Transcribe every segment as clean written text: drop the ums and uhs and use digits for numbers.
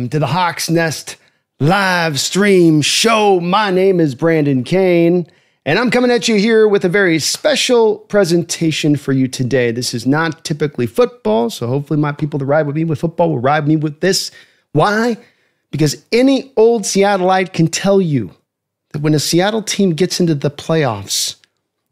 Welcome to the Hawks Nest live stream show. My name is Brandon Kane, and I'm coming at you here with a very special presentation for you today. This is not typically football, so hopefully my people that ride with me with football will ride with me with this. Why? Because any old Seattleite can tell you that when a Seattle team gets into the playoffs,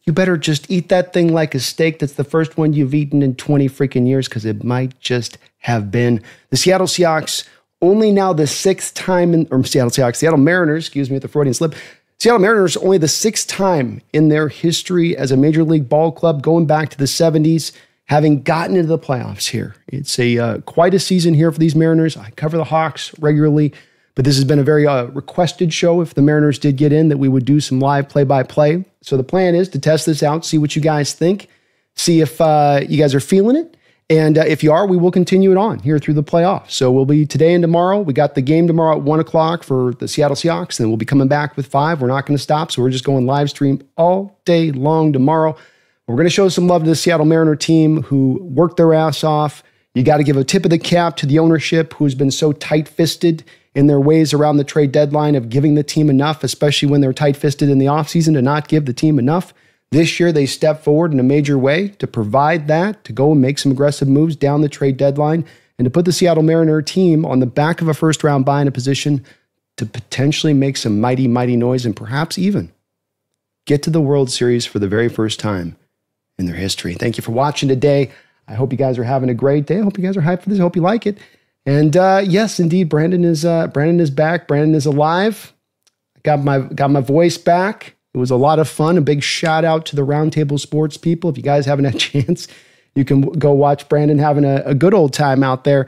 you better just eat that thing like a steak that's the first one you've eaten in 20 freaking years, because it might just have been. The Seattle Seahawks, only now the sixth time Seattle Mariners, excuse me, with the Freudian slip. Seattle Mariners, only the sixth time in their history as a major league ball club, going back to the 70s, having gotten into the playoffs here. It's quite a season here for these Mariners. I cover the Hawks regularly, but this has been a very requested show. If the Mariners did get in, that we would do some live play-by-play. So the plan is to test this out, see what you guys think, see if you guys are feeling it. And if you are, we will continue it on here through the playoffs. So we'll be today and tomorrow. We got the game tomorrow at 1 o'clock for the Seattle Seahawks. Then we'll be coming back with 5. We're not going to stop. So we're just going live stream all day long tomorrow. We're going to show some love to the Seattle Mariner team who worked their ass off. You got to give a tip of the cap to the ownership who's been so tight-fisted in their ways around the trade deadline of giving the team enough, especially when they're tight-fisted in the offseason, to not give the team enough. This year, they stepped forward in a major way to provide that, to go and make some aggressive moves down the trade deadline, and to put the Seattle Mariner team on the back of a first-round bye in a position to potentially make some mighty, mighty noise and perhaps even get to the World Series for the very first time in their history. Thank you for watching today. I hope you guys are having a great day. I hope you guys are hyped for this. I hope you like it. And yes, indeed, Brandon is back. Brandon is alive. I got my voice back. It was a lot of fun. A big shout out to the Roundtable Sports people. If you guys haven't had a chance, you can go watch Brandon having a good old time out there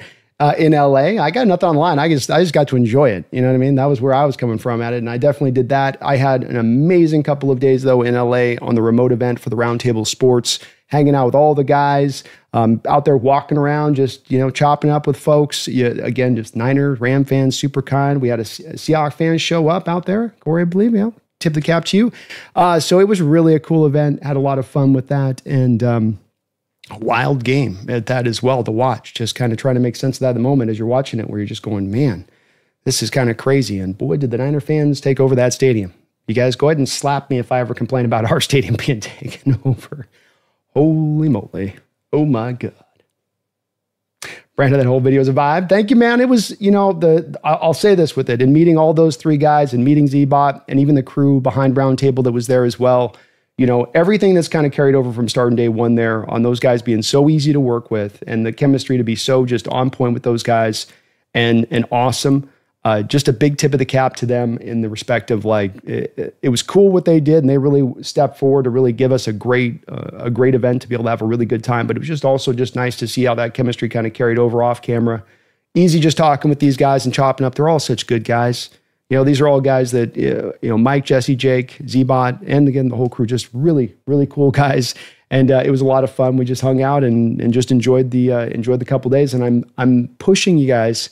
in LA. I got nothing online. I just got to enjoy it. You know what I mean? That was where I was coming from at it. And I definitely did that. I had an amazing couple of days though in LA on the remote event for the Roundtable Sports, hanging out with all the guys, out there walking around, just, chopping up with folks. Again, just Niners, Ram fans, super kind. We had a Seahawks fan show up out there, Corey, I believe, tip the cap to you. So it was really a cool event. Had a lot of fun with that, and a wild game at that as well to watch. Just kind of trying to make sense of that at the moment as you're watching it, where you're just going, man, this is kind of crazy. And boy, did the Niner fans take over that stadium. You guys go ahead and slap me if I ever complain about our stadium being taken over. Holy moly. Oh my God. Brandon, that whole video is a vibe. Thank you, man. It was, I'll say this with it. In meeting all those three guys and meeting Z-Bot and even the crew behind Roundtable that was there as well, everything that's kind of carried over from starting day one there on those guys being so easy to work with and the chemistry to be so just on point with those guys and awesome. Just a big tip of the cap to them in the respect of it was cool what they did, and they really stepped forward to really give us a great event to be able to have a really good time. But it was just also just nice to see how that chemistry kind of carried over off camera. Easy just talking with these guys and chopping up. They're all such good guys. These are all guys that, Mike, Jesse, Jake, Z-Bot, and again, the whole crew, just really, really cool guys. And it was a lot of fun. We just hung out and just enjoyed the couple days. And I'm pushing you guys.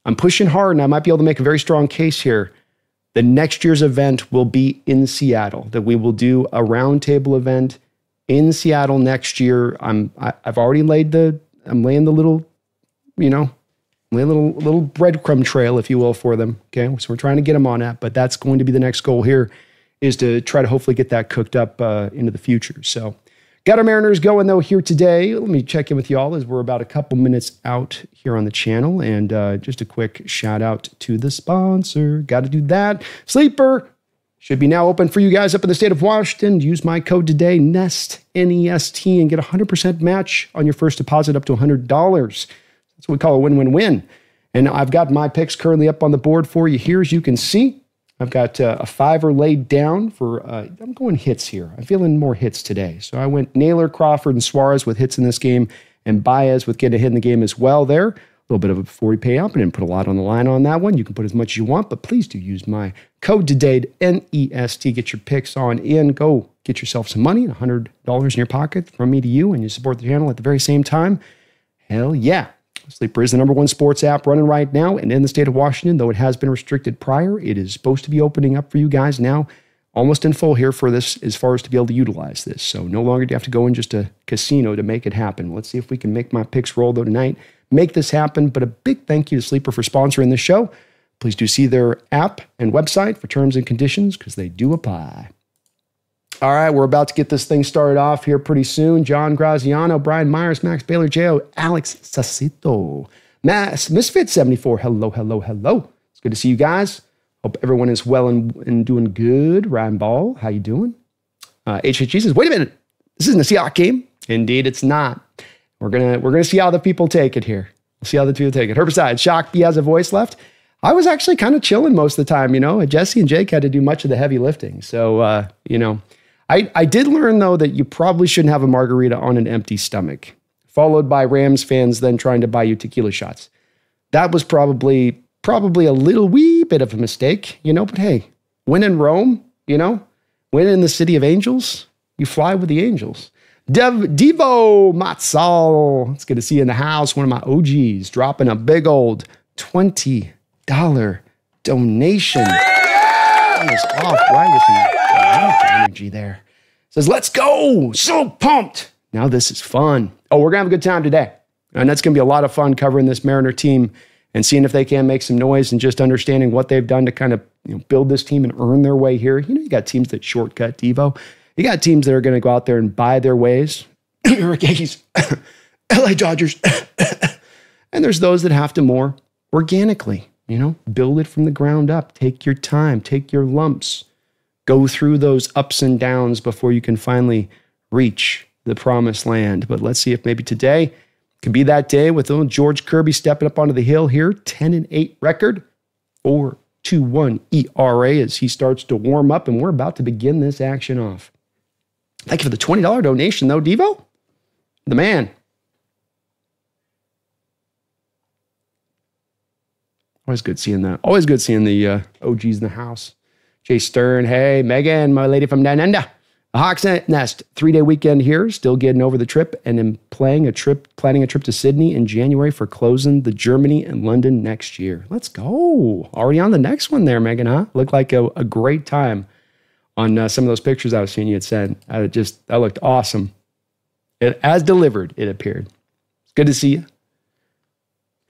I'm pushing hard, and I might be able to make a very strong case here. The next year's event will be in Seattle, that we will do a roundtable event in Seattle next year. I've already I'm laying the little, laying a little breadcrumb trail, if you will, for them. Okay. So we're trying to get them on that, but that's going to be the next goal here, is to try to hopefully get that cooked up into the future. So got our Mariners going, though, here today. Let me check in with y'all as we're about a couple minutes out here on the channel. And just a quick shout out to the sponsor. Got to do that. Sleeper should be now open for you guys up in the state of Washington. Use my code today, NEST, N-E-S-T, and get a 100% match on your first deposit up to $100. That's what we call a win-win-win. And I've got my picks currently up on the board for you here, as you can see. I've got a 5er laid down for, I'm going hits here. I'm feeling more hits today. So I went Naylor, Crawford, and Suarez with hits in this game, and Baez with getting a hit in the game as well there. A little bit of a 40 payout. I didn't put a lot on the line on that one. You can put as much as you want, but please do use my code today, N-E-S-T. Get your picks on in. Go get yourself some money, $100 in your pocket from me to you, and you support the channel at the very same time. Hell yeah. Sleeper is the #1 sports app running right now, and in the state of Washington, though it has been restricted prior, it is supposed to be opening up for you guys now, almost in full here for this, as far as to be able to utilize this. So no longer do you have to go in just a casino to make it happen. Let's see if we can make my picks roll, though, tonight. make this happen. But a big thank you to Sleeper for sponsoring this show. Please do see their app and website for terms and conditions because they do apply. All right, we're about to get this thing started off here pretty soon. John Graziano, Brian Myers, Max Baylor, J.O., Alex Sacito, Misfit74. Hello, hello, hello. It's good to see you guys. Hope everyone is well and doing good. Ryan Ball, how you doing? HHG says, wait a minute. This isn't a Seahawks game. Indeed, it's not. We're gonna see how the people take it here. We'll see how the people take it. Herbicide, Shock B has a voice left. I was actually kind of chilling most of the time, Jesse and Jake had to do much of the heavy lifting. So, I did learn, though, that you probably shouldn't have a margarita on an empty stomach, followed by Rams fans then trying to buy you tequila shots. That was probably a little wee bit of a mistake, but hey, when in Rome, when in the city of angels, you fly with the angels. Devo Matsal, it's good to see you in the house. One of my OGs dropping a big old $20 donation. That was off right with some energy there. Says, let's go. So pumped. Now this is fun. Oh, we're going to have a good time today. And that's going to be a lot of fun covering this Mariner team and seeing if they can make some noise and just understanding what they've done to kind of build this team and earn their way here. You got teams that shortcut, Devo. You got teams that are going to go out there and buy their ways. Yankees, LA Dodgers. And there's those that have to more organically, build it from the ground up. Take your time, take your lumps. Go through those ups and downs before you can finally reach the promised land. But let's see if maybe today can be that day with little George Kirby stepping up onto the hill here. 10-8 record, 4.21 ERA as he starts to warm up, and we're about to begin this action off. Thank you for the $20 donation, though, Devo. The man. Always good seeing that. Always good seeing the OGs in the house. Jay Stern, hey, Megan, my lady from down under. The Hawks Nest, 3-day weekend here, still getting over the trip, and then planning a trip to Sydney in January for closing the Germany and London next year. Let's go. Already on the next one there, Megan, huh? Looked like a great time on some of those pictures I was seeing you had sent. That looked awesome. As delivered, it appeared. It's good to see you.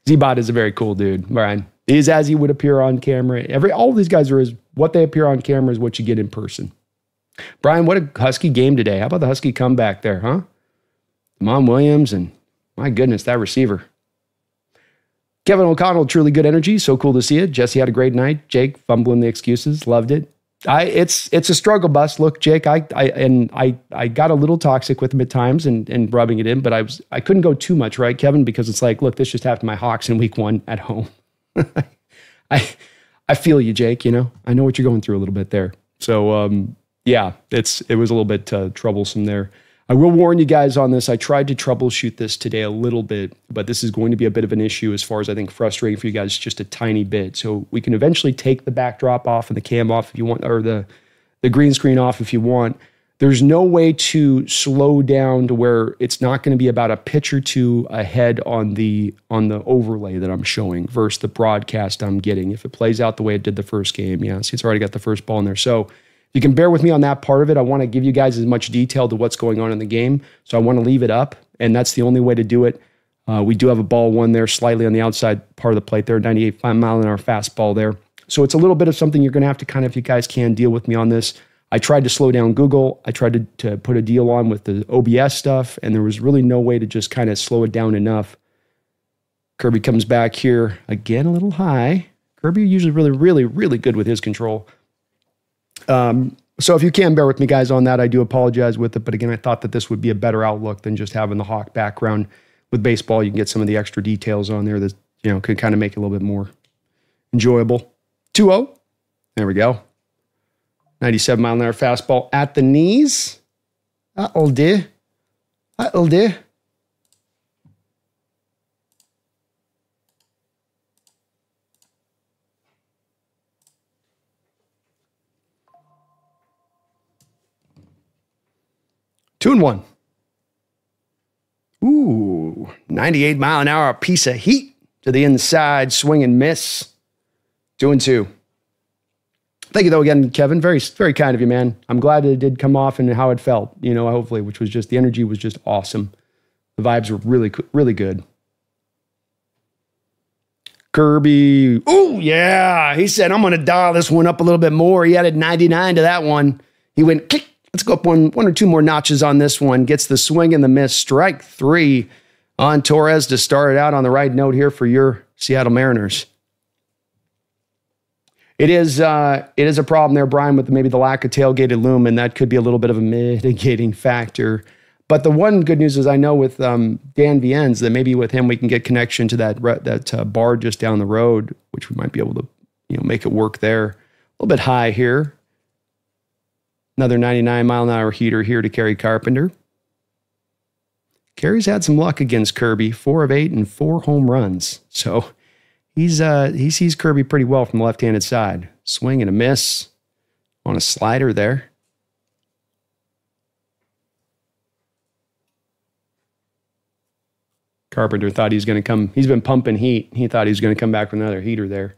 Z-Bot is a very cool dude, Brian. He is as he would appear on camera. All these guys are what they appear on camera is what you get in person. Brian, what a Husky game today. How about the Husky comeback there, huh? Mom Williams and my goodness, that receiver. Kevin O'Connell, truly good energy. So cool to see it. Jesse had a great night. Jake fumbling the excuses. Loved it. It's a struggle bus. Look, Jake, I got a little toxic with him at times and rubbing it in, but I couldn't go too much, right, Kevin? Because it's like, look, this just happened to my Hawks in week 1 at home. I feel you, Jake, I know what you're going through a little bit there. So, yeah, it was a little bit troublesome there. I will warn you guys on this. I tried to troubleshoot this today a little bit, but this is going to be a bit of an issue as far as I think frustrating for you guys just a tiny bit. So we can eventually take the backdrop off and the cam off if you want, or the green screen off if you want. There's no way to slow down to where it's not going to be about a pitch or two ahead on the overlay that I'm showing versus the broadcast I'm getting. If it plays out the way it did the first game, yeah, see, it's already got the first ball in there. So you can bear with me on that part of it. I want to give you guys as much detail to what's going on in the game. So I want to leave it up, and that's the only way to do it. We do have a ball one there slightly on the outside part of the plate there, 98-mile-an-hour fastball there. So it's a little bit of something you're going to have to kind of, if you guys can, deal with me on this. I tried to slow down Google. I tried to put a deal on with the OBS stuff, and there was really no way to just kind of slow it down enough. Kirby comes back here again a little high. Kirby usually really, really, really good with his control. So if you can bear with me, guys, on that, I do apologize with it. But again, I thought that this would be a better outlook than just having the Hawk background. With baseball, you can get some of the extra details on there that, could kind of make it a little bit more enjoyable. 2-0. There we go. 97-mile-an-hour fastball at the knees. That'll do. That'll do. Two and one. Ooh, 98-mile-an-hour piece of heat to the inside, swing and miss. 2-2. Thank you, though, again, Kevin. Very, very kind of you, man. I'm glad that it did come off and how it felt, hopefully, which was just, the energy was just awesome. The vibes were really, really good. Kirby. Oh, yeah. He said, I'm going to dial this one up a little bit more. He added 99 to that one. He went, click. Let's go up one or two more notches on this one. Gets the swing and the miss. Strike 3 on Torres to start it out on the right note here for your Seattle Mariners. It is a problem there, Brian, with maybe the lack of tailgated loom, and that could be a little bit of a mitigating factor. But the one good news is I know with Dan Viennes that maybe with him we can get connection to that bar just down the road, which we might be able to make it work there. A little bit high here. Another 99-mile-an-hour heater here to Kerry Carpenter. Kerry's had some luck against Kirby, 4 of 8 and 4 home runs. So he sees Kirby pretty well from the left-handed side. Swing and a miss on a slider there. Carpenter thought he was going to come. He's been pumping heat. He thought he was going to come back with another heater there.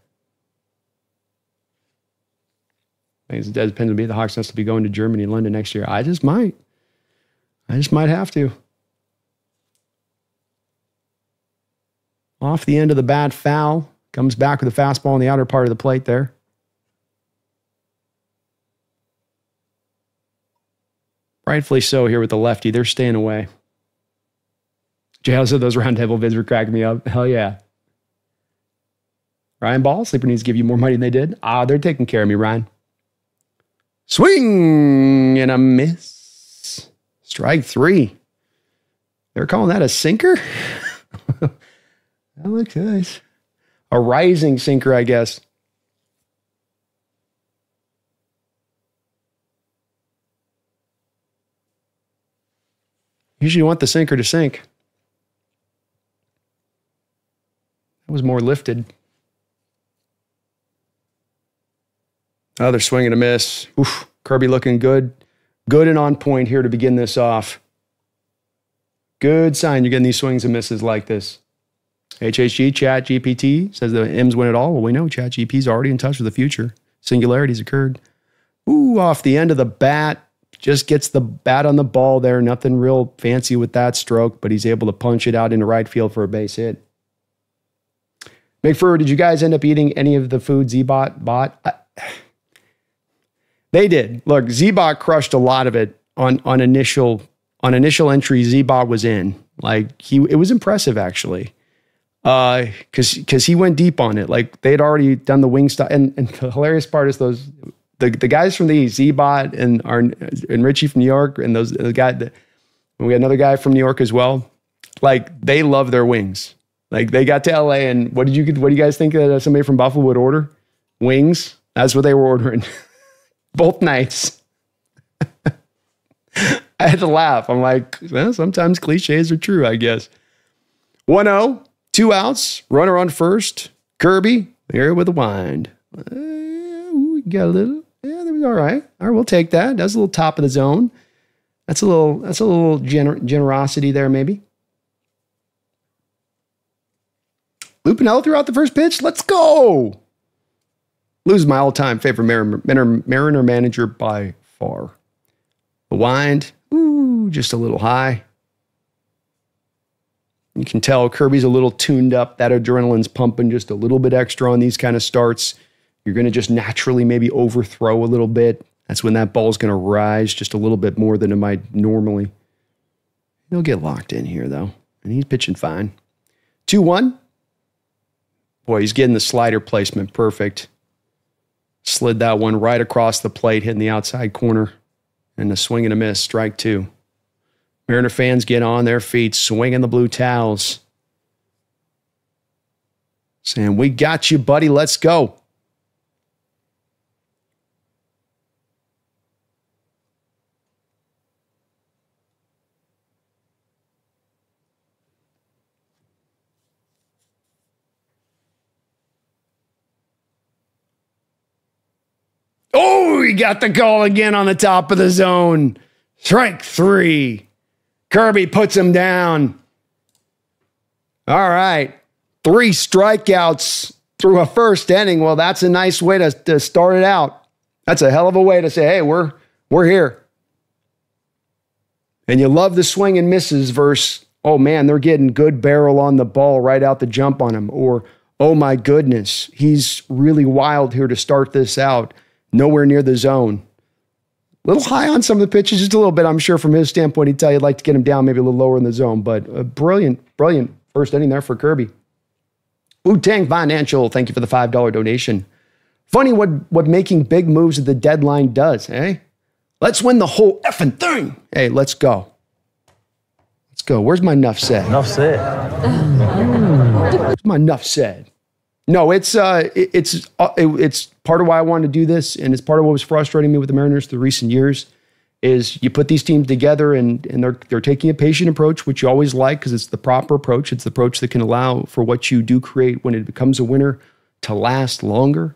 It depends on the Hawks Nest will be going to Germany and London next year. I just might have to. Off the end of the bat, foul. Comes back with a fastball on the outer part of the plate there. Rightfully so here with the lefty. They're staying away. JL said those round table vids were cracking me up. Hell yeah. Ryan Ball, Sleeper needs to give you more money than they did. They're taking care of me, Ryan. Swing and a miss. Strike 3. They're calling that a sinker? That looks nice. A rising sinker, I guess. Usually you want the sinker to sink. That was more lifted. Another swing and a miss. Oof, Kirby looking good. Good and on point here to begin this off. Good sign you're getting these swings and misses like this. HHG, Chat GPT says the M's win it all. Well, we know Chat GP's already in touch with the future. Singularity's occurred. Ooh, off the end of the bat. Just gets the bat on the ball there. Nothing real fancy with that stroke, but he's able to punch it out into right field for a base hit. McFur, did you guys end up eating any of the food Z-Bot bought? They did. Look, Z-Bot crushed a lot of it on initial entry. Z-Bot was in. It was impressive actually. Because he went deep on it. Like they had already done the wing style. And the hilarious part is the guys from the East, Z-Bot and Richie from New York, and we had another guy from New York as well. Like they love their wings. Like they got to LA, and what do you guys think that somebody from Buffalo would order? Wings. That's what they were ordering. Both nights. I had to laugh. I'm like, well, sometimes cliches are true, I guess. 1-0, 2 outs, runner on first. Kirby here with a wind. We got a little. Yeah, that was all right. All right, we'll take that. That's a little top of the zone. That's a little generosity there, maybe. Lupinello threw out the first pitch. Let's go. Lose my all-time favorite Mariner manager by far. The wind, just a little high. You can tell Kirby's a little tuned up. That adrenaline's pumping just a little bit extra on these kind of starts. You're going to just naturally maybe overthrow a little bit. That's when that ball's going to rise just a little bit more than it might normally. He'll get locked in here, though, and he's pitching fine. 2-1. Boy, he's getting the slider placement perfect. Slid that one right across the plate, hitting the outside corner. And a swing and a miss, strike 2. Mariner fans get on their feet, swinging the blue towels. Saying, we got you, buddy, let's go. Oh, he got the call again on the top of the zone. Strike 3. Kirby puts him down. All right. 3 strikeouts through a first inning. Well, that's a nice way to start it out. That's a hell of a way to say, hey, we're here. And you love the swing and misses versus, oh man, they're getting good barrel on the ball right out the jump on him. Or, Oh my goodness, he's really wild here to start this out. Nowhere near the zone. A little high on some of the pitches, just a little bit. I'm sure from his standpoint, he'd tell you I'd like to get him down maybe a little lower in the zone, but a brilliant first inning there for Kirby. Wu-Tang Financial, thank you for the $5 donation. Funny what making big moves at the deadline does, eh? Let's win the whole effing thing. Hey, let's go. Let's go. Where's my enough said? Enough said. Where's my enough said? No, it's part of why I wanted to do this, and it's part of what was frustrating me with the Mariners through recent years, is you put these teams together and they're taking a patient approach, which you always like because it's the proper approach. It's the approach that can allow for what you do create when it becomes a winner to last longer.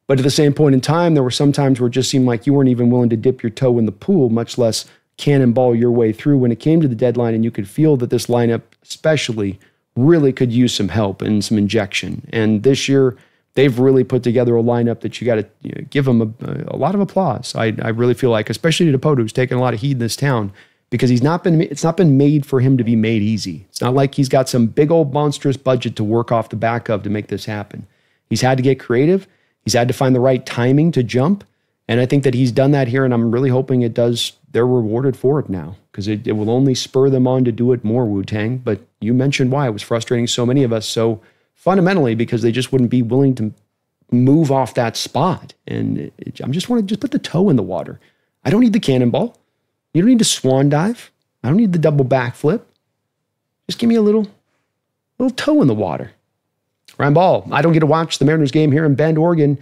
But at the same point in time, there were some times where it just seemed like you weren't even willing to dip your toe in the pool, much less cannonball your way through when it came to the deadline, and you could feel that this lineup especially really could use some help and some injection. And this year, they've really put together a lineup that you got to give them a lot of applause. I really feel like, especially to Dipoto, who's taken a lot of heat in this town, because it's not been made for him to be made easy. It's not like he's got some big old monstrous budget to work off the back of to make this happen. He's had to get creative. He's had to find the right timing to jump. And I think that he's done that here, and I'm really hoping they're rewarded for it now, because it will only spur them on to do it more, Wu-Tang. But you mentioned why it was frustrating so many of us so fundamentally, because they just wouldn't be willing to move off that spot. And I just want to just put the toe in the water. I don't need the cannonball. You don't need to swan dive. I don't need the double backflip. Just give me a little toe in the water. Ryan Ball, I don't get to watch the Mariners game here in Bend, Oregon.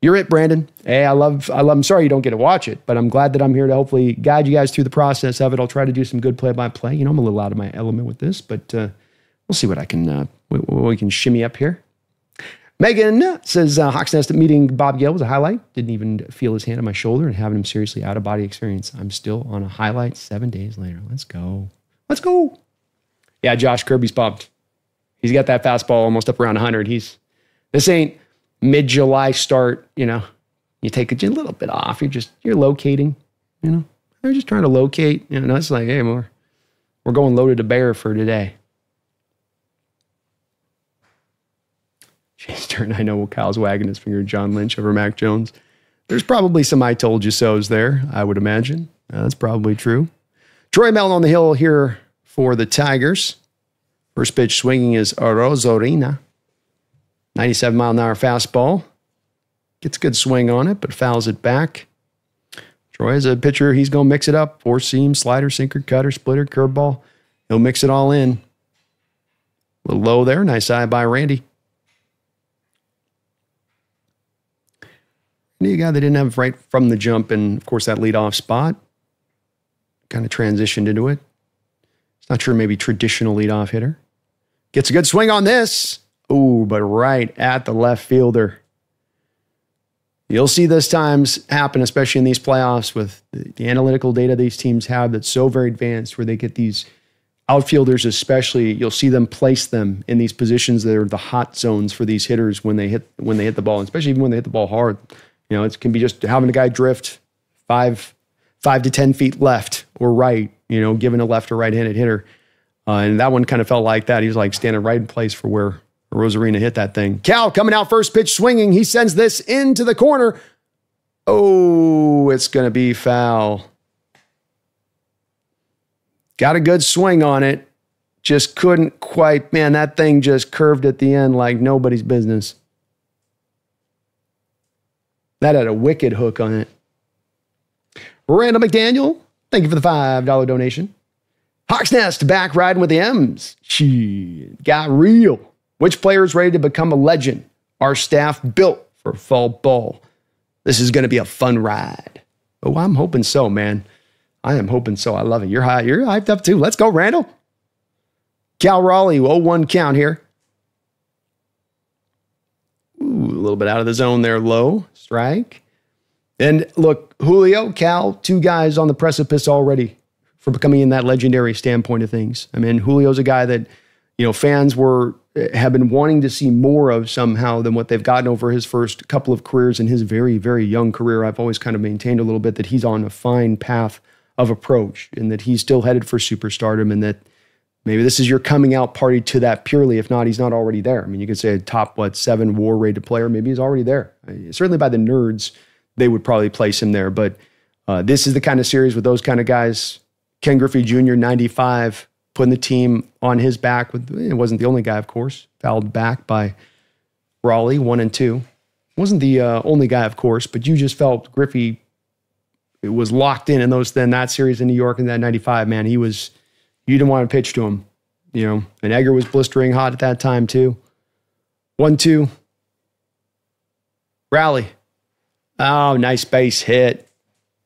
You're it, Brandon. Hey, I'm sorry you don't get to watch it, but I'm glad that I'm here to hopefully guide you guys through the process of it. I'll try to do some good play-by-play. I'm a little out of my element with this, but we'll see what we can shimmy up here. Megan says, Hawks Nest meeting Bob Gale was a highlight. Didn't even feel his hand on my shoulder and having him seriously out-of-body experience. I'm still on a highlight 7 days later. Let's go. Let's go. Yeah, Josh Kirby's pumped. He's got that fastball almost up around 100. This ain't mid-July start, you take a little bit off. You're locating, You're just trying to locate, It's like, hey, we're going loaded to bear for today. Chase Turn, I know Kyle's wagging his finger at John Lynch over Mac Jones. There's probably some I told you so's there, I would imagine. That's probably true. Troy Mellon on the hill here for the Tigers. First pitch swinging is Rosarina. 97-mile-an-hour fastball. Gets a good swing on it, but fouls it back. Troy is a pitcher. He's going to mix it up. Four seam, slider, sinker, cutter, splitter, curveball. He'll mix it all in. A little low there. Nice eye by Randy. A guy that didn't have right from the jump, and, of course, that leadoff spot kind of transitioned into it. It's not sure, maybe traditional leadoff hitter. Gets a good swing on this. Ooh, but right at the left fielder. You'll see this times happen, especially in these playoffs with the analytical data these teams have that's so very advanced, where they get these outfielders especially. You'll see them place them in these positions that are the hot zones for these hitters when they hit the ball, especially even when they hit the ball hard. It can be just having a guy drift 5 to 10 feet left or right, giving a left or right-handed hitter. And that one kind of felt like that. He was like standing right in place for where Rosarina hit that thing. Cal coming out first pitch swinging. He sends this into the corner. Oh, it's going to be foul. Got a good swing on it. Just couldn't quite. Man, that thing just curved at the end like nobody's business. That had a wicked hook on it. Randall McDaniel, thank you for the $5 donation. Hawks Nest back riding with the M's. She got real. Which player is ready to become a legend? Our staff built for fall ball. This is going to be a fun ride. Oh, I'm hoping so, man. I am hoping so. I love it. You're hyped up too. Let's go, Randall. Cal Raleigh, 0-1 count here. Ooh, a little bit out of the zone there, low. Strike. And look, Julio, Cal, two guys on the precipice already for becoming in that legendary standpoint of things. I mean, Julio's a guy that, fans have been wanting to see more of somehow than what they've gotten over his first couple of careers in his very, very young career. I've always kind of maintained a little bit that he's on a fine path of approach and that he's still headed for superstardom, and that maybe this is your coming out party to that purely. If not, he's not already there. I mean, you could say a top, 7 WAR rated player. Maybe he's already there. Certainly by the nerds, they would probably place him there. But this is the kind of series with those kind of guys. Ken Griffey Jr., 95, putting the team on his back. It wasn't the only guy, of course. Fouled back by Raleigh, 1-2. Wasn't the only guy, of course, but you just felt Griffey was locked in that series in New York in that 95, man. You didn't want to pitch to him, and Egger was blistering hot at that time too. 1-2. Raleigh. Oh, nice base hit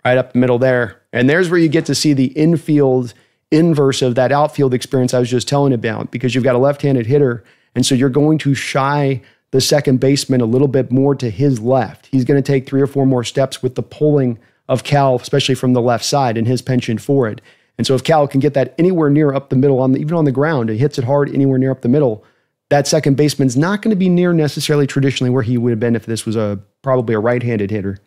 right up the middle there. And there's where you get to see the infield inverse of that outfield experience I was just telling about, because you've got a left-handed hitter, and so you're going to shy the second baseman a little bit more to his left. He's going to take 3 or 4 more steps with the pulling of Cal, especially from the left side, and his penchant for it. And so if Cal can get that anywhere near up the middle, even on the ground, he hits it hard anywhere near up the middle, that second baseman's not going to be near necessarily traditionally where he would have been if this was probably a right-handed hitter.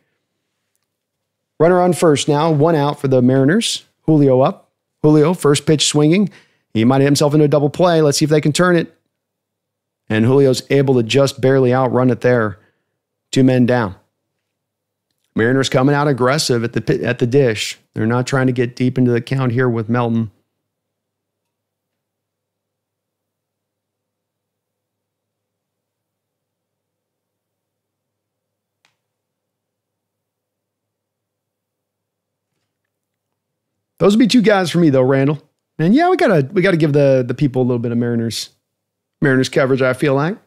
Runner on first now, 1 out for the Mariners. Julio up. Julio, first pitch swinging. He might hit himself into a double play. Let's see if they can turn it. And Julio's able to just barely outrun it there. 2 men down. Mariners coming out aggressive at the dish. They're not trying to get deep into the count here with Melton. Those would be 2 guys for me, though, Randall. And yeah, we gotta give the people a little bit of Mariners coverage. I feel like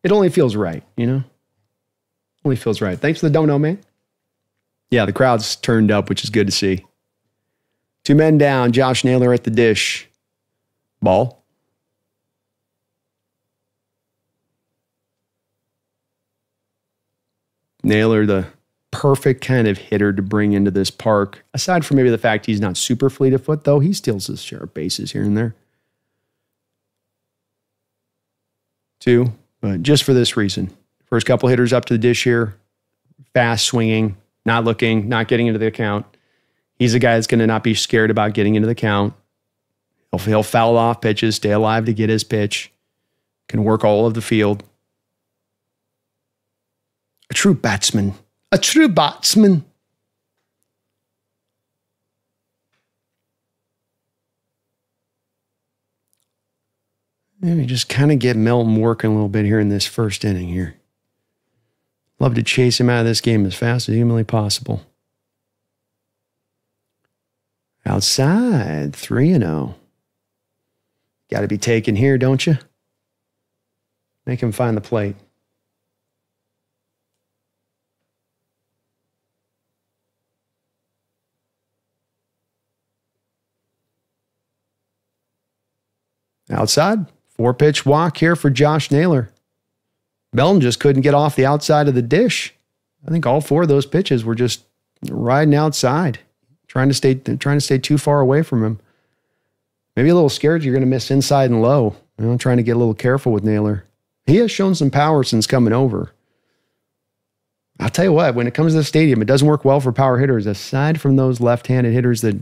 it only feels right, Only feels right. Thanks for the dono, man. Yeah, the crowd's turned up, which is good to see. 2 men down. Josh Naylor at the dish. Ball. Naylor, the perfect kind of hitter to bring into this park. Aside from maybe the fact he's not super fleet of foot, though, he steals his share of bases here and there. 2, but just for this reason. First couple hitters up to the dish here. Fast swinging, not looking, not getting into the count. He's a guy that's going to not be scared about getting into the count. He'll foul off pitches, stay alive to get his pitch. Can work all of the field. A true batsman. A true batsman. Maybe just kind of get Melton working a little bit here in this first inning here. Love to chase him out of this game as fast as humanly possible. Outside, 3-0. Got to be taken here, don't you? Make him find the plate. Outside, 4-pitch walk here for Josh Naylor. Melton just couldn't get off the outside of the dish. I think all 4 of those pitches were just riding outside, trying to stay too far away from him. Maybe a little scared you're going to miss inside and low. Trying to get a little careful with Naylor. He has shown some power since coming over. I'll tell you what, when it comes to the stadium, it doesn't work well for power hitters, aside from those left-handed hitters that,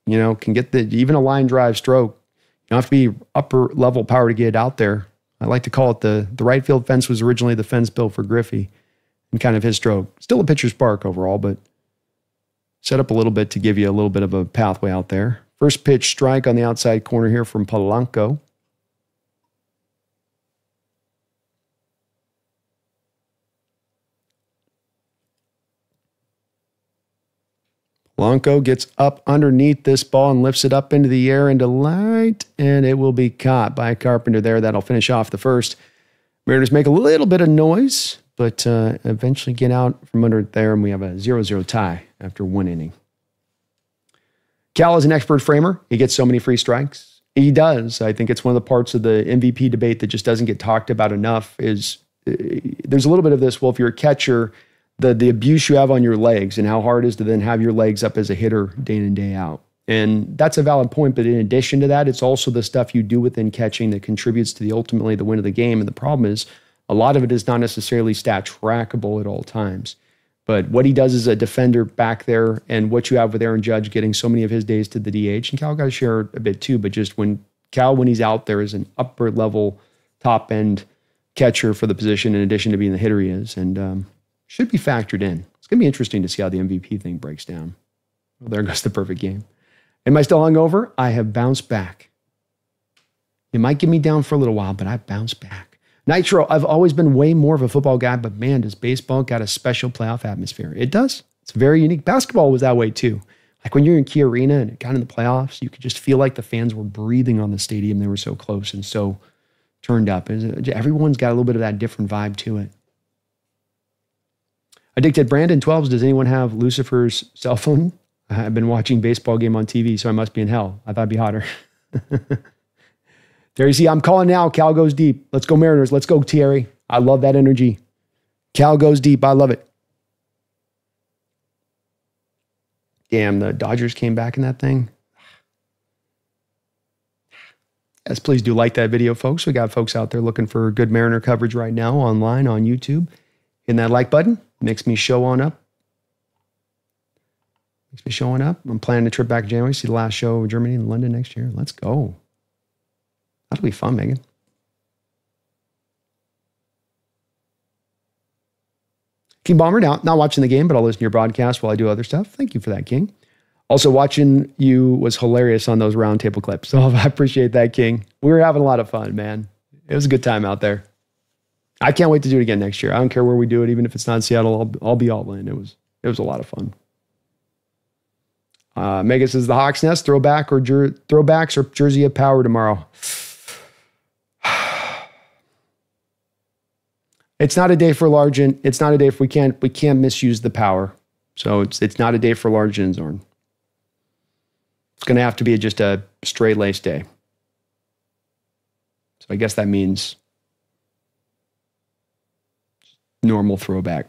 can get even a line drive stroke. You don't have to be upper level power to get it out there. I like to call it the right field fence was originally the fence built for Griffey and kind of his stroke. Still a pitcher's park overall, but set up a little bit to give you a little bit of a pathway out there. First pitch strike on the outside corner here from Polanco. Polanco gets up underneath this ball and lifts it up into the air into light, and it will be caught by Carpenter there. That'll finish off the first. Mariners make a little bit of noise, but eventually get out from under it there, and we have a 0-0 tie after 1 inning. Cal is an expert framer. He gets so many free strikes. He does. I think it's one of the parts of the MVP debate that just doesn't get talked about enough is there's a little bit of this, well, if you're a catcher, the abuse you have on your legs and how hard it is to then have your legs up as a hitter day in and day out. And that's a valid point, but in addition to that, it's also the stuff you do within catching that contributes to ultimately the win of the game. And the problem is a lot of it is not necessarily stat trackable at all times. But what he does as a defender back there and what you have with Aaron Judge getting so many of his days to the DH, and Cal got to share a bit too, but just when Cal, when he's out there, is an upper level, top end catcher for the position, in addition to being the hitter he is, and should be factored in. It's going to be interesting to see how the MVP thing breaks down. Well, there goes the perfect game. Am I still hungover? I have bounced back. You might get me down for a little while, but I bounced back. Nitro, I've always been way more of a football guy, but man, does baseball got a special playoff atmosphere. It does. It's very unique. Basketball was that way too. Like when you're in Key Arena and it got in the playoffs, you could just feel like the fans were breathing on the stadium. They were so close and so turned up. Everyone's got a little bit of that different vibe to it. Addicted Brandon 12s. Does anyone have Lucifer's cell phone? I've been watching baseball game on TV, so I must be in hell. I thought it'd be hotter. There you see, I'm calling now. Cal goes deep. Let's go Mariners. Let's go, Thierry. I love that energy. Cal goes deep. I love it. Damn, the Dodgers came back in that thing. Yes, please do like that video, folks. We got folks out there looking for good Mariner coverage right now online on YouTube. Hitting that like button makes me show on up. Makes me showing up. I'm planning a trip back in January. See the last show of Germany and London next year. Let's go. That'll be fun, Megan. King Bomber, now not watching the game, but I'll listen to your broadcast while I do other stuff. Thank you for that, King. Also, watching you was hilarious on those roundtable clips. So I appreciate that, King. We were having a lot of fun, man. It was a good time out there. I can't wait to do it again next year. I don't care where we do it, even if it's not in Seattle. I'll be all in. It was a lot of fun. Mega says the Hawks Nest throwbacks or Jersey of Power tomorrow. It's not a day for Largent. It's not a day for we can't misuse the power. So it's not a day for Largent and Zorn. It's going to have to be just a straight lace day. So I guess that means normal throwback.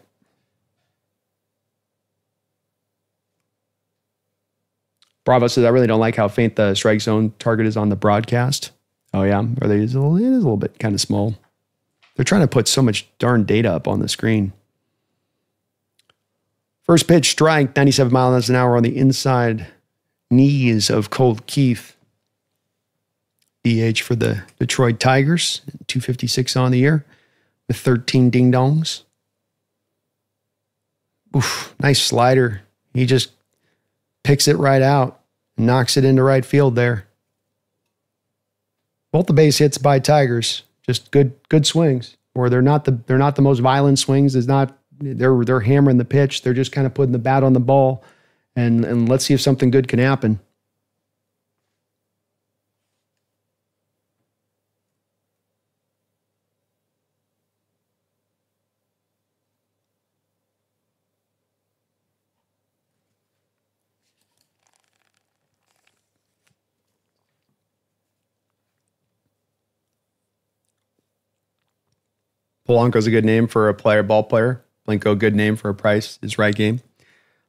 Bravo says, I really don't like how faint the strike zone target is on the broadcast. Oh yeah, it is a little bit kind of small. They're trying to put so much darn data up on the screen. First pitch strike, 97 miles an hour on the inside knees of Colt Keith. DH for the Detroit Tigers, 256 on the year with 13 ding-dongs. Oof, nice slider. He just picks it right out, knocks it into right field there. Both the base hits by Tigers. Just good swings, or they're not the most violent swings. They're hammering the pitch. They're just kind of putting the bat on the ball, and let's see if something good can happen. Polanco's a good name for a ball player. Blanco, good name for a Price is Right game.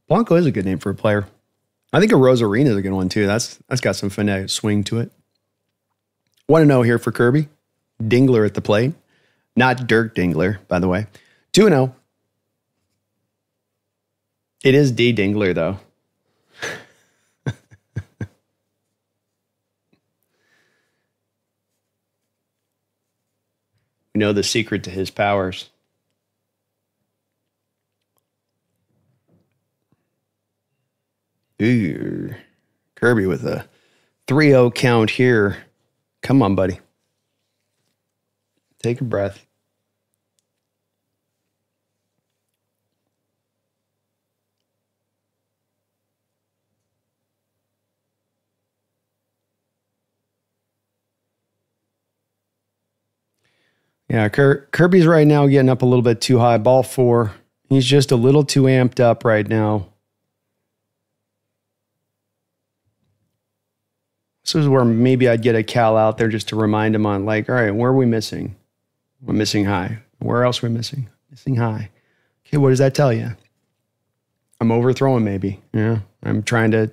Polanco is a good name for a player. I think a Rosarina is a good one too. That's got some finesse swing to it. Want to know here for Kirby. Dingler at the plate. Not Dirk Dingler, by the way. 2-0. It is D. Dingler, though. We know the secret to his powers. Ooh, Kirby with a 3-0 count here. Come on, buddy. Take a breath. Yeah, Kirby's right now getting up a little bit too high. Ball 4. He's just a little too amped up right now. This is where maybe I'd get a Cal out there just to remind him on, like, all right, where are we missing? We're missing high. Where else are we missing? Missing high. Okay, what does that tell you? I'm overthrowing maybe. Yeah, I'm trying to,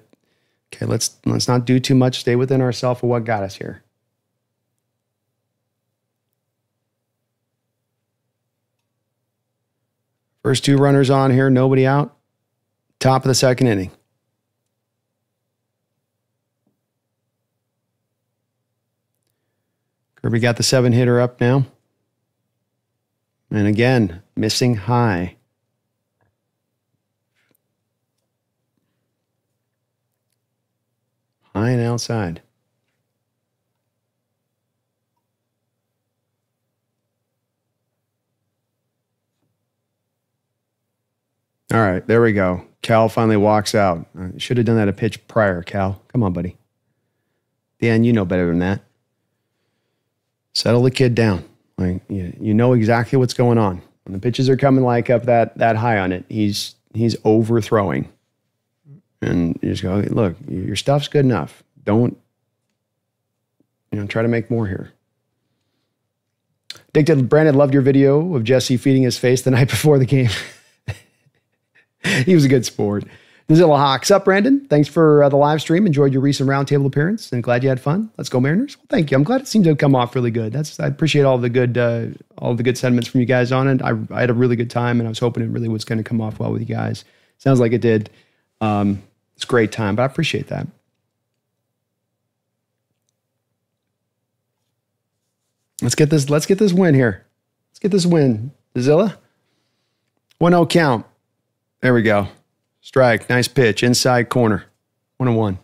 okay, let's not do too much. Stay within ourselves of what got us here. First 2 runners on here, nobody out. Top of the second inning. Kirby got the 7-hitter up now. And again, missing high. High and outside. All right, there we go. Cal finally walks out. Should have done that a pitch prior, Cal. Come on, buddy. Dan, you know better than that. Settle the kid down. Like you know exactly what's going on. When the pitches are coming like up that high on it, he's overthrowing. And you just go, look, your stuff's good enough. Don't try to make more here. Addicted Brandon loved your video of Jesse feeding his face the night before the game. He was a good sport. TheSeahawks up, Brandon. Thanks for the live stream. Enjoyed your recent roundtable appearance and glad you had fun. Let's go Mariners. Well, thank you. I'm glad it seemed to have come off really good. I appreciate all the good sentiments from you guys on it. I had a really good time and I was hoping it really was going to come off well with you guys. Sounds like it did. It's a great time, but I appreciate that. Let's get this win here. Let's get this win. Zilla. 1-0 count. There we go. Strike. Nice pitch. Inside corner. 1-1.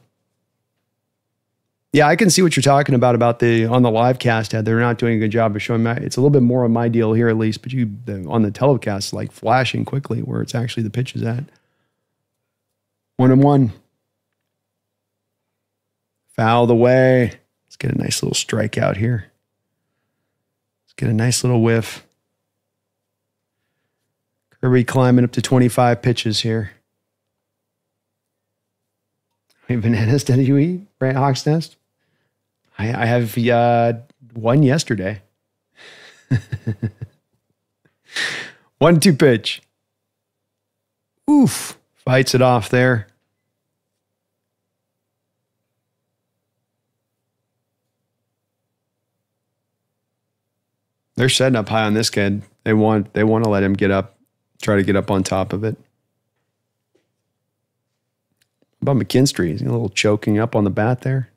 Yeah, I can see what you're talking about on the live cast. They're not doing a good job of showing it's a little bit more of my deal here at least, but on the telecast, like flashing quickly where it's actually the pitch is at. 1-1. Fouled away. Let's get a nice little strikeout here. Let's get a nice little whiff. Kirby climbing up to 25 pitches here. Hey, bananas, did you eat? TheSeahawksNest? I have one yesterday. 1-2 pitch. Oof. Fights it off there. They're setting up high on this kid. They want to let him get up, try to get up on top of it. How about McKinstry? He's a little choking up on the bat there.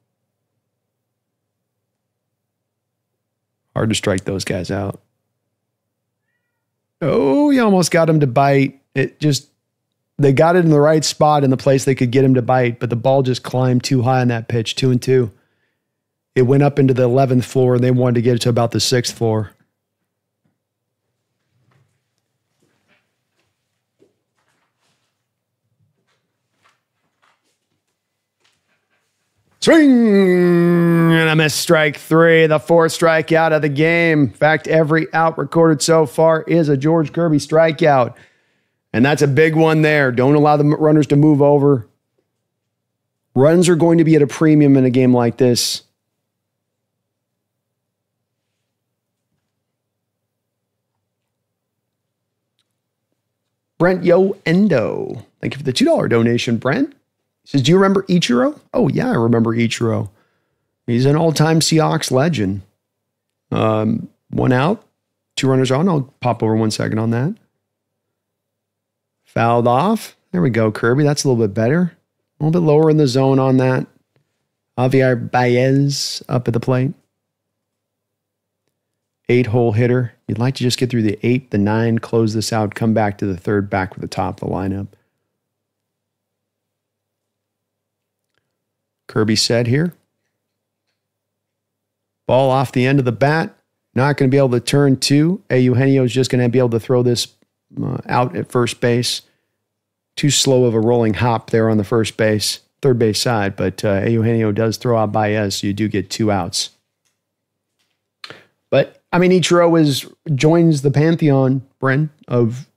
Hard to strike those guys out. Oh, you almost got him to bite. They got it in the right spot in the place they could get him to bite, but the ball just climbed too high on that pitch, 2-2. It went up into the 11th floor, and they wanted to get it to about the 6th floor. Swing! And a missed strike 3, the 4th strikeout of the game. In fact, every out recorded so far is a George Kirby strikeout. And that's a big one there. Don't allow the runners to move over. Runs are going to be at a premium in a game like this. Brent Yo Endo. Thank you for the $2 donation, Brent. He says, do you remember Ichiro? Oh, yeah, I remember Ichiro. He's an all-time Seahawks legend. 1 out, 2 runners on. I'll pop over 1 second on that. Fouled off. There we go, Kirby. That's a little bit better. A little bit lower in the zone on that. Javier Baez up at the plate. 8-hole hitter. You'd like to just get through the 8, the 9, close this out, come back to the 3rd, back with the top of the lineup. Kirby set here. Ball off the end of the bat. Not going to be able to turn 2. Eugenio is just going to be able to throw this out at first base. Too slow of a rolling hop there on the third base side, but Eugenio does throw out Baez, so you do get 2 outs. But, I mean, Ichiro joins the pantheon, Brent, of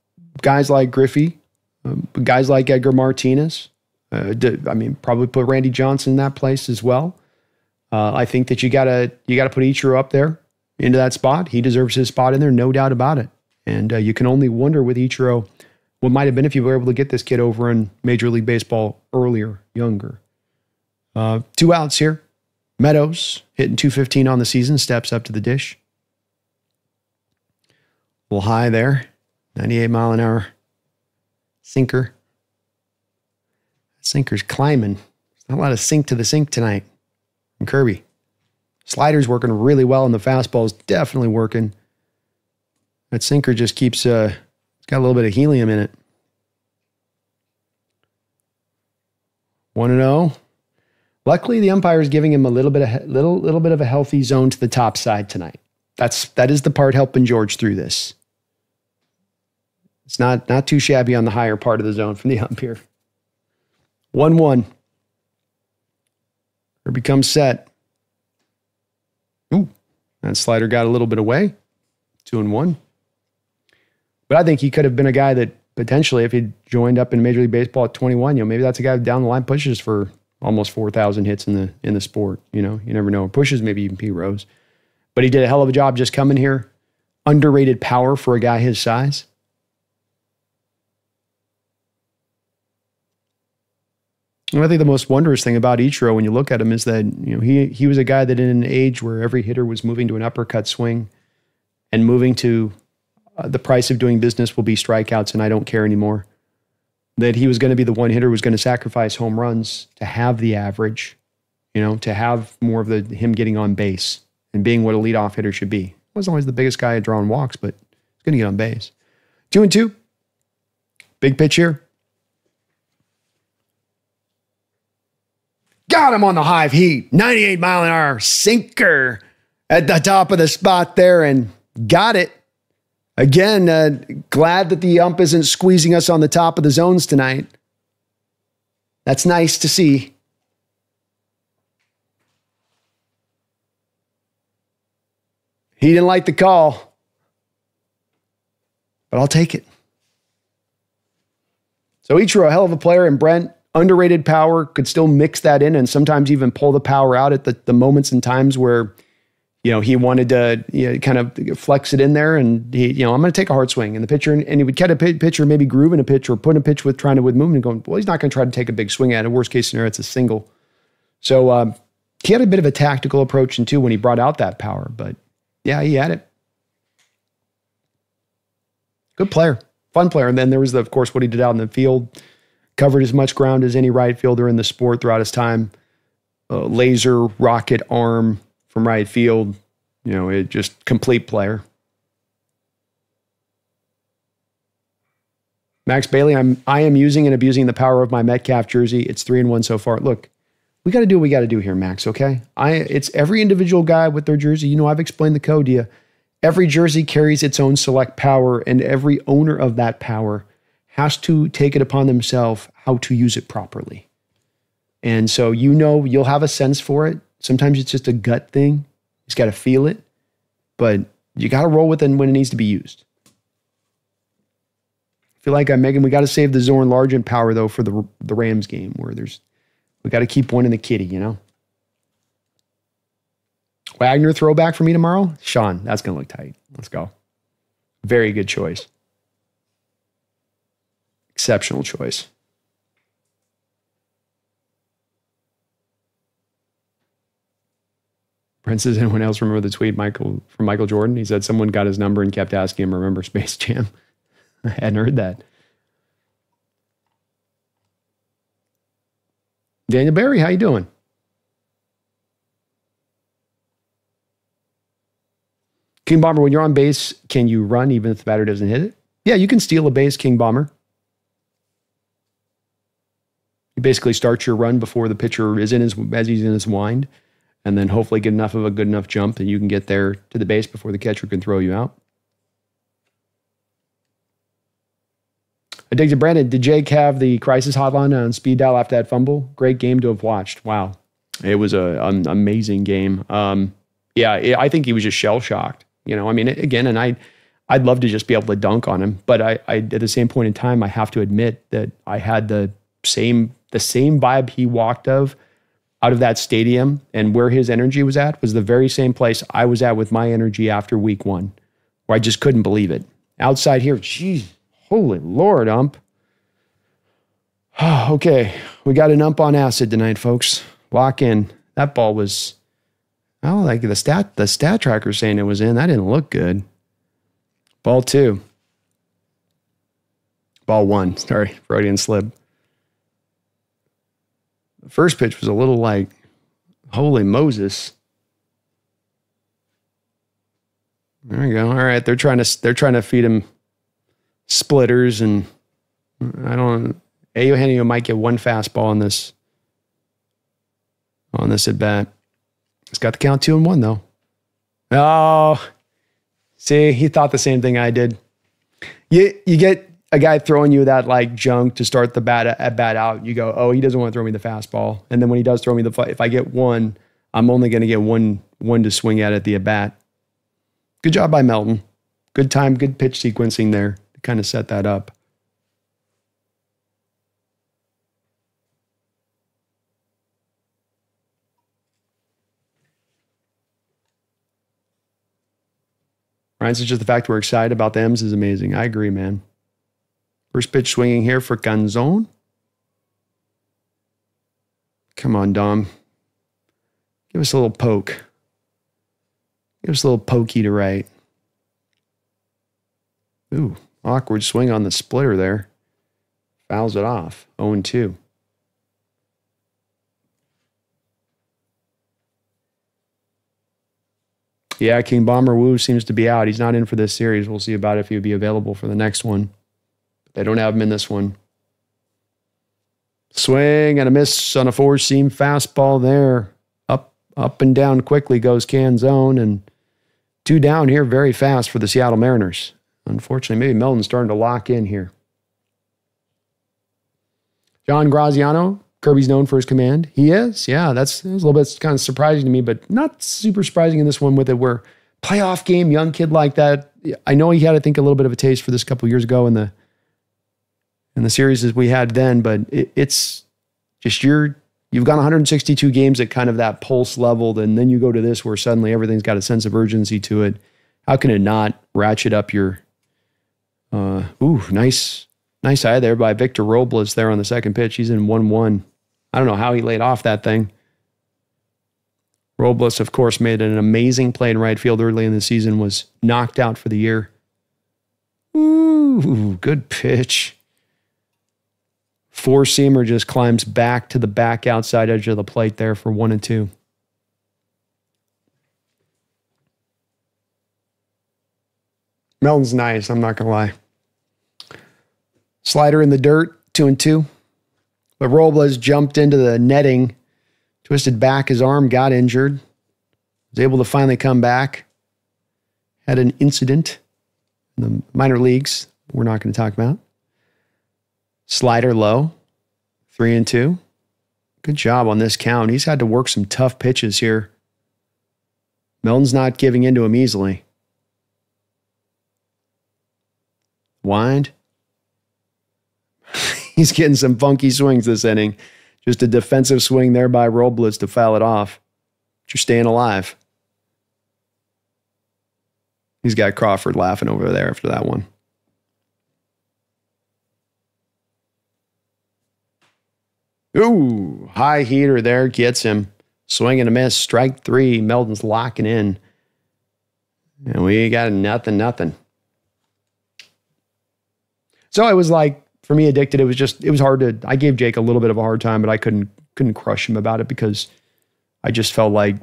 guys like Griffey, guys like Edgar Martinez. Probably put Randy Johnson in that place as well. I think that you gotta put Ichiro up there into that spot. He deserves his spot in there, no doubt about it. And you can only wonder with Ichiro what might have been if you were able to get this kid over in Major League Baseball earlier, younger. 2 outs here. Meadows hitting .215 on the season, steps up to the dish. A little high there, 98-mile-an-hour sinker. Sinker's climbing. There's not a lot of sink to the sink tonight from Kirby. Slider's working really well, and the fastball's definitely working. That sinker just keeps, it's got a little bit of helium in it. 1-0. Luckily, the umpire is giving him a little bit of a healthy zone to the top side tonight. That is the part helping George through this. It's not too shabby on the higher part of the zone from the umpire. 1-1. Or becomes set. Ooh, that slider got a little bit away. 2-1. But I think he could have been a guy that potentially, if he'd joined up in Major League Baseball at 21, maybe that's a guy down the line pushes for almost 4,000 hits in the sport. You never know. Pushes maybe even P. Rose. But he did a hell of a job just coming here. Underrated power for a guy his size. And I think the most wondrous thing about Ichiro when you look at him is that he was a guy that in an age where every hitter was moving to an uppercut swing and moving to the price of doing business will be strikeouts and I don't care anymore, that he was going to be the one hitter who was going to sacrifice home runs to have the average, to have more of him getting on base and being what a leadoff hitter should be. He wasn't always the biggest guy at drawing walks, but he's going to get on base. 2-2. Big pitch here. Got him on the hive heat. 98-mile-an-hour sinker at the top of the spot there and got it. Again, glad that the ump isn't squeezing us on the top of the zones tonight. That's nice to see. He didn't like the call, but I'll take it. So Ichiro, a hell of a player, and Brent, underrated power, could still mix that in and sometimes even pull the power out at the moments and times where, he wanted to kind of flex it in there. And I'm going to take a hard swing. And the pitcher, and he would catch a pitcher, maybe grooving a pitch or putting a pitch with movement and going, well, he's not going to try to take a big swing at it. Worst case scenario, it's a single. So he had a bit of a tactical approach too when he brought out that power. But yeah, he had it. Good player, fun player. And then there was, of course, what he did out in the field. Covered as much ground as any right fielder in the sport throughout his time. Laser rocket arm from right field. It just complete player. Max Bailey, I am using and abusing the power of my Metcalf jersey. It's 3-1 so far. Look, we got to do what we got to do here, Max, okay? It's every individual guy with their jersey. I've explained the code to you. Every jersey carries its own select power, and every owner of that power has to take it upon themselves how to use it properly. And so you'll have a sense for it. Sometimes it's just a gut thing. You just got to feel it. But you got to roll with it when it needs to be used. I feel like Megan, we got to save the Zorn Largent power, though, for the Rams game where we got to keep one in the kitty, Wagner throwback for me tomorrow? Sean, that's going to look tight. Let's go. Very good choice. Exceptional choice. Brent says, anyone else remember the tweet from Michael Jordan? He said someone got his number and kept asking him, remember Space Jam? I hadn't heard that. Daniel Barry, how you doing? King Bomber, when you're on base, can you run even if the batter doesn't hit it? Yeah, you can steal a base, King Bomber. You basically start your run before the pitcher is as he's in his wind, and then hopefully get enough of a good enough jump that you can get there to the base before the catcher can throw you out. I dig to Brandon. Did Jake have the crisis hotline on speed dial after that fumble? Great game to have watched. Wow. It was an amazing game. I think he was just shell shocked. Again, and I'd love to just be able to dunk on him, but I at the same point in time, I have to admit that I had the same vibe he walked out of that stadium, and where his energy was the very same place I was at with my energy after week 1, where I just couldn't believe it. Outside here, geez, holy Lord, ump. Okay, we got an ump on acid tonight, folks. Lock in. That ball was, like the stat tracker saying it was in. That didn't look good. Ball 2. Ball 1. Sorry, Freudian slip. The first pitch was a little like, holy Moses. There we go. All right, they're trying to feed him splitters, and I don't. Eugenio might get one fastball on this at bat. It's got the count 2-1 though. Oh, see, he thought the same thing I did. You get a guy throwing you that like junk to start the bat out. You go, oh, he doesn't want to throw me the fastball, and then when he does throw me if I get one, I'm only going to get one to swing at the at bat. Good job by Melton. Good time, good pitch sequencing there to kind of set that up. Ryan says just the fact we're excited about the M's is amazing. I agree, man. First pitch swinging here for Canzone. Come on, Dom. Give us a little poke. Give us a little pokey to right. Ooh, awkward swing on the splitter there. Fouls it off. 0-2. Yeah, King Bomber Wu seems to be out. He's not in for this series. We'll see about if he'll be available for the next one. They don't have him in this one. Swing and a miss on a four-seam fastball there. Up and down quickly goes Canzone, and 2 down here very fast for the Seattle Mariners. Unfortunately, maybe Melton's starting to lock in here. John Graziano, Kirby's known for his command. He is, yeah, that's a little bit kind of surprising to me, but not super surprising in this one with it where playoff game, young kid like that. I know he had, I think, a little bit of a taste for this a couple years ago in the series as we had then, but it's just you've gone 162 games at kind of that pulse level, and then you go to this where suddenly everything's got a sense of urgency to it. How can it not ratchet up your nice eye there by Victor Robles there on the second pitch. He's in 1-1. I don't know how he laid off that thing. Robles, of course, made an amazing play in right field early in the season, was knocked out for the year. Ooh, good pitch. Four-seamer just climbs back to the back outside edge of the plate there for 1-2. Melton's nice, I'm not going to lie. Slider in the dirt, 2-2. But Robles jumped into the netting, twisted back, his arm got injured. Was able to finally come back. Had an incident in the minor leagues we're not going to talk about. Slider low, 3-2. Good job on this count. He's had to work some tough pitches here. Melton's not giving in to him easily. Wind. He's getting some funky swings this inning. Just a defensive swing there by Robles to foul it off. But you're staying alive. He's got Crawford laughing over there after that one. Ooh, high heater there, gets him. Swing and a miss, strike 3. Melton's locking in. And we got nothing. So it was like, for me, addicted, it was hard to, I gave Jake a little bit of a hard time, but I couldn't crush him about it because I just felt like,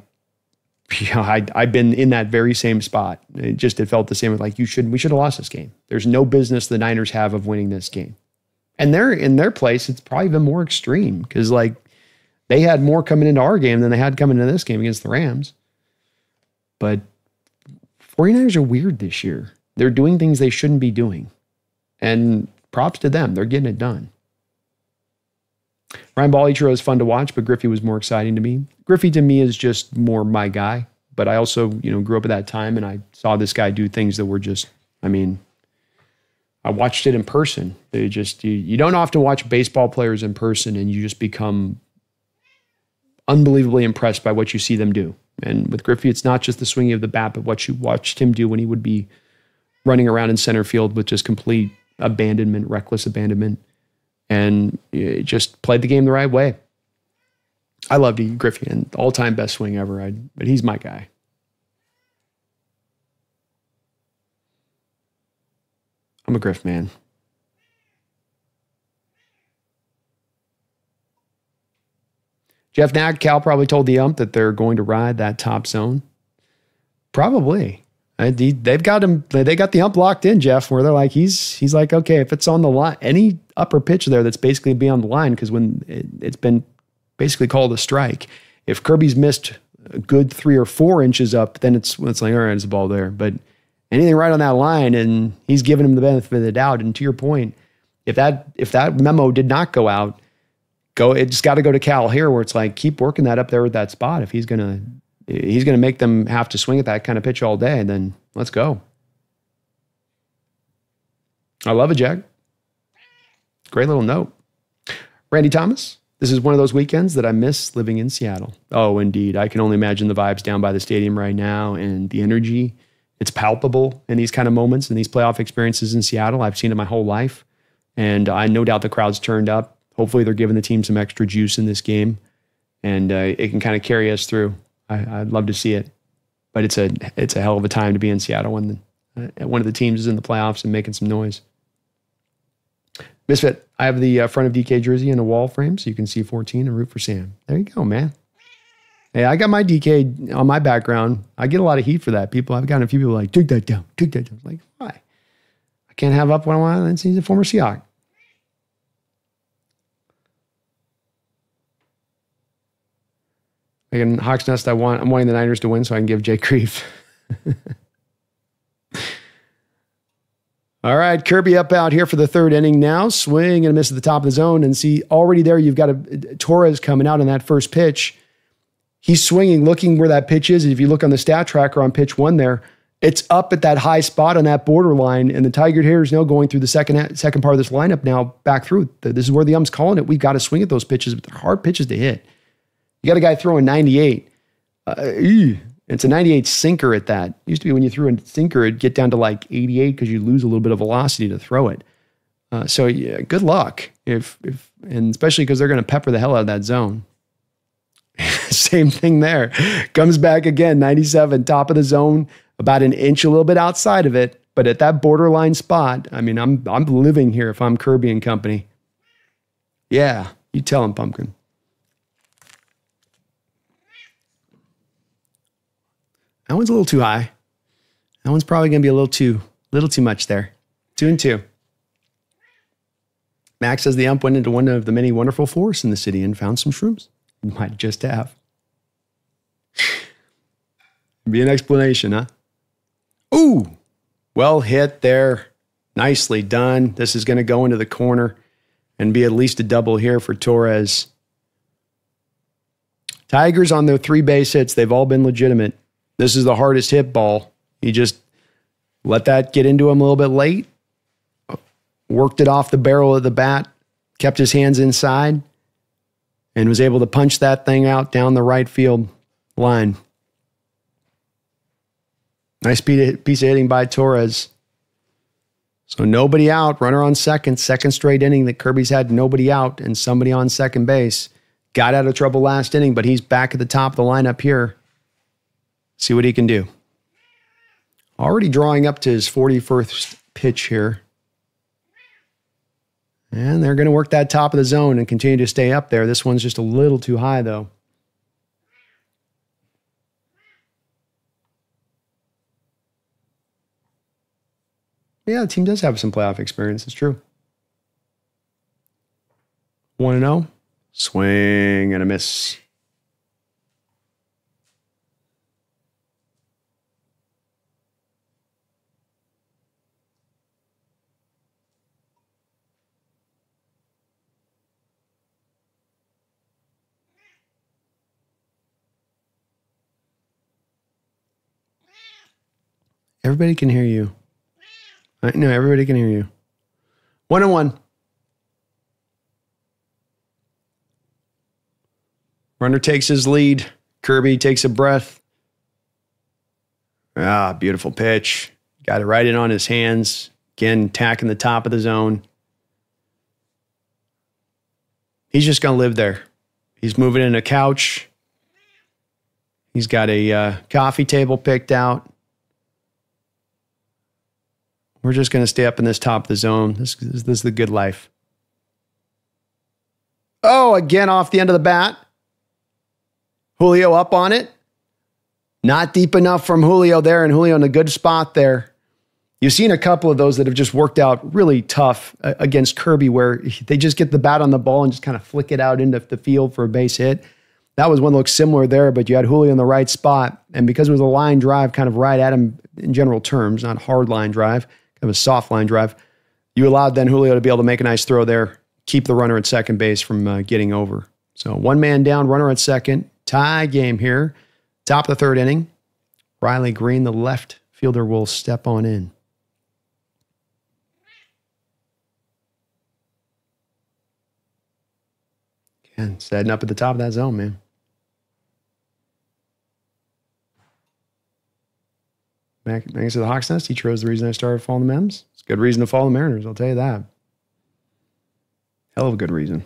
I've been in that very same spot. It felt the same, like we should have lost this game. There's no business the Niners have of winning this game. And they're in their place, it's probably even more extreme because like they had more coming into our game than they had coming into this game against the Rams. But 49ers are weird this year. They're doing things they shouldn't be doing. And props to them. They're getting it done. Ryan Balichero is fun to watch, but Griffey was more exciting to me. Griffey to me is just more my guy. But I also, grew up at that time and I saw this guy do things that were just, I watched it in person. They just, you don't often watch baseball players in person and you just become unbelievably impressed by what you see them do. And with Griffey, it's not just the swinging of the bat, but what you watched him do when he would be running around in center field with just complete abandonment, reckless abandonment, and just played the game the right way. I loved E. Griffey, and all-time best swing ever, but he's my guy. I'm a Griff man. Jeff Nag, Cal probably told the ump that they're going to ride that top zone. Probably. They've got him. They got the ump locked in, Jeff, where they're like, he's like, okay, if it's on the line, any upper pitch there that's basically beyond the line, because when it's been basically called a strike. If Kirby's missed a good 3 or 4 inches up, then it's like, all right, it's a ball there. But anything right on that line, and he's giving him the benefit of the doubt. And to your point, if that memo did not go out, it just got to go to Cal here, where it's like, keep working that up there with that spot. If he's gonna make them have to swing at that kind of pitch all day, then let's go. I love it, Jack. Great little note. Randy Thomas, this is one of those weekends that I miss living in Seattle. Oh, indeed. I can only imagine the vibes down by the stadium right now and the energy. It's palpable in these kind of moments and these playoff experiences in Seattle. I've seen it my whole life. And I no doubt the crowd's turned up. Hopefully they're giving the team some extra juice in this game. And it can kind of carry us through. I'd love to see it. But it's a hell of a time to be in Seattle when one of the teams is in the playoffs and making some noise. Misfit, I have the front of DK jersey in a wall frame so you can see 14 and root for Sam. There you go, man. Hey, I got my DK on my background. I get a lot of heat for that. I've gotten a few people like, take that down. Like, why? I can't have up what I want, and he's a former Seahawk. Again, Hawks Nest, I'm wanting the Niners to win so I can give Jay grief. All right, Kirby up out here for the third inning now. Swing and a miss at the top of the zone. And see, already there you've got Torres coming out on that first pitch. He's swinging, looking where that pitch is. If you look on the stat tracker on pitch 1 there, it's up at that high spot on that borderline. And the Tiger hitters know going through the second part of this lineup now back through. This is where the ump's calling it. We've got to swing at those pitches, but they're hard pitches to hit. You got a guy throwing 98. It's a 98 sinker at that. Used to be when you threw a sinker, it'd get down to like 88 because you lose a little bit of velocity to throw it. So yeah, good luck. And especially because they're going to pepper the hell out of that zone. Same thing there. Comes back again, 97, top of the zone, about an inch, a little bit outside of it. But at that borderline spot, I mean, I'm living here if I'm Kirby and company. Yeah, you tell him, Pumpkin. That one's a little too high. That one's probably going to be a little too much there. 2-2. Max says the ump went into one of the many wonderful forests in the city and found some shrooms. You might just have. Be an explanation, huh? Ooh, well hit there. Nicely done. This is going to go into the corner and be at least a double here for Torres. Tigers on their 3 base hits, they've all been legitimate. This is the hardest hit ball. He just let that get into him a little bit late, worked it off the barrel of the bat, kept his hands inside, and was able to punch that thing out down the right field line. Nice piece of hitting by Torres. So nobody out, runner on second straight inning that Kirby's had nobody out and somebody on second base. Got out of trouble last inning, but he's back at the top of the lineup here. See what he can do. Already drawing up to his 41st pitch here. And they're going to work that top of the zone and continue to stay up there. This one's just a little too high, though. Yeah, the team does have some playoff experience. It's true. 1-0. Swing and a miss. Everybody can hear you. I know, everybody can hear you. 1-1. Runner takes his lead. Kirby takes a breath. Ah, beautiful pitch. Got it right in on his hands. Again, tacking the top of the zone. He's just going to live there. He's moving in a couch. He's got a coffee table picked out. We're just going to stay up in this top of the zone. This is the good life. Oh, again off the end of the bat. Julio up on it. Not deep enough from Julio there, and Julio in a good spot there. You've seen a couple of those that have just worked out really tough against Kirby, where they just get the bat on the ball and just kind of flick it out into the field for a base hit. That was one that looked similar there, but you had Julio in the right spot. And because it was a line drive kind of right at him in general terms, not hard line drive, kind of a soft line drive, you allowed then Julio to be able to make a nice throw there, keep the runner at second base from getting over. So one man down, runner at second, tie game here. Top of the third inning. Riley Green, the left fielder, will step on in. Again, setting up at the top of that zone, man. Back to the Hawks Nest. Ichiro's the reason I started following the Mems. It's a good reason to follow the Mariners, I'll tell you that. Hell of a good reason.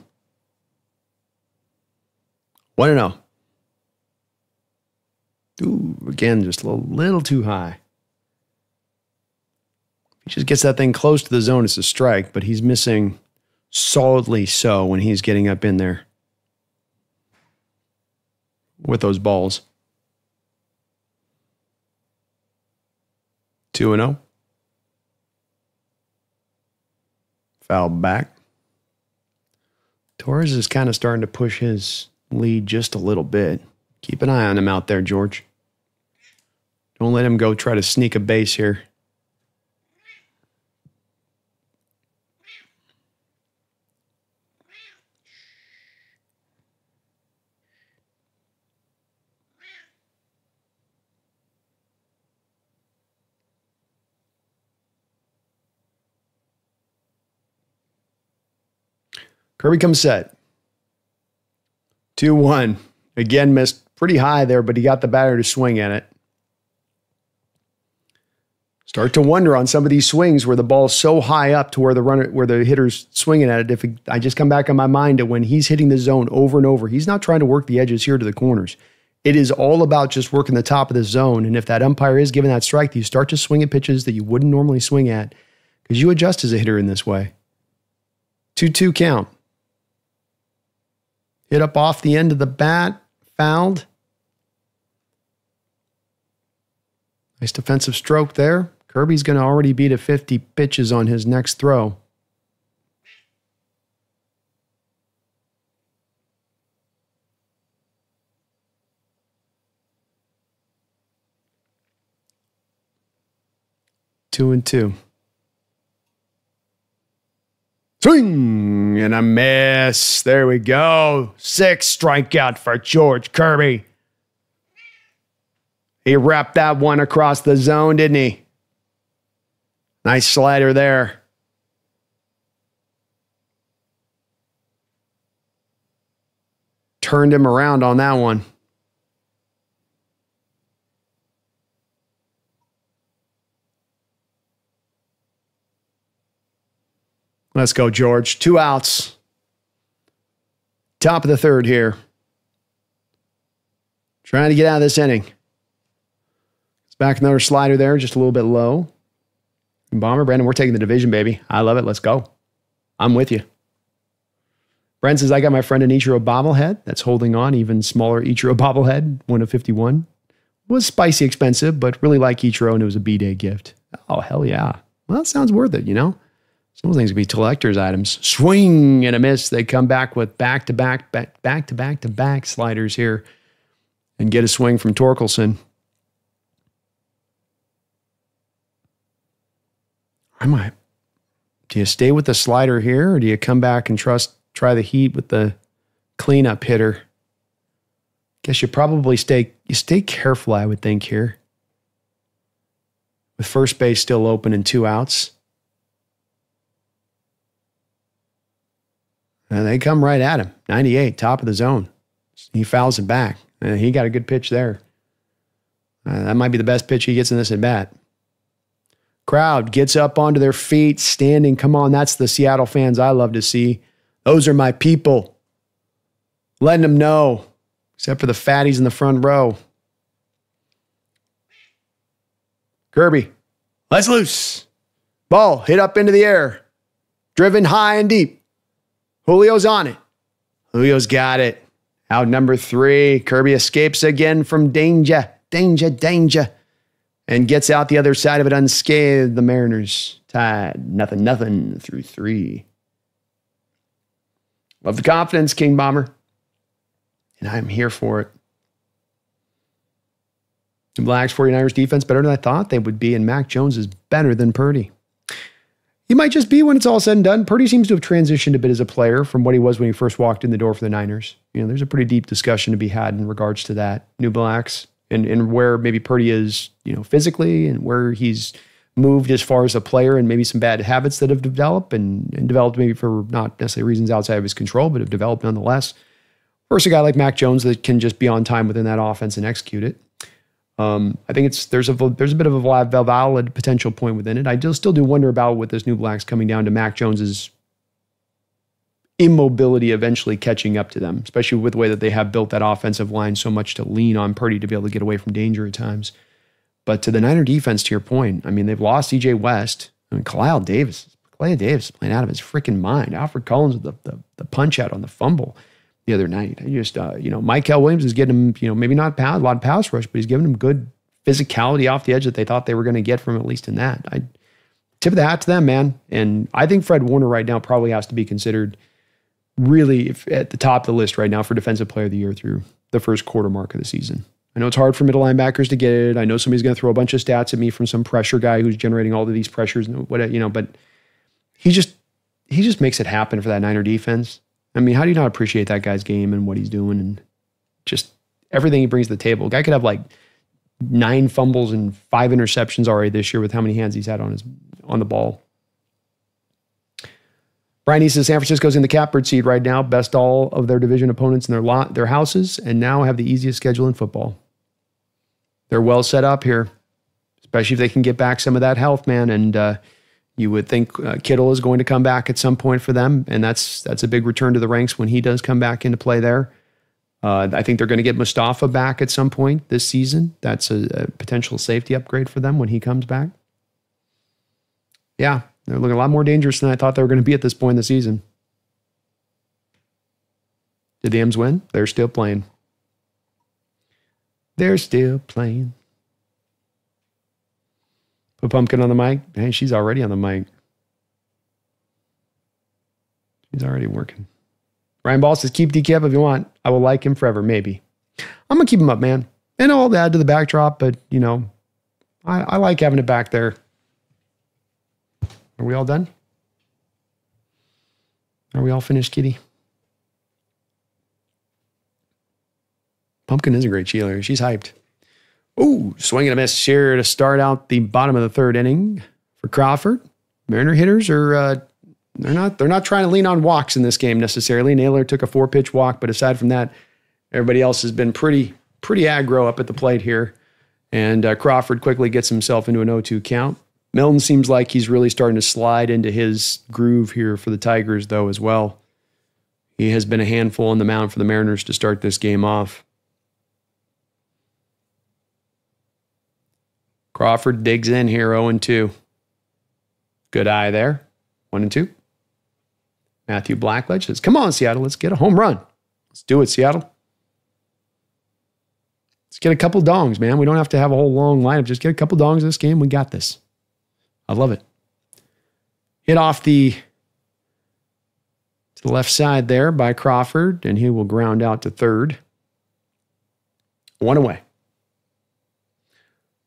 1-0. Ooh, again, just a little too high. He just gets that thing close to the zone, it's a strike, but he's missing solidly so when he's getting up in there with those balls. 2-0. Foul back. Torres is kind of starting to push his lead just a little bit. Keep an eye on him out there, George. Don't let him go try to sneak a base here. Kirby comes set. 2-1. Again, missed pretty high there, but he got the batter to swing at it. Start to wonder on some of these swings where the ball's so high up to where the hitter's swinging at it. I just come back on my mind to when he's hitting the zone over and over, he's not trying to work the edges here to the corners. It is all about just working the top of the zone. And if that umpire is giving that strike, you start to swing at pitches that you wouldn't normally swing at because you adjust as a hitter in this way. 2-2 count. Hit up off the end of the bat. Fouled. Nice defensive stroke there. Kirby's going to already be to 50 pitches on his next throw. Two and two. Swing and a miss. There we go. 6 strikeout for George Kirby. He wrapped that one across the zone, didn't he? Nice slider there. Turned him around on that one. Let's go, George. 2 outs. Top of the third here. Trying to get out of this inning. It's back another slider there, just a little bit low. Bomber, Brandon, we're taking the division, baby. I love it. Let's go. I'm with you. Brent says, I got my friend an Ichiro bobblehead that's holding on. Even smaller Ichiro bobblehead, 1 of 51. Was spicy expensive, but really like Ichiro, and it was a B-Day gift. Oh, hell yeah. Well, it sounds worth it, you know? Some of those things could be collector's items. Swing and a miss. They come back with back-to-back sliders here and get a swing from Torkelson. Do you stay with the slider here, or do you come back and try the heat with the cleanup hitter? Guess you probably stay careful, I would think, here. With first base still open and 2 outs. And they come right at him. 98, top of the zone. He fouls it back. He got a good pitch there. That might be the best pitch he gets in this at-bat. Crowd gets up onto their feet, standing. Come on, that's the Seattle fans I love to see. Those are my people. Letting them know, except for the fatties in the front row. Kirby, let's loose. Ball hit up into the air. Driven high and deep. Julio's on it. Julio's got it. Out number 3. Kirby escapes again from danger. danger, danger. And gets out the other side of it unscathed. The Mariners tied 0-0 through 3. Love the confidence, King Bomber. And I'm here for it. The Blacks 49ers defense better than I thought they would be, and Mac Jones is better than Purdy. He might just be when it's all said and done. Purdy seems to have transitioned a bit as a player from what he was when he first walked in the door for the Niners. You know, there's a pretty deep discussion to be had in regards to that. New Blacks and where maybe Purdy is, you know, physically, and where he's moved as far as a player, and maybe some bad habits that have developed and developed maybe for not necessarily reasons outside of his control, but have developed nonetheless. Versus a guy like Mac Jones that can just be on time within that offense and execute it. I think there's a bit of a valid potential point within it. I still do wonder about with this New Blacks coming down to Mac Jones's immobility eventually catching up to them, especially with the way that they have built that offensive line so much to lean on Purdy to be able to get away from danger at times. But to the Niner defense, to your point, I mean, they've lost C.J. West. I mean, Calais Davis is playing out of his freaking mind. Alfred Collins with the punch out on the fumble the other night. I just, Michael Williams is getting him, maybe not a lot of pass rush, but he's giving him good physicality off the edge that they thought they were going to get from at least in that. I tip of the hat to them, man. And I think Fred Warner right now probably has to be considered really at the top of the list right now for Defensive Player of the Year through the first quarter mark of the season. I know it's hard for middle linebackers to get it. I know somebody's going to throw a bunch of stats at me from some pressure guy who's generating all of these pressures and whatever, but he just makes it happen for that Niner defense. I mean, how do you not appreciate that guy's game and what he's doing and just everything he brings to the table? A guy could have like 9 fumbles and 5 interceptions already this year with how many hands he's had on the ball. Brian East says San Francisco's in the catbird seed right now, best all of their division opponents in their houses, and now have the easiest schedule in football. They're well set up here, especially if they can get back some of that health, man. And you would think Kittle is going to come back at some point for them, and that's a big return to the ranks when he does come back into play there. I think they're going to get Mustafa back at some point this season. That's a potential safety upgrade for them when he comes back. Yeah, they're looking a lot more dangerous than I thought they were going to be at this point in the season. Did the M's win? They're still playing. They're still playing. Put Pumpkin on the mic. Hey, she's already on the mic. She's already working. Ryan Ball says, keep DK up if you want. I will like him forever, maybe. I'm going to keep him up, man. And I'll add to the backdrop, but, I like having it back there. Are we all done? Are we all finished, kitty? Pumpkin is a great cheerleader. She's hyped. Ooh, swing and a miss here to start out the bottom of the third inning for Crawford. Mariner hitters are they're not trying to lean on walks in this game necessarily. Naylor took a 4-pitch walk, but aside from that, everybody else has been pretty aggro up at the plate here. And Crawford quickly gets himself into an 0-2 count. Milton seems like he's really starting to slide into his groove here for the Tigers, though, as well. He has been a handful on the mound for the Mariners to start this game off. Crawford digs in here, 0-2. Good eye there, 1-2. Matthew Blackledge says, come on, Seattle, let's get a home run. Let's do it, Seattle. Let's get a couple dongs, man. We don't have to have a whole long lineup. Just get a couple dongs this game. We got this. I love it. Hit off to the left side there by Crawford, and he will ground out to third. 1 away.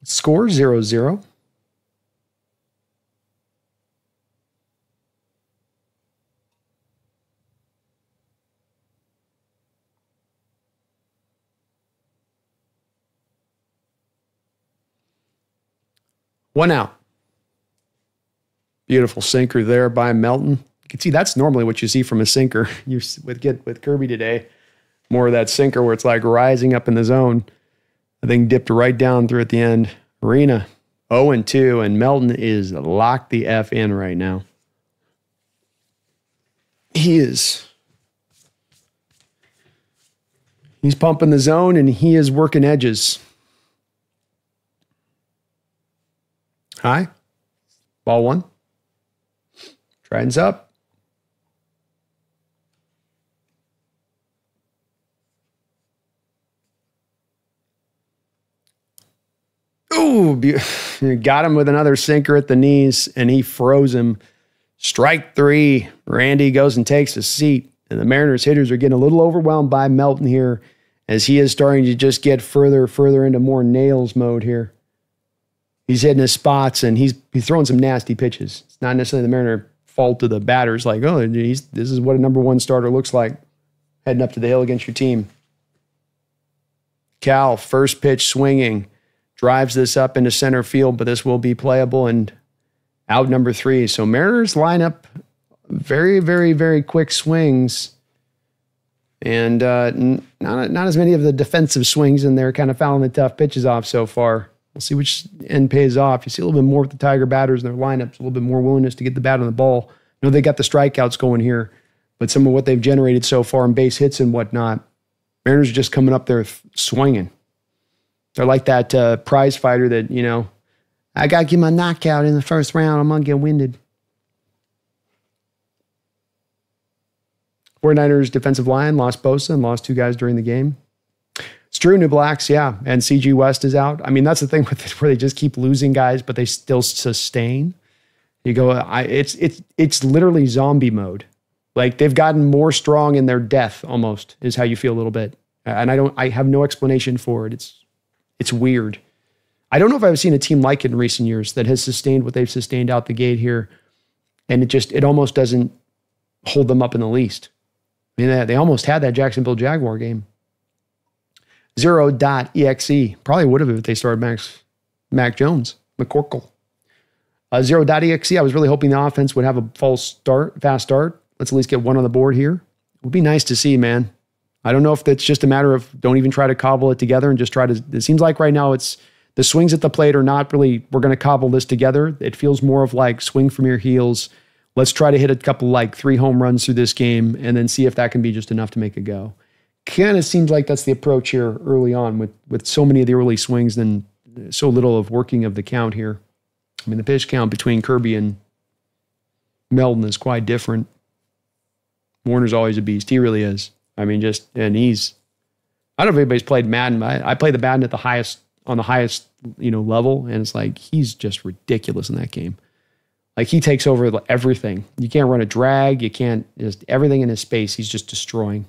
Score 0-0. One out. Beautiful sinker there by Melton. You can see that's normally what you see from a sinker. You with Kirby today, more of that sinker where it's like rising up in the zone. I think dipped right down through at the end. Arena 0-2, and Melton is locked the F in right now. He's pumping the zone, and he is working edges. High. Ball 1. Trident's up. Oh, got him with another sinker at the knees, and he froze him. Strike three. Randy goes and takes a seat. And the Mariners hitters are getting a little overwhelmed by Melton here as he is starting to just get further into more nails mode here. He's hitting his spots, and he's throwing some nasty pitches. It's not necessarily the Mariner fault of the batters, like, oh, this is what a number one starter looks like heading up to the hill against your team. Cal, first pitch swinging, drives this up into center field, but this will be playable and out number 3. So Mariners line up very, very, very quick swings, and not as many of the defensive swings in there, kind of fouling the tough pitches off so far. We'll see which end pays off. You see a little bit more with the Tiger batters in their lineups, a little bit more willingness to get the bat on the ball. I know they got the strikeouts going here, but some of what they've generated so far in base hits and whatnot, Mariners are just coming up there swinging. They're like that prize fighter that, I got to get my knockout in the first round. I'm going to get winded. 49ers defensive line lost Bosa and lost 2 guys during the game. It's true, New Blacks, yeah. And CG West is out. I mean, that's the thing with it, where they just keep losing guys, but they still sustain. You go, it's literally zombie mode. Like, they've gotten more strong in their death, almost, is how you feel a little bit. And I have no explanation for it. It's weird. I don't know if I've seen a team like it in recent years that has sustained what they've sustained out the gate here. And it almost doesn't hold them up in the least. I mean, they almost had that Jacksonville Jaguar game. 0.exe. Probably would have if they started Mac Jones, McCorkle. 0.exe. I was really hoping the offense would have a fast start. Let's at least get one on the board here. It would be nice to see, man. I don't know if that's just a matter of don't even try to cobble it together and just it seems like right now it's the swings at the plate are not really, we're going to cobble this together. It feels more of like swing from your heels. Let's try to hit a couple 3 home runs through this game and then see if that can be just enough to make it go. Kind of seems like that's the approach here early on with so many of the early swings and so little of working of the count here. I mean, the pitch count between Kirby and Melton is quite different. Warner's always a beast. He really is. I mean, I don't know if anybody's played Madden, but I play the Madden on the highest, level, and it's like he's just ridiculous in that game. Like, he takes over everything. You can't run a drag. You can't, just everything in his space, he's just destroying.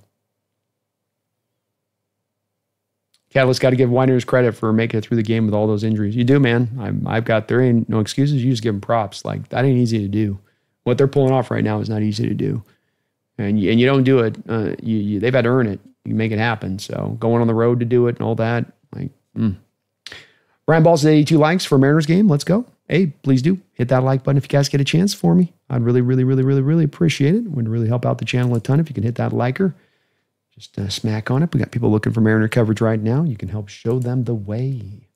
Catalyst got to give Winers credit for making it through the game with all those injuries. You do, man. There ain't no excuses. You just give them props. Like, that ain't easy to do. What they're pulling off right now is not easy to do. And you don't do it. They've had to earn it. You make it happen. So going on the road to do it and all that, Brian Balls at 82 likes for Mariners game. Let's go. Hey, please do hit that like button if you guys get a chance for me. I'd really, really, really, really, really appreciate it. It would really help out the channel a ton if you can hit that liker. Just smack on it. We got people looking for Mariner coverage right now. You can help show them the way.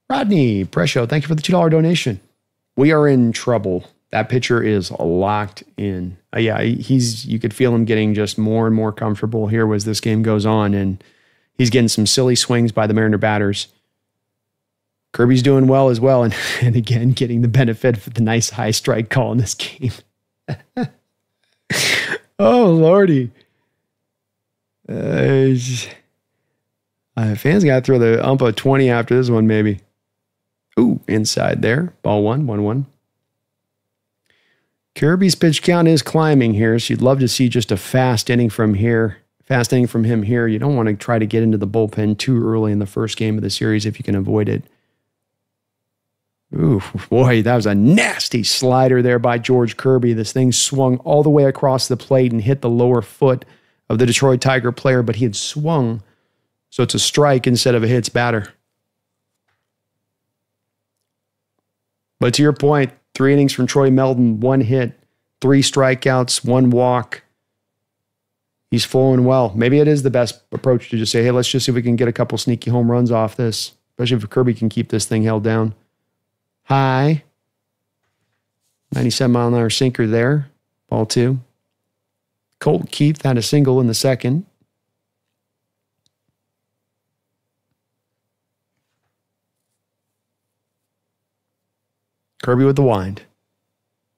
Rodney Presho, thank you for the $2 donation. We are in trouble. That pitcher is locked in. You could feel him getting just more and more comfortable here as this game goes on, and he's getting some silly swings by the Mariner batters. Kirby's doing well as well, and again, getting the benefit of the nice high strike call in this game. Oh, Lordy. Fans got to throw the ump a 20 after this one, maybe. Ooh, inside there. Ball 1-1. Kirby's pitch count is climbing here, so you'd love to see just a fast inning from him here. You don't want to try to get into the bullpen too early in the first game of the series if you can avoid it. Ooh, boy, that was a nasty slider there by George Kirby. This thing swung all the way across the plate and hit the lower foot of the Detroit Tiger player, but he had swung, so it's a strike instead of a hits batter. But to your point, 3 innings from Troy Melton, 1 hit, 3 strikeouts, 1 walk. He's flowing well. Maybe it is the best approach to just say, hey, let's just see if we can get a couple sneaky home runs off this, especially if Kirby can keep this thing held down. High. 97-mile-an-hour sinker there. Ball 2. Colt Keith had a single in the second. Kirby with the wind.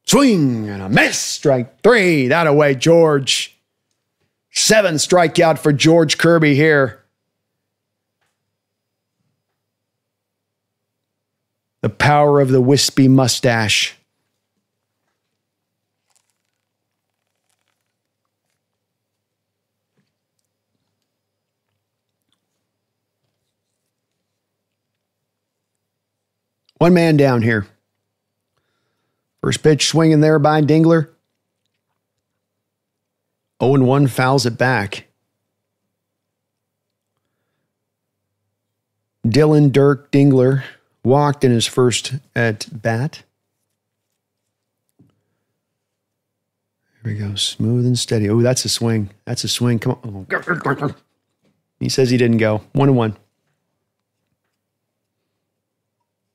Swing and a miss. Strike 3. That away, George. 7 strikeout for George Kirby here. The power of the wispy mustache. One man down here. First pitch swinging there by Dingler. 0-1 fouls it back. Dylan Dirk Dingler walked in his first at bat. Here we go. Smooth and steady. Oh, that's a swing. That's a swing. Come on. Oh. He says he didn't go. 1-1.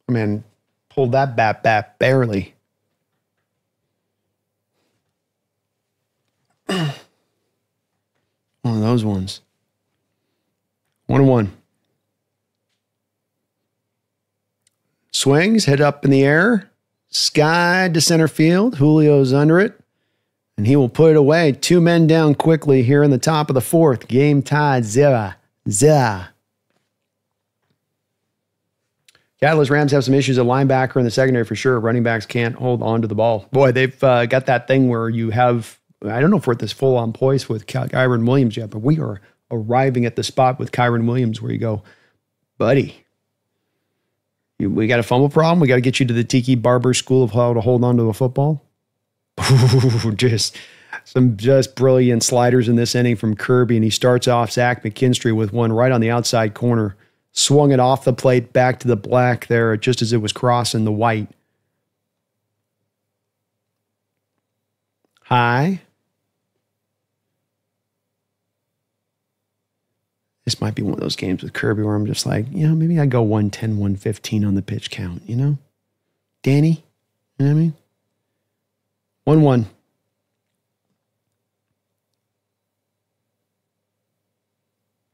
Man, pulled that bat back barely. One of those ones. 1-1. Swings, head up in the air. Sky to center field. Julio's under it. And he will put it away. 2 men down quickly here in the top of the 4th. Game tied 0-0. Catalyst Rams have some issues at linebacker in the secondary for sure. Running backs can't hold on to the ball. Boy, they've got that thing where you have, I don't know if we're at this full-on poise with Kyron Williams yet, but we are arriving at the spot with Kyron Williams where you go, buddy, we got a fumble problem. We got to get you to the Tiki Barber School of how to hold on to the football. Just brilliant sliders in this inning from Kirby, and he starts off Zach McKinstry with one right on the outside corner. Swung it off the plate back to the black there just as it was crossing the white. High. This might be one of those games with Kirby where I'm just like, maybe I go 110, 115 on the pitch count, Danny, you know what I mean? 1-1.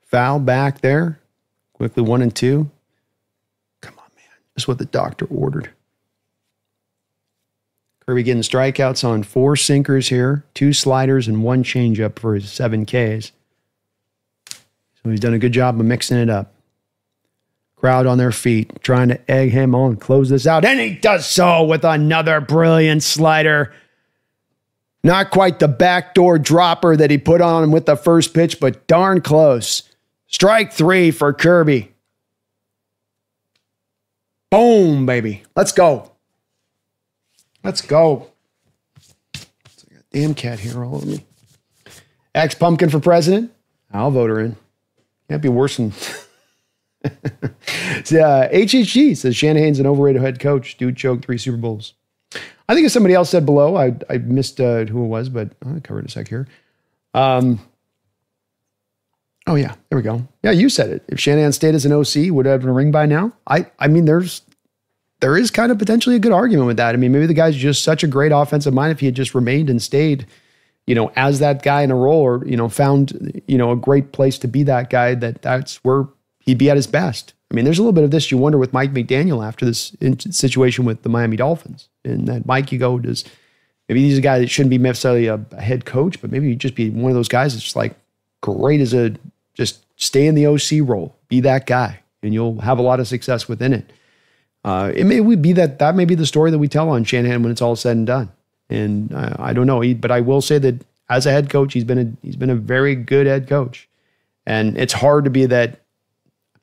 Foul back there. Quickly 1-2. Come on, man. That's what the doctor ordered. Kirby getting strikeouts on 4 sinkers here, 2 sliders, and 1 changeup for his 7 Ks. So he's done a good job of mixing it up. Crowd on their feet, trying to egg him on, close this out. And he does so with another brilliant slider. Not quite the backdoor dropper that he put on him with the first pitch, but darn close. Strike 3 for Kirby. Boom, baby. Let's go. Let's go. It's like a damn cat here all over me. Ex-pumpkin for president. I'll vote her in. Can't be worse than... HHG says Shanahan's an overrated head coach. Dude choked 3 Super Bowls. I think as somebody else said below, I missed who it was, but I'll cover it in a sec here. Oh, yeah. There we go. Yeah, you said it. If Shanahan stayed as an OC, would have a ring by now? I mean, there is kind of potentially a good argument with that. I mean, maybe the guy's just such a great offensive mind if he had just remained and stayed, as that guy in a role or, found, a great place to be that guy, that's where he'd be at his best. I mean, there's a little bit of this you wonder with Mike McDaniel after this situation with the Miami Dolphins. And that Mike, maybe he's a guy that shouldn't be necessarily a head coach, but maybe he'd just be one of those guys that's just like great as just stay in the OC role, be that guy, and you'll have a lot of success within it. It may be that may be the story that we tell on Shanahan when it's all said and done. And I don't know, but I will say that as a head coach, he's been a very good head coach, and it's hard to be that.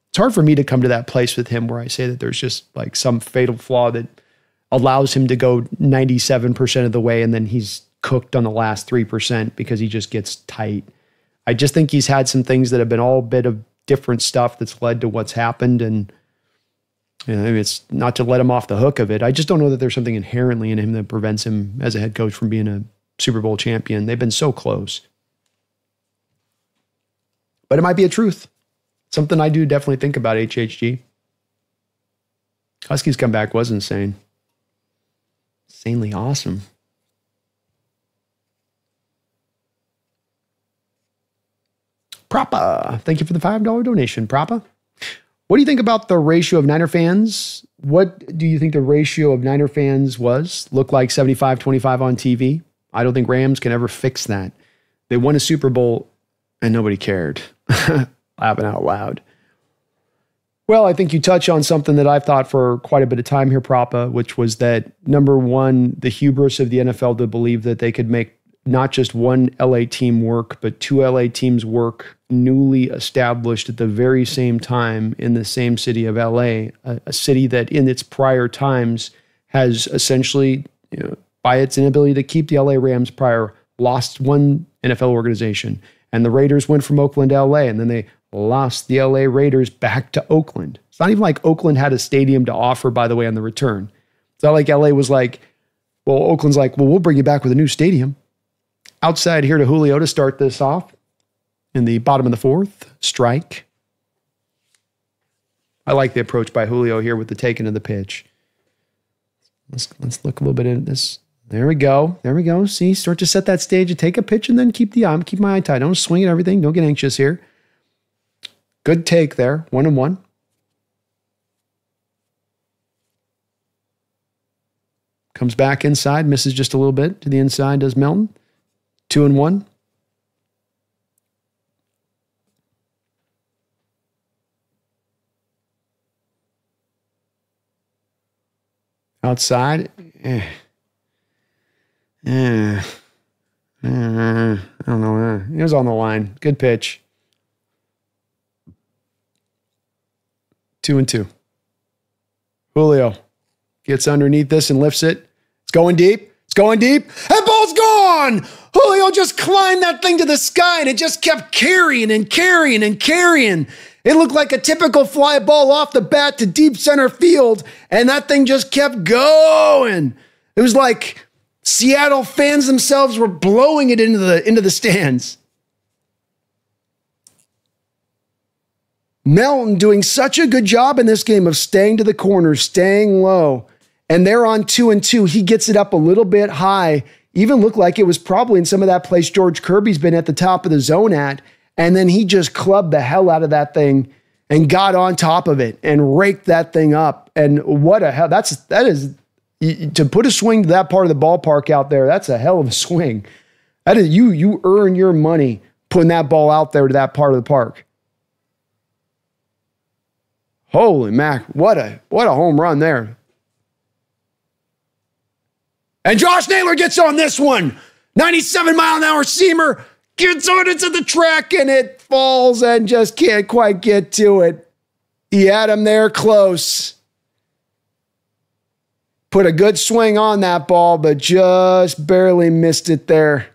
It's hard for me to come to that place with him where I say that there's just like some fatal flaw that allows him to go 97% of the way and then he's cooked on the last 3% because he just gets tight. I just think he's had some things that have been all a bit of different stuff that's led to what's happened. And it's not to let him off the hook of it. I just don't know that there's something inherently in him that prevents him as a head coach from being a Super Bowl champion. They've been so close. But it might be a truth. Something I do definitely think about HHG. Huskies comeback was insane. Insanely awesome. Prapa. Thank you for the $5 donation, Prapa. What do you think about the ratio of Niner fans What do you think the ratio of Niner fans was? Looked like 75-25 on TV? I don't think Rams can ever fix that. They won a Super Bowl and nobody cared. Laughing out loud. Well, I think you touch on something that I've thought for quite a bit of time here, Prapa, which was that, number one, the hubris of the NFL to believe that they could make not just one LA team work, but two LA teams work newly established at the very same time in the same city of LA, a city that in its prior times has essentially, by its inability to keep the LA Rams prior, lost one NFL organization. And the Raiders went from Oakland to LA, and then they lost the LA Raiders back to Oakland. It's not even like Oakland had a stadium to offer, by the way, on the return. It's not like LA was like, well, Oakland's like, well, we'll bring you back with a new stadium. Outside here to Julio to start this off in the bottom of the fourth. Strike. I like the approach by Julio here with the taking of the pitch. Let's look a little bit into this. There we go. There we go. See, start to set that stage and take a pitch and then keep my eye tight. Don't swing at everything. Don't get anxious here. Good take there. 1-1. Comes back inside. Misses just a little bit to the inside. Does Melton. 2-1. Outside. I don't know. It was on the line. Good pitch. 2-2. Julio gets underneath this and lifts it. It's going deep. It's going deep. That ball's gone. Julio just climbed that thing to the sky and it just kept carrying and carrying and carrying. It looked like a typical fly ball off the bat to deep center field, and that thing just kept going. It was like Seattle fans themselves were blowing it into the stands. Melton doing such a good job in this game of staying to the corner, staying low. And they're on 2-2. He gets it up a little bit high. Even looked like it was probably in some of that place George Kirby's been at the top of the zone at. And then he just clubbed the hell out of that thing and got on top of it and raked that thing up. And what a hell. That is to put a swing to that part of the ballpark out there, that's a hell of a swing. That is you earn your money putting that ball out there to that part of the park. Holy mac, what a home run there. And Josh Naylor gets on this one. 97-mile-an-hour seamer. Gets on it to the track and it falls and just can't quite get to it. He had him there close. Put a good swing on that ball, but just barely missed it there.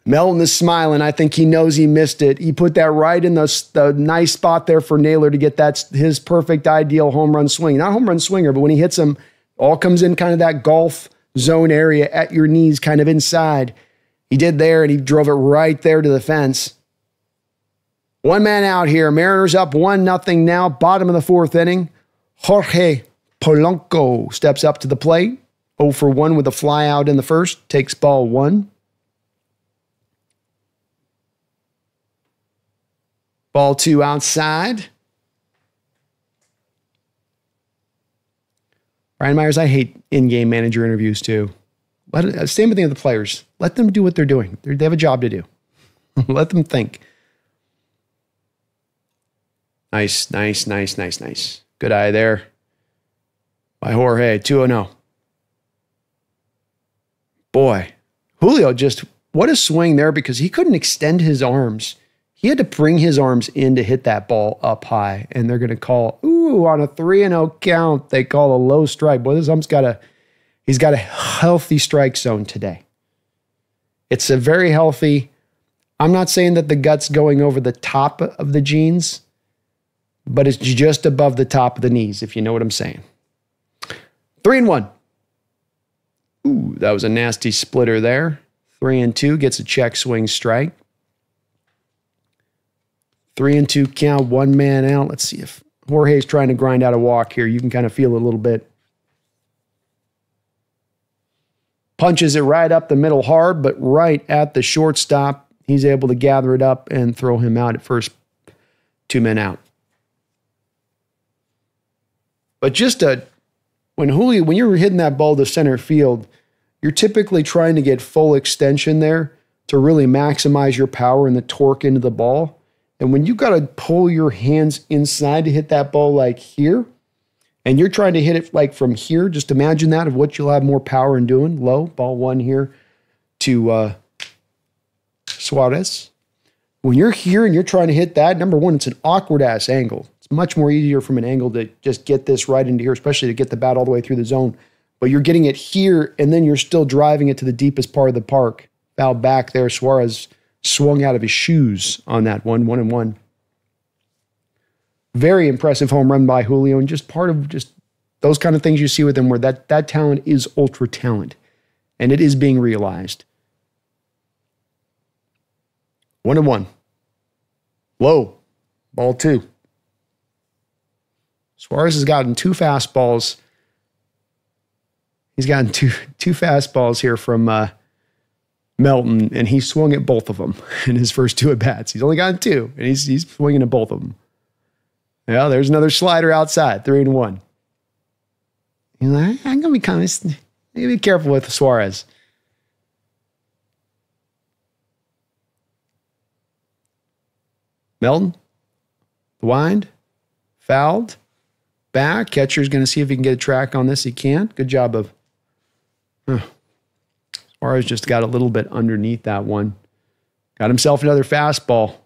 Melton is smiling. I think he knows he missed it. He put that right in the nice spot there for Naylor to get his perfect ideal home run swing. Not home run swinger, but when he hits him, all comes in kind of that golf zone area at your knees, kind of inside. He did there, and he drove it right there to the fence. One man out here. Mariners up 1-0 now. Bottom of the fourth inning. Jorge Polanco steps up to the plate. 0 for 1 with a fly out in the first. Takes ball 1. Ball 2 outside. Brian Myers, I hate in-game manager interviews too. Same thing with the players. Let them do what they're doing. They have a job to do. Let them think. Nice. Good eye there by Jorge. 2-0. Boy, Julio just, what a swing there because he couldn't extend his arms. He had to bring his arms in to hit that ball up high, and they're going to call, on a 3-0 count, they call a low strike. Boy, this ump's he's got a healthy strike zone today. It's a very healthy, I'm not saying that the gut's going over the top of the jeans, but it's just above the top of the knees, if you know what I'm saying. 3-1. That was a nasty splitter there. 3-2 gets a check swing strike. 3-2 count, one man out. Let's see if Jorge's trying to grind out a walk here. You can kind of feel it a little bit. Punches it right up the middle hard, but right at the shortstop. He's able to gather it up and throw him out at first. 2 men out. But when you're hitting that ball to center field, you're typically trying to get full extension there to really maximize your power and the torque into the ball. And when you got to pull your hands inside to hit that ball like here, and you're trying to hit it like from here, just imagine that of what you'll have more power in doing. Low, ball one here to Suarez. When you're here and you're trying to hit that, number one, it's an awkward-ass angle. It's much more easier from an angle to just get this right into here, especially to get the bat all the way through the zone. But you're getting it here, and then you're still driving it to the deepest part of the park. Foul back there. Suarez swung out of his shoes on that one, 1-1. Very impressive home run by Julio, and just part of just those kind of things you see with him where that talent is ultra talent, and it is being realized. 1-1. Low. Ball two. Suarez has gotten two fastballs. He's gotten two fastballs here from Melton, and he swung at both of them in his first two at-bats. He's only gotten two, and he's swinging at both of them. Yeah, there's another slider outside, 3-1. You're like, I'm going to be careful with Suarez. Melton, the wind, fouled, back. Catcher's going to see if he can get a track on this. He can. Good job of. Suarez just got a little bit underneath that one. Got himself another fastball.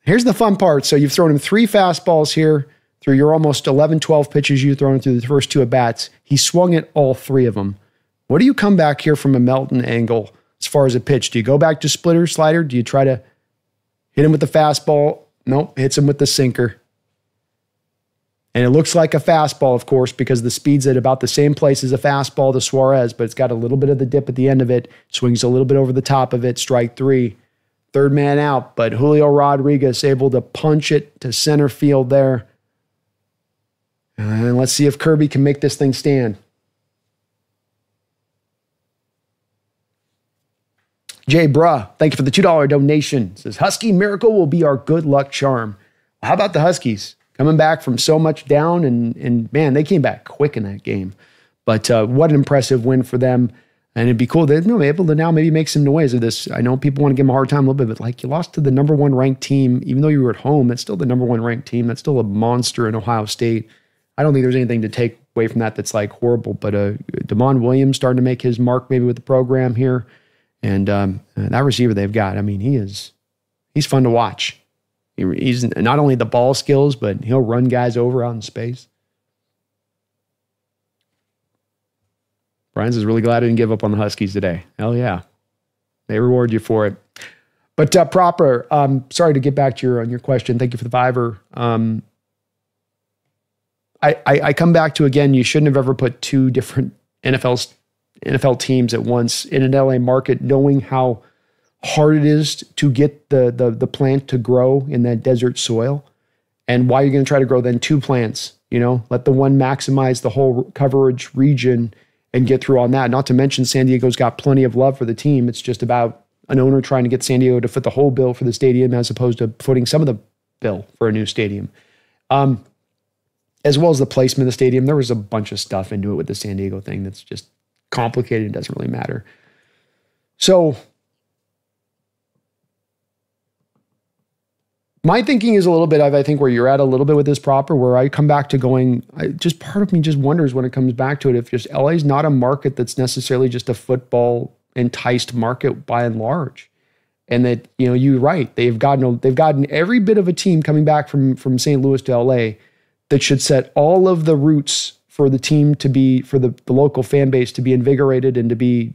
Here's the fun part. So you've thrown him three fastballs here through your almost 11, 12 pitches you've thrown through the first two at-bats. He swung at all three of them. What do you come back here from a Melton angle as far as a pitch? Do you go back to splitter, slider? Do you try to hit him with the fastball? Nope, hits him with the sinker. And it looks like a fastball, of course, because the speed's at about the same place as a fastball to Suarez, but it's got a little bit of the dip at the end of it, swings a little bit over the top of it, strike three. Third man out, but Julio Rodriguez able to punch it to center field there. And let's see if Kirby can make this thing stand. Jay Bruh, thank you for the $2 donation. Says, Husky Miracle will be our good luck charm. How about the Huskies? Coming back from so much down, and man, they came back quick in that game. But what an impressive win for them. And it'd be cool that they're able to now maybe make some noise of this. I know people want to give them a hard time a little bit, but like you lost to the number one ranked team, even though you were at home, that's still the number one ranked team. That's still a monster in Ohio State. I don't think there's anything to take away from that that's like horrible. But Damon Williams starting to make his mark maybe with the program here. And that receiver they've got, I mean, he's fun to watch. He's not only the ball skills, but he'll run guys over out in space. Brian's is really glad I didn't give up on the Huskies today. Hell yeah. They reward you for it. But Proper, sorry to get back to your question. Thank you for the fiver. I come back to, again, you shouldn't have ever put two different NFL teams at once in an LA market, knowing how hard it is to get the plant to grow in that desert soil, and why you're going to try to grow then two plants. Let the one maximize the whole coverage region and get through on that. Not to mention San Diego's got plenty of love for the team. It's just about an owner trying to get San Diego to foot the whole bill for the stadium as opposed to footing some of the bill for a new stadium. As well as the placement of the stadium. There was a bunch of stuff into it with the San Diego thing that's just complicated and doesn't really matter. So my thinking is a little bit of, I think, where you're at a little bit with this Proper, where I come back to going, just part of me just wonders when it comes back to it, if just LA is not a market that's necessarily just a football enticed market by and large. And that, you're right. They've gotten every bit of a team coming back from St. Louis to LA that should set all of the roots for the team to be, for the local fan base to be invigorated and to be,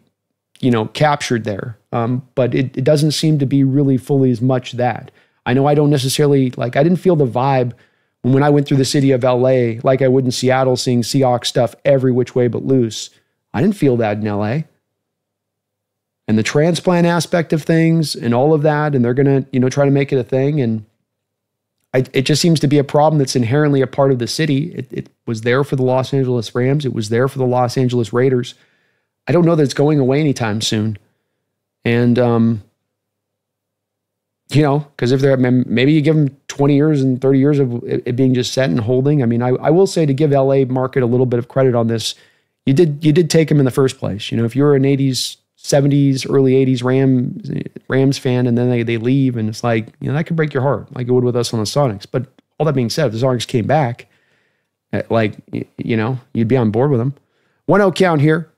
captured there. But it doesn't seem to be really fully as much that. I know I don't necessarily, I didn't feel the vibe when I went through the city of LA, like I would in Seattle, seeing Seahawks stuff every which way but loose. I didn't feel that in LA. And the transplant aspect of things and all of that, and they're going to, try to make it a thing. And it just seems to be a problem that's inherently a part of the city. It was there for the Los Angeles Rams. It was there for the Los Angeles Raiders. I don't know that it's going away anytime soon. And, because if they're, maybe you give them 20 years and 30 years of it being just set and holding. I mean, I will say, to give LA market a little bit of credit on this, you did take him in the first place. You know, if you're an 80s, 70s, early 80s Rams fan, and then they leave, and it's like, you know, that could break your heart, like it would with us on the Sonics. But all that being said, if the Sonics came back, like, you know, you'd be on board with them. 1-0 count here.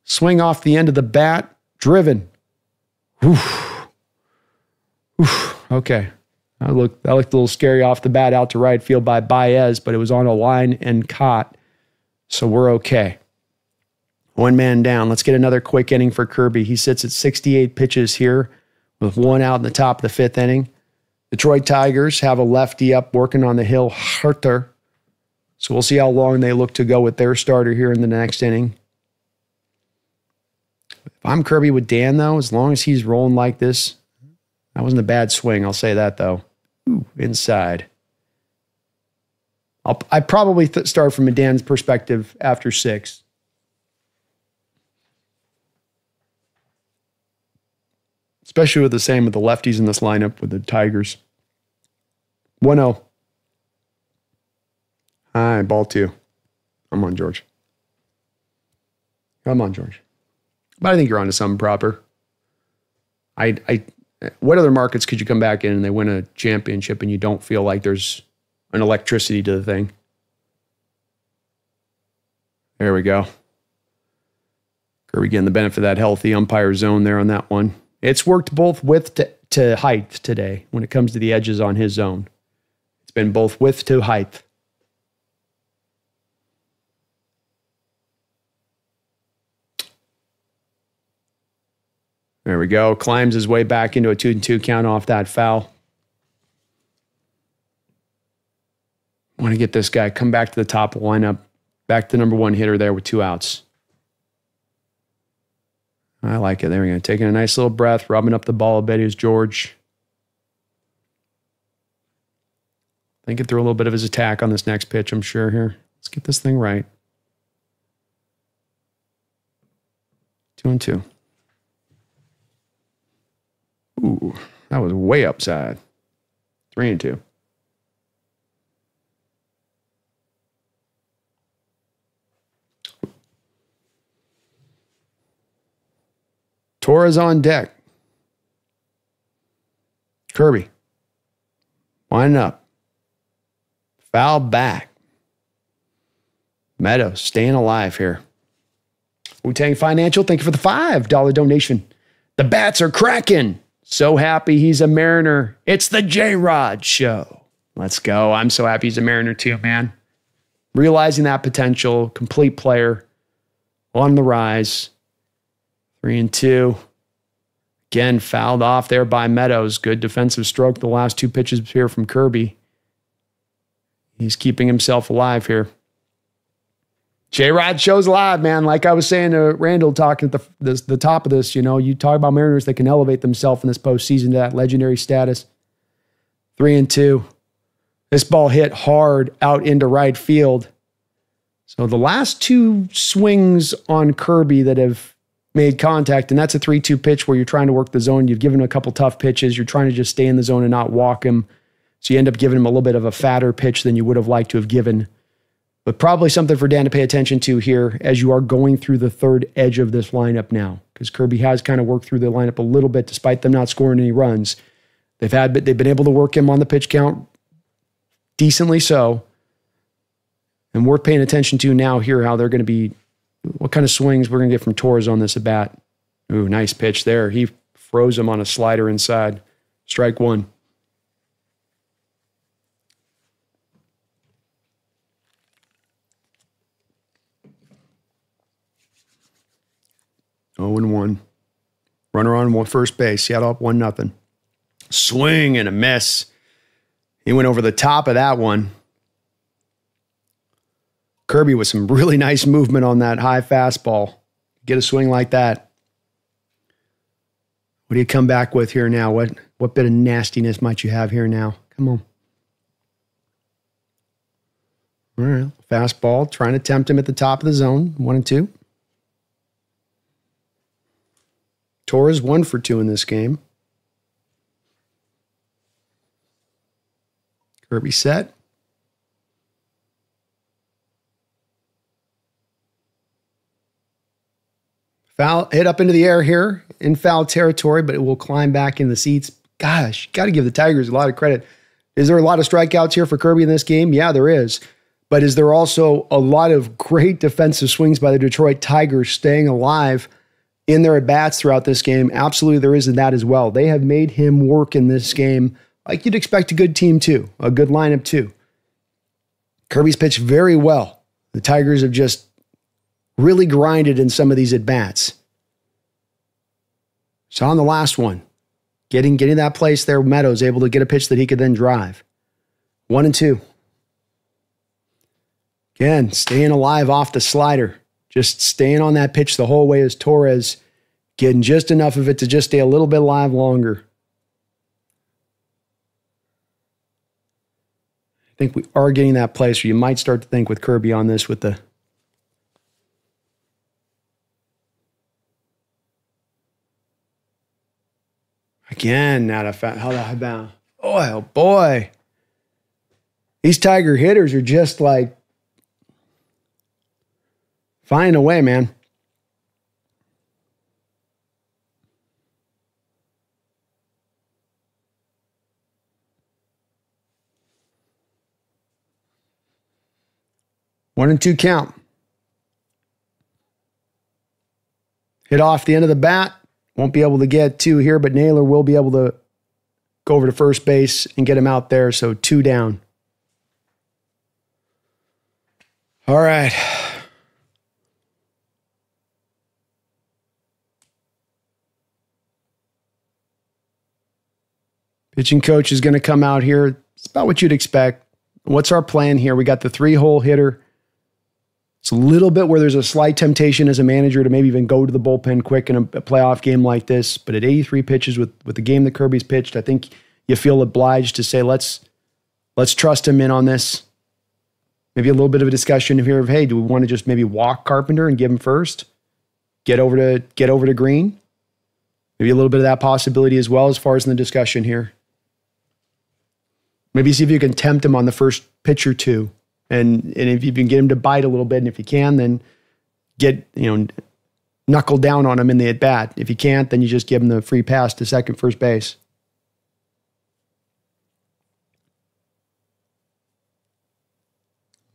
Swing off the end of the bat. Driven. Oof. Okay. That looked a little scary off the bat, out to right field by Baez, but it was on a line and caught. So we're okay. One man down. Let's get another quick inning for Kirby. He sits at 68 pitches here with one out in the top of the fifth inning. Detroit Tigers have a lefty up working on the hill, Herter. So we'll see how long they look to go with their starter here in the next inning. If I'm Kirby with Dan, though, as long as he's rolling like this, that wasn't a bad swing. I'll say that, though. Ooh, inside. I probably start from a Dan's perspective after 6. Especially with the same with the lefties in this lineup with the Tigers. 1-0. All right, ball 2. Come on, George. Come on, George. But I think you're onto something proper. What other markets could you come back in and they win a championship and you don't feel like there's an electricity to the thing? There we go. Kirby getting the benefit of that healthy umpire zone there on that one. It's worked both width to height today when it comes to the edges on his zone. It's been both width to height. There we go. Climbs his way back into a 2-2 count off that foul. Want to get this guy, come back to the top of the lineup, back to number 1 hitter there with 2 outs. I like it. There we go. Taking a nice little breath, rubbing up the ball a bit. Here's George. Thinking through a little bit of his attack on this next pitch, I'm sure here. Let's get this thing right. 2-2. Ooh, that was way upside. 3-2. Torres on deck. Kirby. Winding up. Foul back. Meadows staying alive here. Wu-Tang Financial, thank you for the $5 donation. The bats are cracking. So happy he's a Mariner. It's the J-Rod Show. Let's go. I'm so happy he's a Mariner too, man. Realizing that potential, complete player, on the rise. 3-2. Again, fouled off there by Meadows. Good defensive stroke the last 2 pitches here from Kirby. He's keeping himself alive here. J-Rod Show's alive, man. Like I was saying to Randall talking at the top of this, you know, you talk about Mariners that can elevate themselves in this postseason to that legendary status. 3-2. This ball hit hard out into right field. So the last 2 swings on Kirby that have made contact, and that's a 3-2 pitch where you're trying to work the zone. You've given him a couple tough pitches. You're trying to just stay in the zone and not walk him. So you end up giving him a little bit of a fatter pitch than you would have liked to have given. But probably something for Dan to pay attention to here as you are going through the third edge of this lineup now, because Kirby has kind of worked through the lineup a little bit despite them not scoring any runs. They've been able to work him on the pitch count decently so. And we're paying attention to now here how they're going to be, what kind of swings we're going to get from Torres on this at bat. Ooh, nice pitch there. He froze him on a slider inside. Strike 1. Oh, 1. Runner on first base. Seattle up 1-0. Swing and a miss. He went over the top of that one. Kirby with some really nice movement on that high fastball. Get a swing like that. What do you come back with here now? What bit of nastiness might you have here now? Come on. All right. Fastball. Trying to tempt him at the top of the zone. 1-2. Torres 1 for 2 in this game. Kirby set. Foul, hit up into the air here in foul territory, but it will climb back in the seats. Gosh, got to give the Tigers a lot of credit. Is there a lot of strikeouts here for Kirby in this game? Yeah, there is. But is there also a lot of great defensive swings by the Detroit Tigers staying alive in their at-bats throughout this game? Absolutely, there is that as well. They have made him work in this game like you'd expect a good team to, a good lineup too. Kirby's pitched very well. The Tigers have just really grinded in some of these at-bats. So on the last one, getting that place there, Meadows able to get a pitch that he could then drive. 1-2. Again, staying alive off the slider. Just staying on that pitch the whole way as Torres getting just enough of it to just stay a little bit alive longer. I think we are getting that place where you might start to think with Kirby on this with the again, not a high bound. Oh boy. These Tiger hitters are just like flying away, man. One and two count. Hit off the end of the bat. Won't be able to get two here, but Naylor will be able to go over to first base and get him out there. So 2 down. All right. Pitching coach is going to come out here. It's about what you'd expect. What's our plan here? We got the 3-hole hitter. It's a little bit where there's a slight temptation as a manager to maybe even go to the bullpen quick in a playoff game like this. But at 83 pitches with the game that Kirby's pitched, I think you feel obliged to say, let's trust him in on this. Maybe a little bit of a discussion here of, hey, do we want to just maybe walk Carpenter and give him first? Get over to Green? Maybe a little bit of that possibility as well as far as in the discussion here. Maybe see if you can tempt him on the first pitch or two. And if you can get him to bite a little bit, and if you can, then knuckle down on him in the at-bat. If you can't, then you just give him the free pass to second, first base.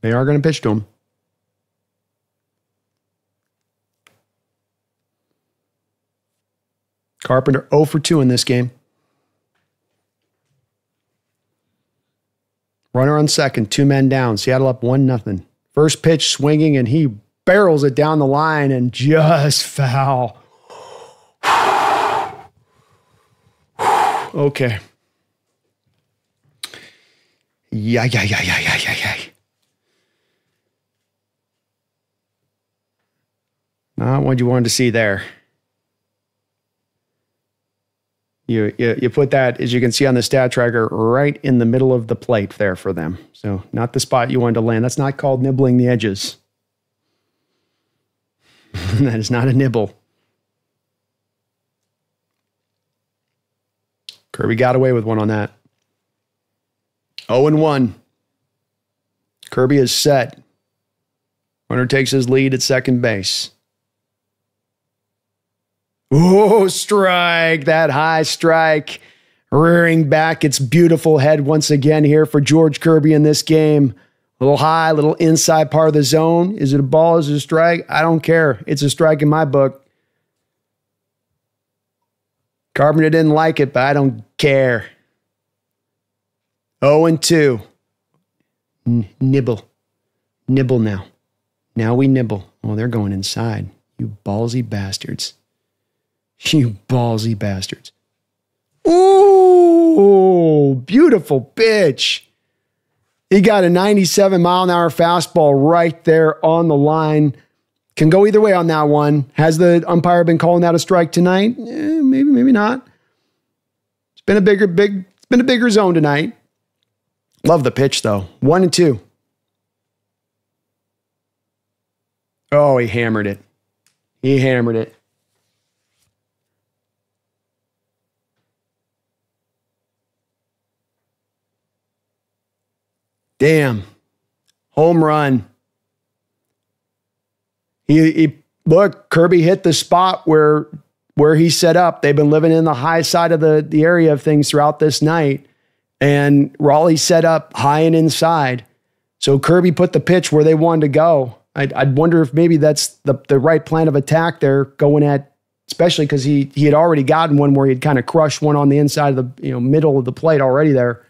They are going to pitch to him. Carpenter 0 for 2 in this game. Runner on second, 2 men down. Seattle up 1-0. First pitch swinging, and he barrels it down the line and just foul. Okay. Yeah. Not what you wanted to see there. You put that, as you can see on the stat tracker, right in the middle of the plate there for them. So not the spot you wanted to land. That's not called nibbling the edges. That is not a nibble. Kirby got away with one on that. 0-1. Kirby is set. Runner takes his lead at second base. Oh, strike. That high strike. Rearing back its beautiful head once again here for George Kirby in this game. A little high, a little inside part of the zone. Is it a ball? Is it a strike? I don't care. It's a strike in my book. Carpenter didn't like it, but I don't care. 0-2. Nibble. Nibble now. Now we nibble. Oh, they're going inside. You ballsy bastards. You ballsy bastards. Ooh, beautiful pitch. He got a 97-mile-an-hour fastball right there on the line. Can go either way on that one. Has the umpire been calling that a strike tonight? Maybe, maybe not. It's been a bigger zone tonight. Love the pitch though. 1-2. Oh, he hammered it. He hammered it. Damn. Home run. Look, Kirby hit the spot where he set up. They've been living in the high side of the area of things throughout this night. And Raleigh set up high and inside. So Kirby put the pitch where they wanted to go. I'd wonder if maybe that's the right plan of attack there, going at, especially because he had already gotten one where he'd kind of crushed one on the inside of the middle of the plate already there.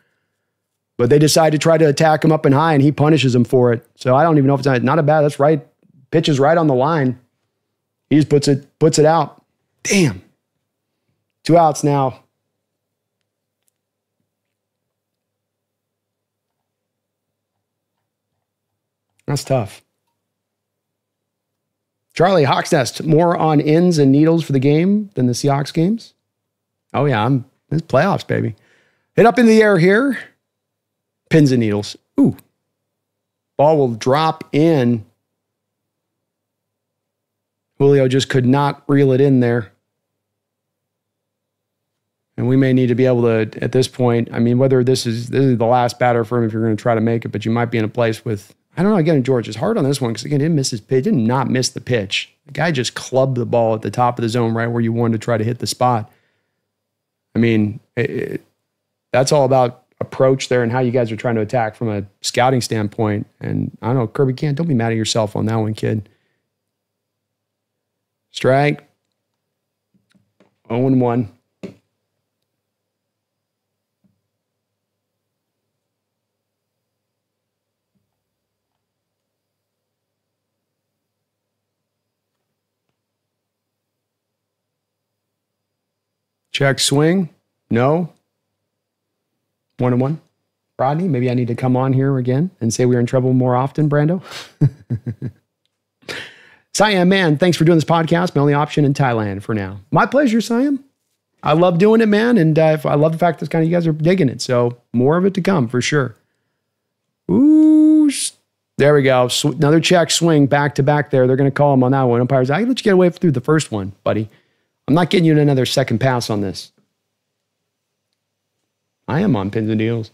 But they decide to try to attack him up and high, and he punishes him for it. So I don't even know if it's not a bad. That's right. Pitch is right on the line. He just puts it out. Damn. 2 outs now. That's tough. Charlie, TheSeahawksNest, more on ins and needles for the game than the Seahawks games? Oh, yeah, it's playoffs, baby. Hit up in the air here. Pins and needles. Ooh. Ball will drop in. Julio just could not reel it in there. And we may need to be able to, at this point, I mean, whether this is the last batter for him if you're going to try to make it, but you might be in a place with, I don't know, again, George, it's hard on this one because, again, he didn't miss his pitch. Did not miss the pitch. The guy just clubbed the ball at the top of the zone right where you wanted to try to hit the spot. I mean, that's all about approach there and how you guys are trying to attack from a scouting standpoint. And I don't know, Kirby, don't be mad at yourself on that one, kid. Strike. 0-1. Check swing. No. 1-1. Rodney, maybe I need to come on here again and say we're in trouble more often, Brando. Siam, man, thanks for doing this podcast. My only option in Thailand for now. My pleasure, Siam. I love doing it, man. And I love the fact that kind of you guys are digging it. So more of it to come for sure. Ooh, there we go. Another check swing back to back there. They're going to call him on that one. Umpires, I let you get away through the first one, buddy. I'm not getting you another second pass on this. I am on pins and deals.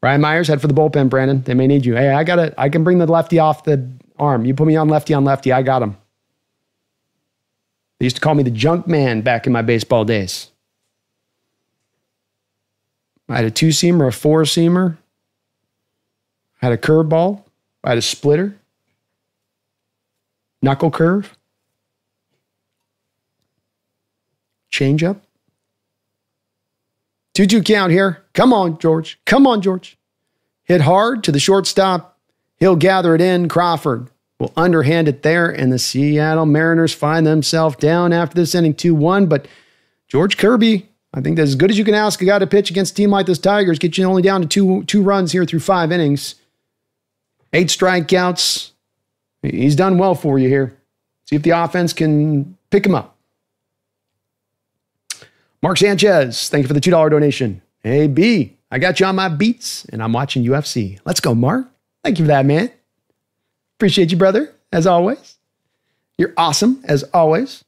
Ryan Myers, head for the bullpen, Brandon. They may need you. Hey, I can bring the lefty off the arm. You put me on lefty, I got him. They used to call me the junk man back in my baseball days. I had a 2-seamer, a 4-seamer. I had a curveball. I had a splitter. Knuckle curve. Changeup. 2-2 count here. Come on, George. Come on, George. Hit hard to the shortstop. He'll gather it in. Crawford will underhand it there, and the Seattle Mariners find themselves down after this inning 2-1. But George Kirby, I think that's as good as you can ask a guy to pitch against a team like this Tigers. Get you only down to two runs here through 5 innings. 8 strikeouts. He's done well for you here. See if the offense can pick him up. Mark Sanchez, thank you for the $2 donation. Hey, B, I got you on my beats, and I'm watching UFC. Let's go, Mark. Thank you for that, man. Appreciate you, brother, as always. You're awesome, as always.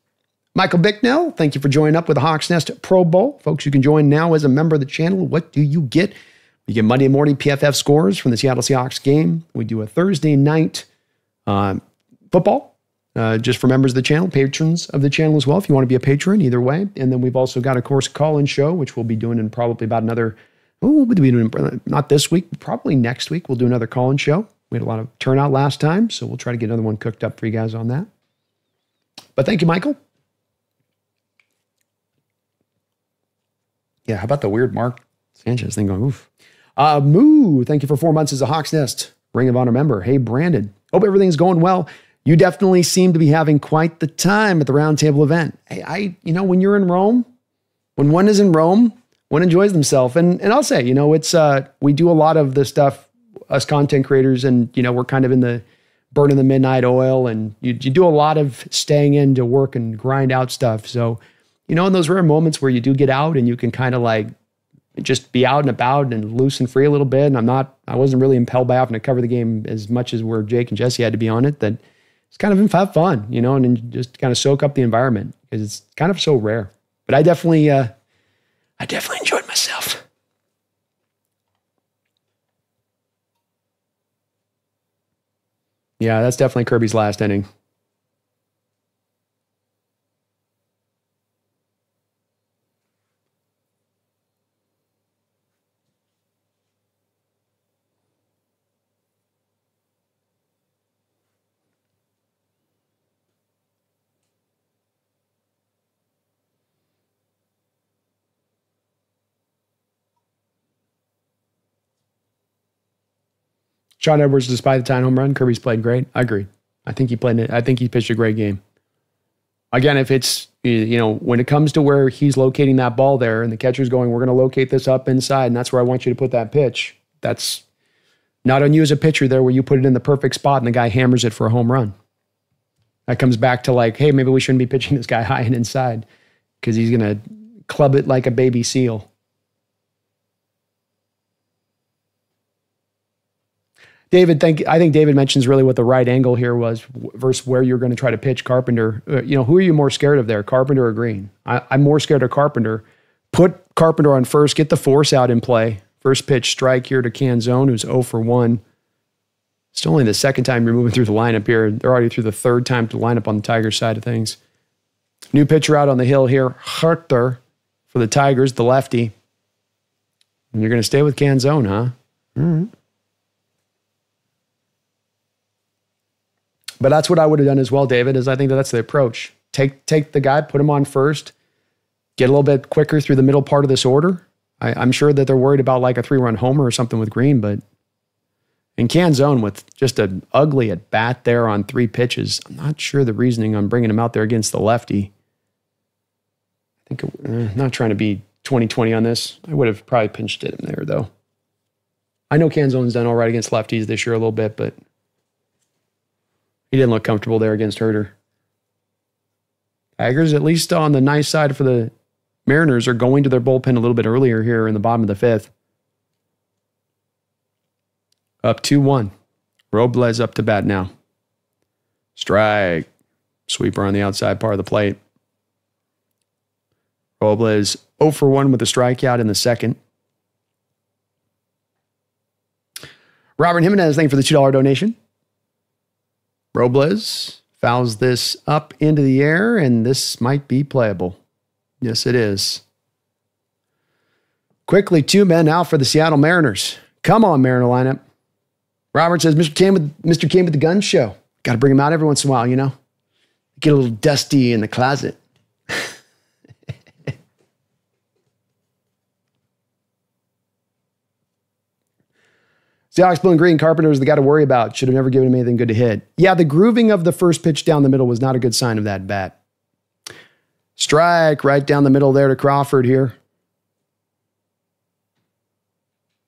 Michael Bicknell, thank you for joining up with the TheSeahawksNest Pro Bowl. Folks, you can join now as a member of the channel. What do you get? You get Monday morning PFF scores from the Seattle Seahawks game. We do a Thursday night football. Just for members of the channel, patrons of the channel as well, if you want to be a patron, either way. And then we've also got, of course, a call-in show, which we'll be doing in probably about another, we'll be doing not this week, probably next week. We'll do another call-in show. We had a lot of turnout last time, so we'll try to get another one cooked up for you guys on that. But thank you, Michael. Yeah, how about the weird Mark Sanchez thing going, oof. Moo, thank you for 4 months as a TheSeahawksNest Ring of Honor member. Hey, Brandon, hope everything's going well. You definitely seem to be having quite the time at the roundtable event. Hey, when you're in Rome, when one is in Rome, one enjoys themselves. And I'll say, it's, we do a lot of the stuff, us content creators, and, we're kind of in the burning the midnight oil, and you do a lot of staying in to work and grind out stuff. So, in those rare moments where you do get out and you can kind of like just be out and about and loose and free a little bit. And I wasn't really impelled by having to cover the game as much as where Jake and Jesse had to be on it, that it's kind of have fun, and then just kind of soak up the environment because it's kind of so rare. But I definitely enjoyed myself. Yeah, that's definitely Kirby's last inning. Sean Edwards, despite the tying home run, Kirby's played great. I agree. I think he pitched a great game. Again, if it's, when it comes to where he's locating that ball there and the catcher's going, we're going to locate this up inside, and that's where I want you to put that pitch. That's not on you as a pitcher there where you put it in the perfect spot and the guy hammers it for a home run. That comes back to like, hey, maybe we shouldn't be pitching this guy high and inside because he's going to club it like a baby seal. David, I think David mentions really what the right angle here was versus where you're going to try to pitch Carpenter. Who are you more scared of there, Carpenter or Green? I'm more scared of Carpenter. Put Carpenter on first, get the force out in play. First pitch strike here to Canzone, who's 0 for 1. Still only the second time you're moving through the lineup here. They're already through the third time to line up on the Tigers side of things. New pitcher out on the hill here, Herter for the Tigers, the lefty. And you're going to stay with Canzone, huh? All right. But that's what I would have done as well, David, is I think that's the approach. Take the guy, put him on first, get a little bit quicker through the middle part of this order. I'm sure that they're worried about like a 3-run homer or something with Green, but in Canzone with just an ugly at bat there on 3 pitches, I'm not sure the reasoning on bringing him out there against the lefty. I think, not trying to be 20-20 on this. I would have probably pinched it in there, though. I know Canzone's done all right against lefties this year a little bit, but he didn't look comfortable there against Herter. Tigers, at least on the nice side for the Mariners, are going to their bullpen a little bit earlier here in the bottom of the 5th. Up 2-1. Robles up to bat now. Strike. Sweeper on the outside part of the plate. Robles 0 for 1 with a strikeout in the second. Robert Jimenez, thank you for the $2 donation. Robles fouls this up into the air, and this might be playable. Yes, it is. Quickly, 2 men out for the Seattle Mariners. Come on, Mariner lineup. Robert says, Mr. Kane with the gun show. Got to bring him out every once in a while, Get a little dusty in the closet. Seahawks blue and green. Carpenter is the guy to worry about. Should have never given him anything good to hit. Yeah, the grooving of the first pitch down the middle was not a good sign of that bat. Strike right down the middle there to Crawford here.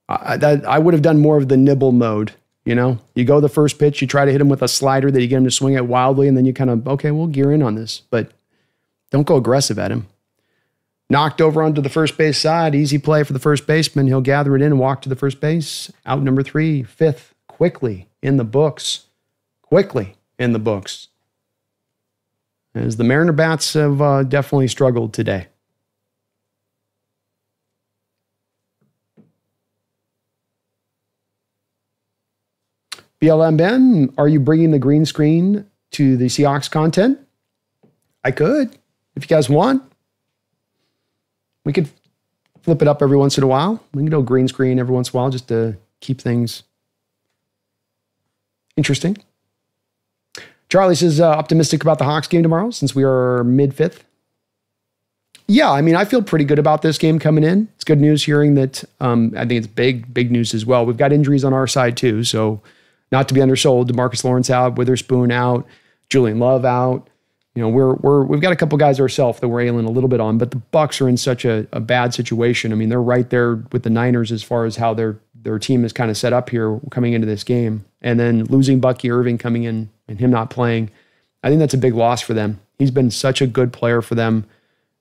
I would have done more of the nibble mode, You go the first pitch, you try to hit him with a slider that you get him to swing at wildly, and then you kind of, okay, we'll gear in on this. But don't go aggressive at him. Knocked over onto the first base side. Easy play for the first baseman. He'll gather it in and walk to the first base. Out number 3, 5th. Quickly in the books. Quickly in the books. As the Mariner bats have definitely struggled today. BLM Ben, are you bringing the green screen to the Seahawks content? I could, if you guys want. We could flip it up every once in a while. We can go green screen every once in a while just to keep things interesting. Charlie says, optimistic about the Hawks game tomorrow since we are mid-5th. Yeah, I feel pretty good about this game coming in. It's good news hearing that. I think it's big news as well. We've got injuries on our side too, so not to be undersold. DeMarcus Lawrence out, Witherspoon out, Julian Love out. We've got a couple guys ourselves that we're ailing a little bit on, but the Bucs are in such a bad situation. They're right there with the Niners as far as how their team is kind of set up here coming into this game. And then losing Bucky Irving coming in and him not playing, I think that's a big loss for them. He's been such a good player for them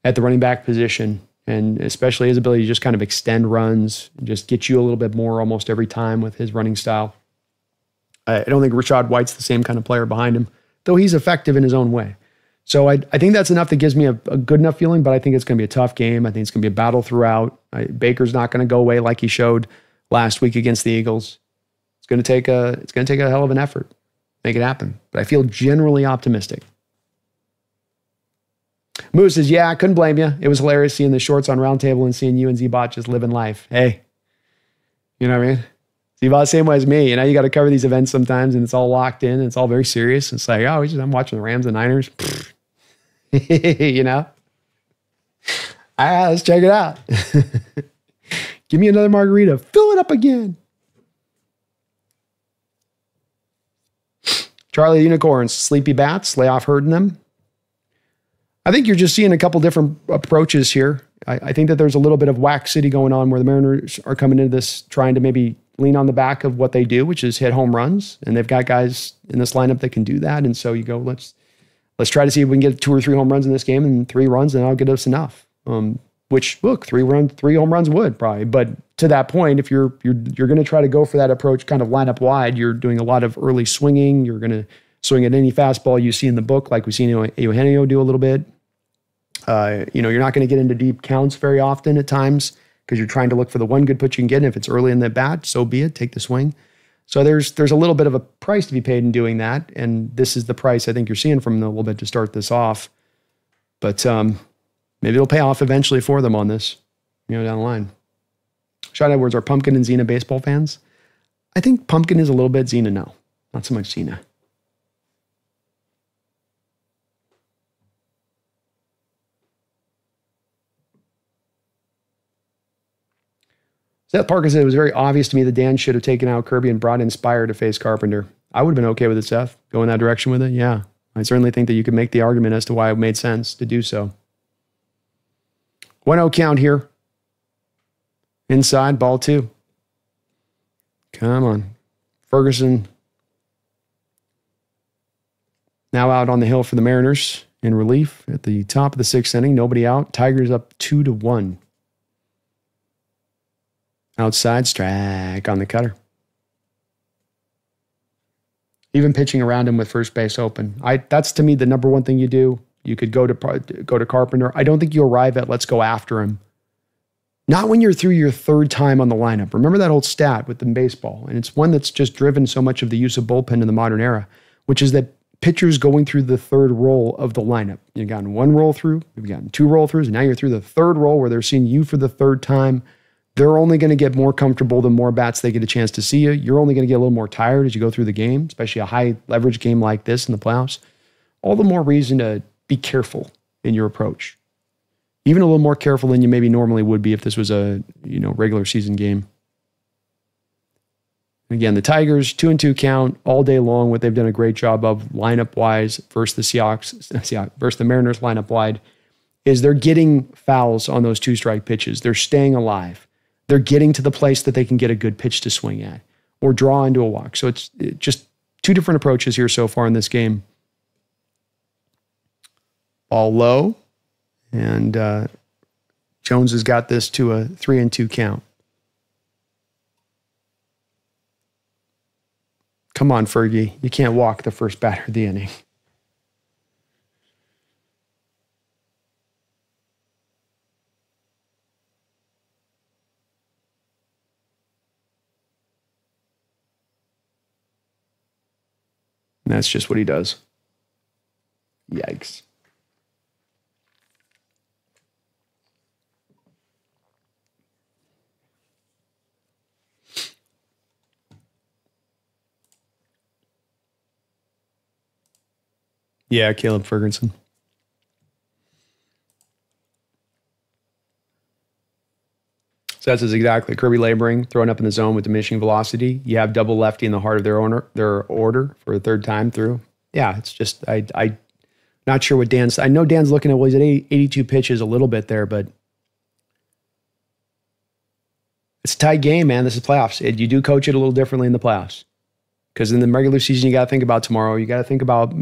at the running back position, and especially his ability to just kind of extend runs, just get you a little bit more almost every time with his running style. I don't think Rachaad White's the same kind of player behind him, though he's effective in his own way. So I think that's enough that gives me a good enough feeling, but I think it's going to be a tough game. I think it's going to be a battle throughout. Baker's not going to go away like he showed last week against the Eagles. It's going to take a hell of an effort. make it happen. But I feel generally optimistic. Moose says, yeah, I couldn't blame you. It was hilarious seeing the shorts on Roundtable and seeing you and Z-Bot just living life. Hey, you know what I mean? Z-Bot, same way as me. You know, you got to cover these events sometimes and it's all locked in. And it's all very serious. It's like, oh, I'm watching the Rams and Niners. You know? All right, let's check it out. Give me another margarita. Fill it up again. Charlie Unicorns, sleepy bats, lay off herding them. I think you're just seeing a couple different approaches here. I think that there's a little bit of whack city going on where the Mariners are coming into this trying to maybe lean on the back of what they do, which is hit home runs. And they've got guys in this lineup that can do that. And so you go, let's try to see if we can get 2 or 3 home runs in this game, and 3 runs, and that'll get us enough. Which, look, 3 home runs would probably. But to that point, if you're going to try to go for that approach kind of lineup wide, you're doing a lot of early swinging. You're going to swing at any fastball you see in the book, like we've seen Eugenio do a little bit. You're not going to get into deep counts very often at times because you're trying to look for the one good pitch you can get. And if it's early in the bat, so be it. Take the swing. So there's a little bit of a price to be paid in doing that. And this is the price I think you're seeing from them a little bit to start this off. But maybe it'll pay off eventually for them on this, down the line. Sean Edwards, are Pumpkin and Xena baseball fans? I think Pumpkin is a little bit, Xena no. Not so much Xena. Seth Parker said, it was very obvious to me that Dan should have taken out Kirby and brought in Spire to face Carpenter. I would have been okay with it, Seth. Go in that direction with it, yeah. I certainly think that you could make the argument as to why it made sense to do so. 1-0 count here. Inside, ball 2. Come on. Ferguson now out on the hill for the Mariners in relief at the top of the 6th inning. Nobody out. Tigers up 2-1. Outside, strike on the cutter. Even pitching around him with first base open. That's to me the number one thing you do. You could go to Carpenter. I don't think you arrive at let's go after him. Not when you're through your 3rd time on the lineup. Remember that old stat with the baseball, and it's one that's just driven so much of the use of bullpen in the modern era, which is that pitchers going through the 3rd roll of the lineup. You've gotten 1 roll through, you've gotten 2 roll throughs, and now you're through the 3rd roll where they're seeing you for the 3rd time. They're only going to get more comfortable the more bats they get a chance to see you. You're only going to get a little more tired as you go through the game, especially a high leverage game like this in the playoffs. All the more reason to be careful in your approach. Even a little more careful than you maybe normally would be if this was a regular season game. Again, the Tigers, 2-2 count all day long. What they've done a great job of lineup-wise versus the Seahawks, versus the Mariners lineup-wide, is they're getting fouls on those 2-strike pitches. They're staying alive. They're getting to the place that they can get a good pitch to swing at or draw into a walk. So it's just 2 different approaches here so far in this game. Ball low, and Jones has got this to a 3-2 count. Come on, Fergie. You can't walk the first batter of the inning. And that's just what he does. Yikes. Yeah, Caleb Ferguson. So that's exactly Kirby laboring, throwing up in the zone with diminishing velocity. You have double lefty in the heart of their order for a 3rd time through. Yeah, it's just I not sure what Dan's. I know Dan's looking at he's at 82 pitches a little bit there, but it's a tight game, man. This is playoffs. You do coach it a little differently in the playoffs because in the regular season you got to think about tomorrow. You got to think about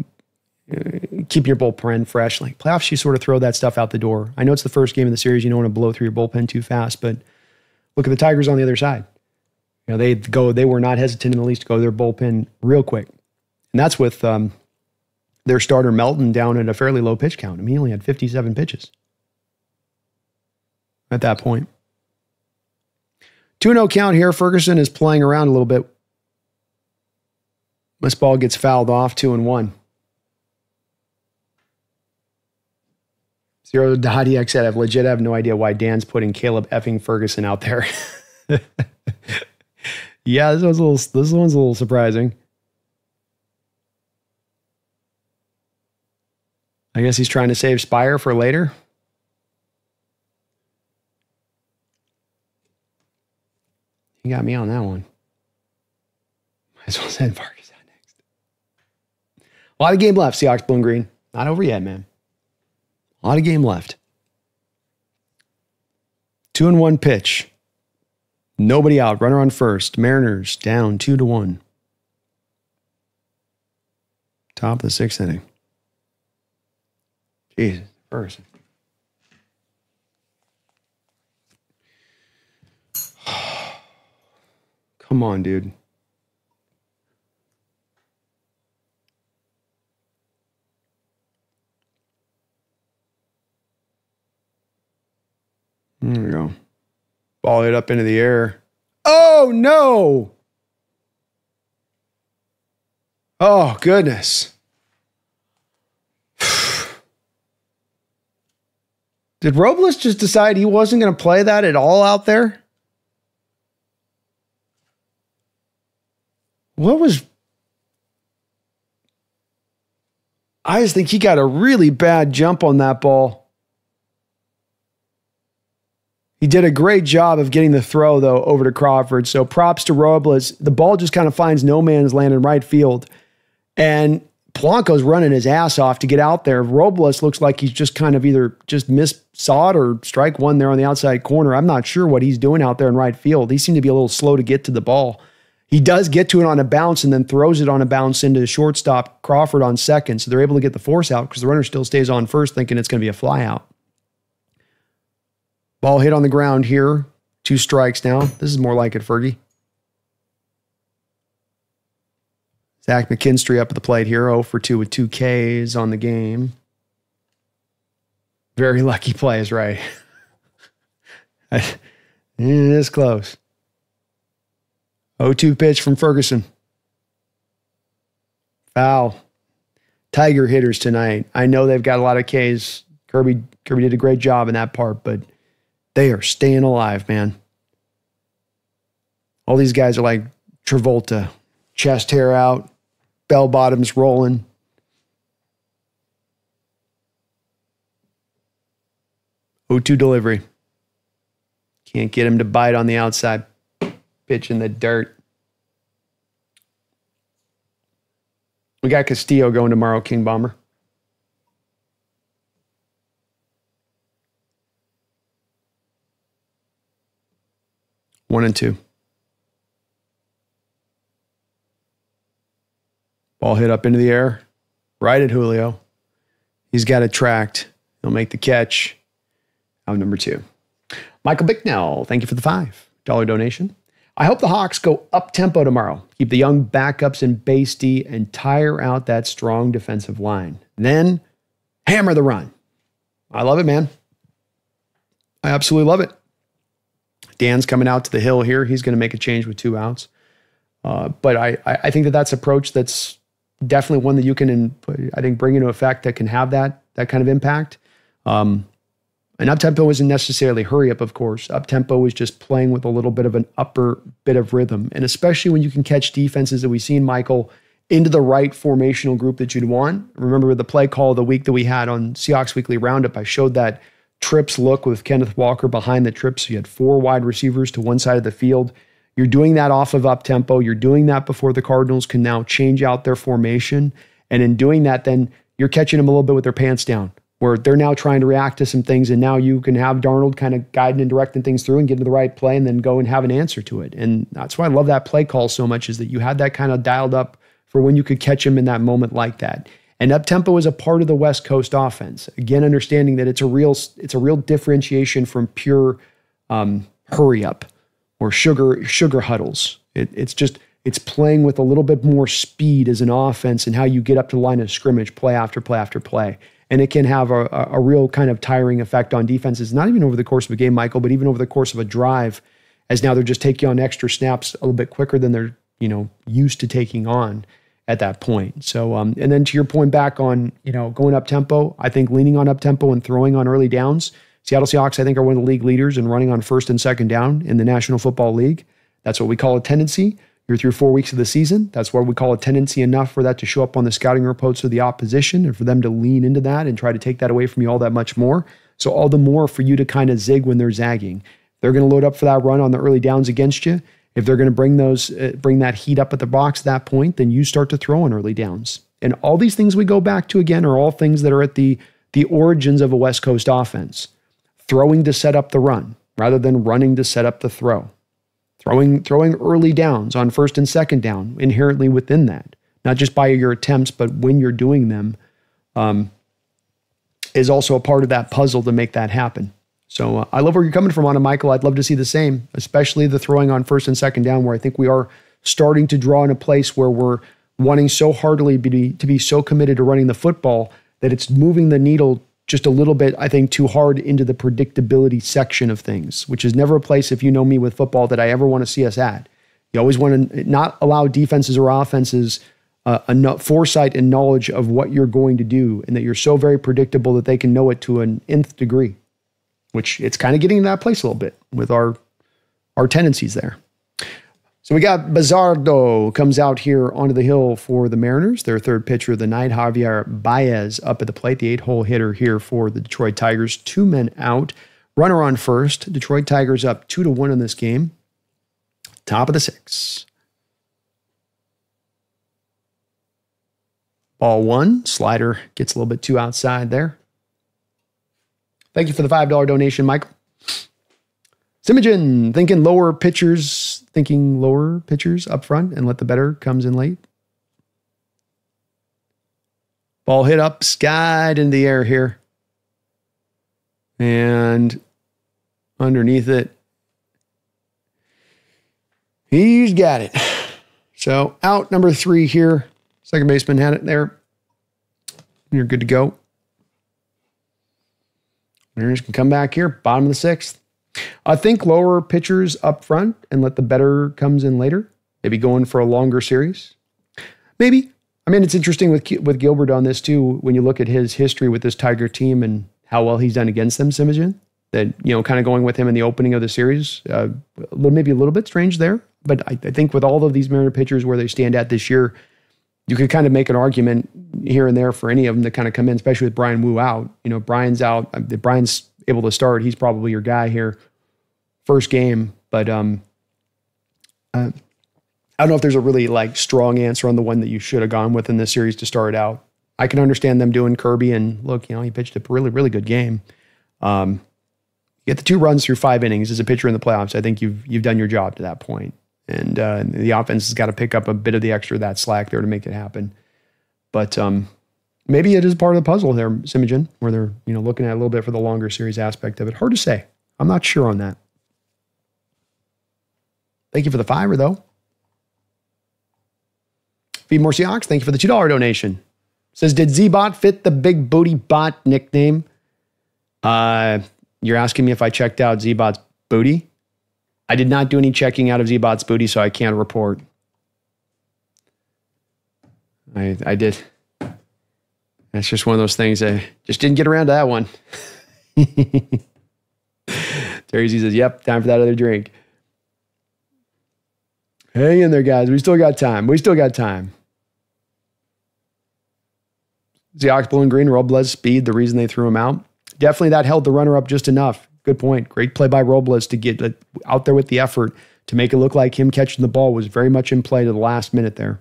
keep your bullpen fresh. Like playoffs, you sort of throw that stuff out the door. I know it's the first game of the series. You don't want to blow through your bullpen too fast, but look at the Tigers on the other side. They were not hesitant in the least to go to their bullpen real quick. And that's with their starter Melton down at a fairly low pitch count. I mean, he only had 57 pitches at that point. 2-0 count here. Ferguson is playing around a little bit. This ball gets fouled off, 2-1. Zero.ex said, I have no idea why Dan's putting Caleb effing Ferguson out there. Yeah, this one's a little surprising. I guess he's trying to save Spire for later. You got me on that one. Might as well send Vargas out next. A lot of game left, Seahawks blue and green. Not over yet, man. A lot of game left. 2-1 pitch. Nobody out. Runner on first. Mariners down 2-1. Top of the 6th inning. Jesus, first. Come on, dude. There we go. Ball hit up into the air. Oh, no. Oh, goodness. Did Robles just decide he wasn't going to play that at all out there? I just think he got a really bad jump on that ball. He did a great job of getting the throw, though, over to Crawford. So props to Robles. The ball just kind of finds no man's land in right field. And Polanco's running his ass off to get out there. Robles looks like he's just kind of either just saw it or strike one there on the outside corner. I'm not sure what he's doing out there in right field. He seemed to be a little slow to get to the ball. He does get to it on a bounce and then throws it on a bounce into the shortstop, Crawford, on second. So they're able to get the force out because the runner still stays on first, thinking it's going to be a fly out. Ball hit on the ground here. 2 strikes now. This is more like it, Fergie. Zach McKinstry up at the plate here. 0 for 2 with 2 Ks on the game. Very lucky plays, right? It's close. 0-2 pitch from Ferguson. Foul. Tiger hitters tonight. I know they've got a lot of Ks. Kirby did a great job in that part, but they are staying alive, man. All these guys are like Travolta. Chest hair out. Bell bottoms rolling. O2 delivery. Can't get him to bite on the outside. Pitch in the dirt. We got Castillo going tomorrow, King Bomber. One and 2. Ball hit up into the air. Right at Julio. He's got it tracked. He'll make the catch. Out number 2. Michael Bicknell, thank you for the $5 donation. I hope the Hawks go up-tempo tomorrow. Keep the young backups in base D and tire out that strong defensive line. Then hammer the run. I love it, man. I absolutely love it. Dan's coming out to the hill here. He's going to make a change with 2 outs. But I think that's approach that's definitely one that you can, I think, bring into effect that can have that kind of impact. And up-tempo isn't necessarily hurry-up, of course. Up-tempo is just playing with a little bit of an upper bit of rhythm. And especially when you can catch defenses that we've seen, Michael, into the right formational group that you'd want. Remember the play call of the week that we had on Seahawks Weekly Roundup, I showed that trips look with Kenneth Walker behind the trips. So you had 4 wide receivers to one side of the field. You're doing that off of up-tempo. You're doing that before the Cardinals can now change out their formation. And in doing that, then you're catching them a little bit with their pants down, where they're now trying to react to some things, and now you can have Darnold kind of guiding and directing things through and get to the right play and then go and have an answer to it. And that's why I love that play call so much, is that you had that kind of dialed up for when you could catch him in that moment like that. And up-tempo is a part of the West Coast offense. Again, understanding that it's a real differentiation from pure hurry-up or sugar huddles. It's playing with a little bit more speed as an offense and how you get up to the line of scrimmage play after play after play. And it can have a real kind of tiring effect on defenses, not even over the course of a game, Michael, but even over the course of a drive, as now they're just taking on extra snaps a little bit quicker than they're used to taking on. at that point. So, and then to your point back on, going up tempo, I think leaning on up tempo and throwing on early downs. Seattle Seahawks, I think, are one of the league leaders in running on first and second down in the National Football League. That's what we call a tendency. You're through 4 weeks of the season. That's what we call a tendency enough for that to show up on the scouting reports of the opposition and for them to lean into that and try to take that away from you all that much more. So all the more for you to kind of zig when they're zagging. They're going to load up for that run on the early downs against you. If they're going to bring that heat up at the box at that point, then you start to throw on early downs. And all these things we go back to again are all things that are at the origins of a West Coast offense. Throwing to set up the run rather than running to set up the throw. Throwing early downs on first and second down inherently within that, not just by your attempts, but when you're doing them, is also a part of that puzzle to make that happen. So I love where you're coming from on it, Michael. I'd love to see the same, especially the throwing on first and second down, where I think we are starting to draw in a place where we're wanting so heartily to be so committed to running the football that it's moving the needle just a little bit, I think, too hard into the predictability section of things, which is never a place, if you know me with football, that I ever want to see us at. You always want to not allow defenses or offenses enough foresight and knowledge of what you're going to do, and that you're so very predictable that they can know it to an nth degree, which it's kind of getting in that place a little bit with our tendencies there. So we got Bazardo comes out here onto the hill for the Mariners, their third pitcher of the night. Javier Baez up at the plate, the 8-hole hitter here for the Detroit Tigers. 2 men out, runner on first. Detroit Tigers up 2-1 in this game. Top of the 6. Ball 1, slider gets a little bit too outside there. Thank you for the $5 donation, Michael. Simogen, thinking lower pitchers up front and let the better comes in late. Ball hit up, skied in the air here. And underneath it, he's got it. So out number 3 here. Second baseman had it there. You're good to go. Mariners can come back here, bottom of the 6th. I think lower pitchers up front and let the better comes in later. Maybe going for a longer series. Maybe. I mean, it's interesting with Gilbert on this too, when you look at his history with this Tiger team and how well he's done against them, Simogen. That, kind of going with him in the opening of the series, maybe a little bit strange there. But I think with all of these Mariner pitchers where they stand at this year, you could kind of make an argument here and there for any of them to kind of come in, especially with Brian Wu out. Brian's out. If Brian's able to start, he's probably your guy here. First game, but I don't know if there's a really strong answer on the one that you should have gone with in this series to start out. I can understand them doing Kirby, and look, he pitched a really, really good game. You get the 2 runs through 5 innings as a pitcher in the playoffs. I think you've done your job to that point. And the offense has got to pick up a bit of the extra that slack there to make it happen. But maybe it is part of the puzzle there, Simogen, where they're looking at a little bit for the longer series aspect of it. Hard to say. I'm not sure on that. Thank you for the $5, though. Feed More Seahawks, thank you for the $2 donation. Says, did Z-Bot fit the Big Booty Bot nickname? You're asking me if I checked out Z-Bot's booty? I did not do any checking out of Z-Bot's booty, so I can't report. I did. That's just one of those things. I just didn't get around to that one. Terry Z says, yep, time for that other drink. Hang in there, guys. We still got time. Seahawks blue and green, Robles speed, the reason they threw him out. Definitely that held the runner up just enough. Good point. Great play by Robles to get out there with the effort to make it look like him catching the ball was very much in play to the last minute there.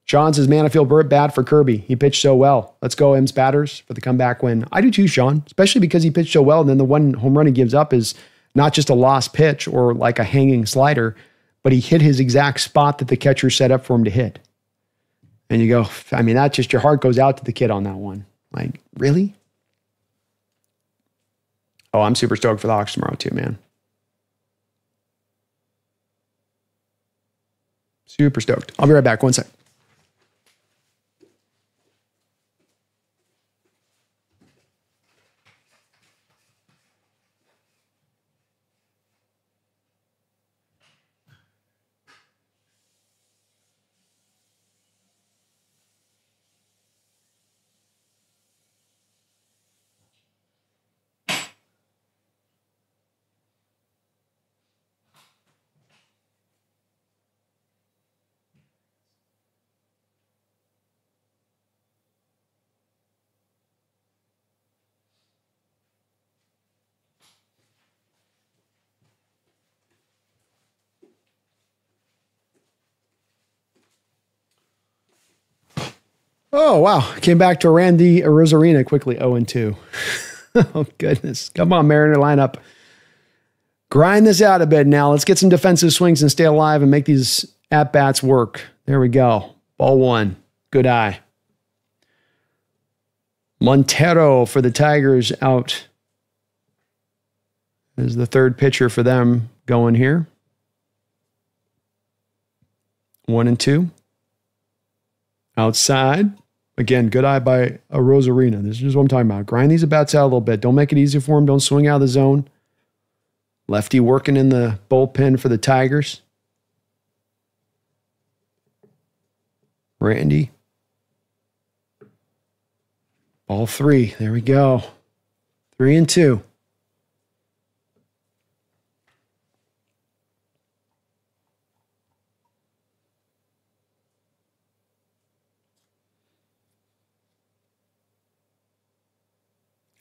Sean says, man, I feel bad for Kirby. He pitched so well. Let's go, M's batters, for the comeback win. I do too, Sean, especially because he pitched so well. And then the one home run he gives up is not just a lost pitch or like a hanging slider, but he hit his exact spot that the catcher set up for him to hit. And you go, I mean, that just, your heart goes out to the kid on that one. Like, really? Oh, I'm super stoked for the Hawks tomorrow too, man. Super stoked. I'll be right back. One sec. Oh, wow. Came back to Randy Rosarina quickly, 0-2. Oh, goodness. Come on, Mariner lineup. Grind this out a bit now. Let's get some defensive swings and stay alive and make these at-bats work. There we go. Ball one. Good eye. Montero for the Tigers out. This is the third pitcher for them going here. 1-2. Outside. Again, good eye by a Rosarina. This is what I'm talking about. Grind these at-bats out a little bit. Don't make it easy for him. Don't swing out of the zone. Lefty working in the bullpen for the Tigers. Randy. Ball three. There we go. 3-2.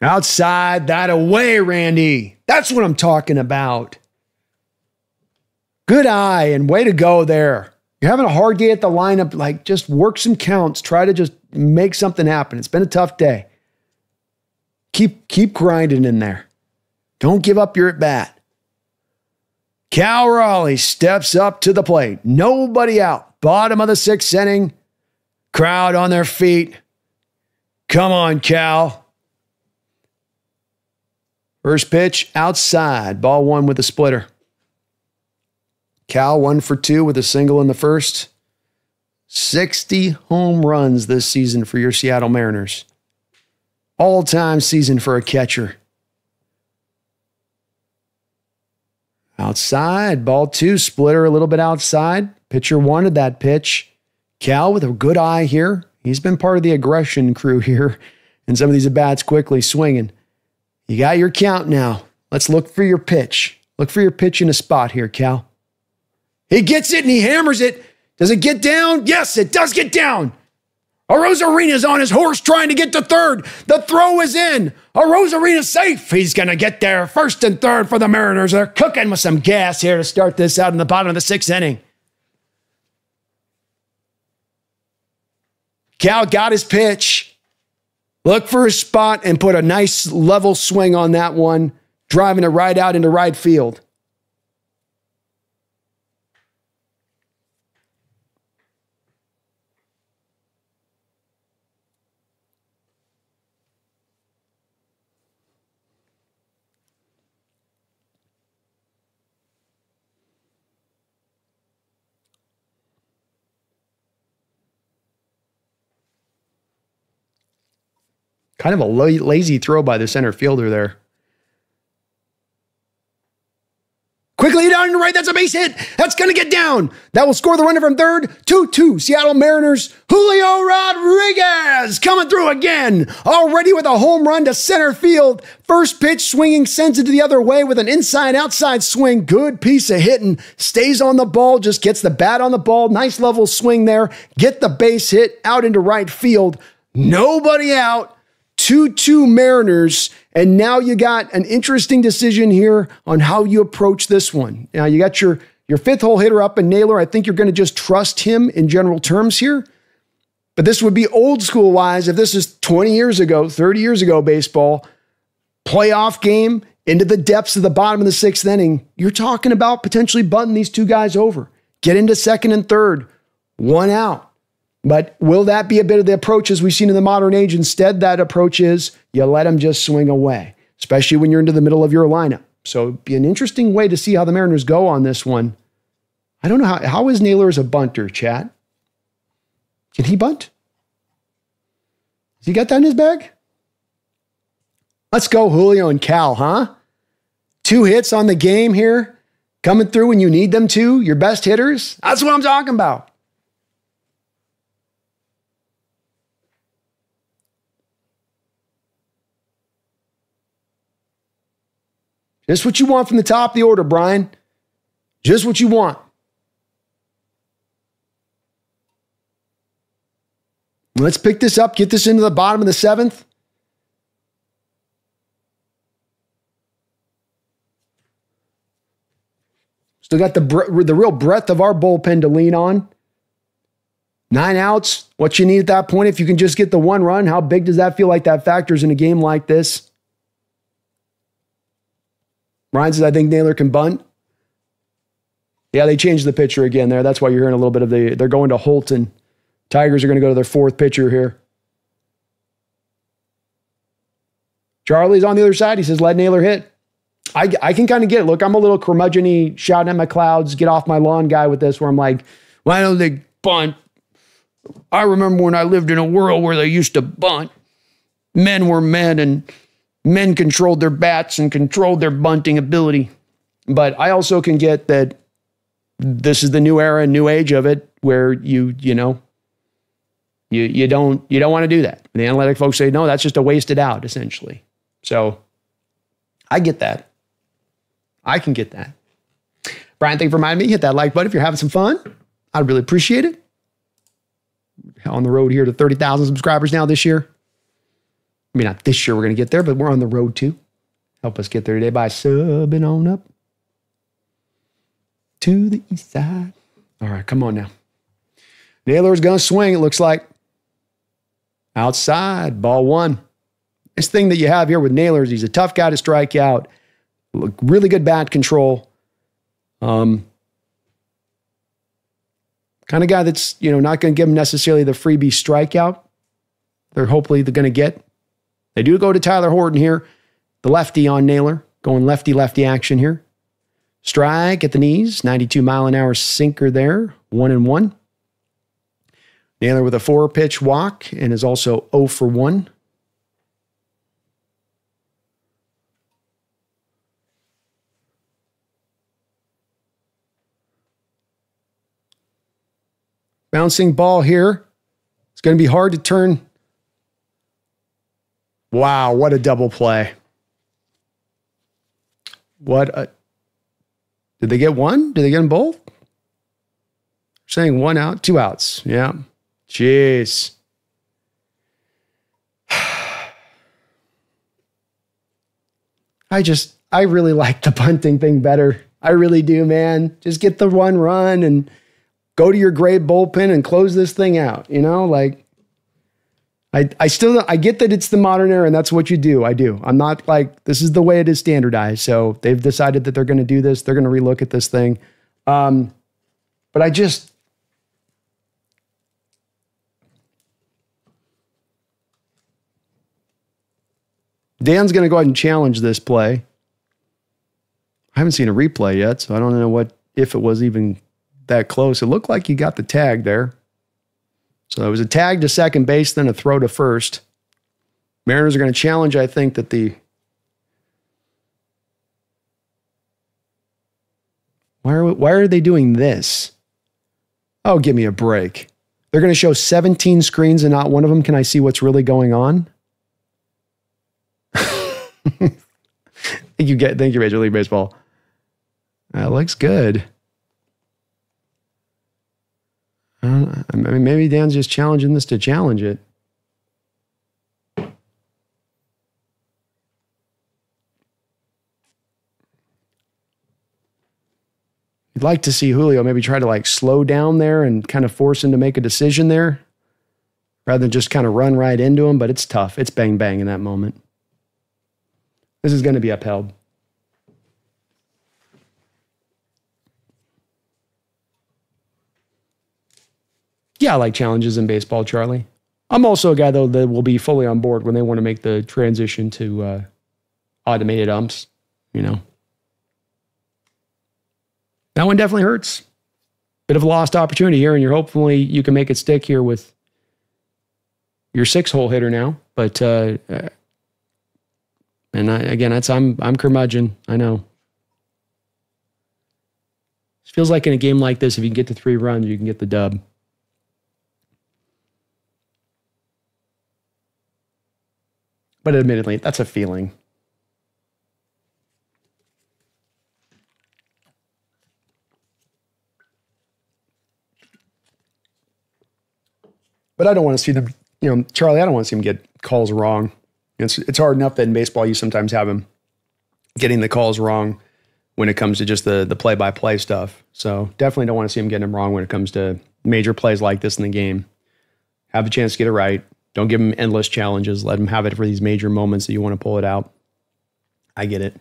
Outside, that away, Randy. That's what I'm talking about. Good eye and way to go there. You're having a hard day at the lineup. Like, just work some counts. Try to just make something happen. It's been a tough day. Keep grinding in there. Don't give up your at-bat. Cal Raleigh steps up to the plate. Nobody out. Bottom of the sixth inning. Crowd on their feet. Come on, Cal. First pitch, outside. Ball one with a splitter. Cal 1 for 2 with a single in the first. 60 home runs this season for your Seattle Mariners. All-time season for a catcher. Outside. Ball two, splitter a little bit outside. Pitcher wanted that pitch. Cal with a good eye here. He's been part of the aggression crew here. And some of these at-bats quickly swinging. You got your count now. Let's look for your pitch. Look for your pitch in a spot here, Cal. He gets it and he hammers it. Does it get down? Yes, it does get down. Arosarena's on his horse trying to get to third. The throw is in. Arosarena's safe. He's going to get there. First and third for the Mariners. They're cooking with some gas here to start this out in the bottom of the sixth inning. Cal got his pitch. Look for his spot and put a nice level swing on that one, driving it right out into right field. Kind of a lazy throw by the center fielder there. Quickly down to right. That's a base hit. That's going to get down. That will score the runner from third. 2-2. Seattle Mariners. Julio Rodriguez coming through again. Already with a home run to center field. First pitch swinging, sends it to the other way with an inside-outside swing. Good piece of hitting. Stays on the ball. Just gets the bat on the ball. Nice level swing there. Get the base hit out into right field. Nobody out. 2-2 Mariners, and now you got an interesting decision here on how you approach this one. Now you got your fifth hole hitter up and Naylor. I think you're going to just trust him in general terms here. But this would be old school wise if this is 20 years ago, 30 years ago baseball, playoff game into the depths of the bottom of the sixth inning. You're talking about potentially butting these two guys over. Get into second and third, one out. But will that be a bit of the approach as we've seen in the modern age? Instead, that approach is you let them just swing away, especially when you're into the middle of your lineup. So it'd be an interesting way to see how the Mariners go on this one. I don't know how is Naylor as a bunter, chat? Can he bunt? Has he got that in his bag? Let's go Julio and Cal, huh? 2 hits on the game here, coming through when you need them to, your best hitters. That's what I'm talking about. Just what you want from the top of the order, Brian. Just what you want. Let's pick this up, get this into the bottom of the seventh. Still got the real breadth of our bullpen to lean on. 9 outs, what you need at that point, if you can just get the 1 run, how big does that feel like that factors in a game like this? Ryan says, I think Naylor can bunt. Yeah, they changed the pitcher again there. That's why you're hearing a little bit of they're going to Holton. Tigers are going to go to their 4th pitcher here. Charlie's on the other side. He says, let Naylor hit. I can kind of get it. Look, I'm a little curmudgeon-y, shouting at my clouds, get off my lawn guy with this, where I'm like, why don't they bunt? I remember when I lived in a world where they used to bunt. Men were men, and men controlled their bats and controlled their bunting ability. But I also can get that this is the new era and new age of it, where you don't want to do that. The analytic folks say, no, that's just a wasted out, essentially. So I get that. I can get that. Brian, thank you for reminding me. Hit that like button if you're having some fun. I'd really appreciate it. On the road here to 30,000 subscribers now this year. I mean, not this year we're going to get there, but we're on the road too. Help us get there today by subbing on up to the east side. All right, come on now. Naylor's going to swing, it looks like. Outside, ball 1. This thing that you have here with Naylor is he's a tough guy to strike out. Really good bat control. Kind of guy that's, not going to give him necessarily the freebie strikeout. They're hopefully going to get. They do go to Tyler Horton here. The lefty on Naylor. Going lefty action here. Strike at the knees. 92-mile-an-hour sinker there. 1-1. Naylor with a 4-pitch walk and is also 0 for 1. Bouncing ball here. It's going to be hard to turn. Wow, what a double play. Did they get one? Did they get them both? Saying 1 out, 2 outs. Yeah. Jeez. I really like the bunting thing better. I really do, man. Just get the 1 run and go to your great bullpen and close this thing out. I get that it's the modern era and that's what you do. I do. I'm not like, this is the way it is standardized. So they've decided that they're going to do this. They're going to relook at this thing. But Dan's going to go ahead and challenge this play. I haven't seen a replay yet, so I don't know if it was even that close. It looked like he got the tag there. So it was a tag to second base, then a throw to first. Mariners are going to challenge, I think, that Why are they doing this? Oh, give me a break. They're going to show 17 screens and not one of them can I see what's really going on? Thank you, Major League Baseball. That looks good. Maybe Dan's just challenging this to challenge it. You'd like to see Julio maybe try to slow down there and kind of force him to make a decision there rather than just kind of run right into him, but it's tough. It's bang bang in that moment. This is going to be upheld. Yeah, I like challenges in baseball, Charlie. I'm also a guy, though, that will be fully on board when they want to make the transition to automated umps, That one definitely hurts. Bit of a lost opportunity here, and hopefully you can make it stick here with your 6-hole hitter now. But, I'm curmudgeon. I know. It feels like in a game like this, if you can get to 3 runs, you can get the dub. But admittedly, that's a feeling. But I don't want to see them, Charlie, I don't want to see him get calls wrong. It's hard enough that in baseball you sometimes have him getting the calls wrong when it comes to just the play-by-play stuff. So definitely don't want to see him getting them wrong when it comes to major plays like this in the game. Have a chance to get it right. Don't give him endless challenges. Let him have it for these major moments that you want to pull it out. I get it.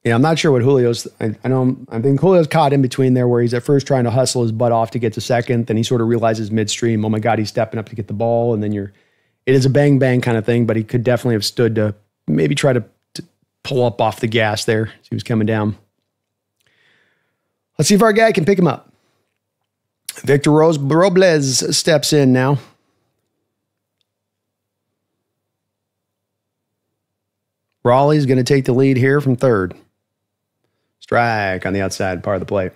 Yeah, I'm not sure what Julio's. I think Julio's caught in between there, where he's at first trying to hustle his butt off to get to second. Then he sort of realizes midstream, oh my God, he's stepping up to get the ball, and then it is a bang bang kind of thing. But he could definitely have stood to maybe try to pull up off the gas there as he was coming down. Let's see if our guy can pick him up. Victor Robles steps in now. Raleigh's going to take the lead here from third. Strike on the outside part of the plate.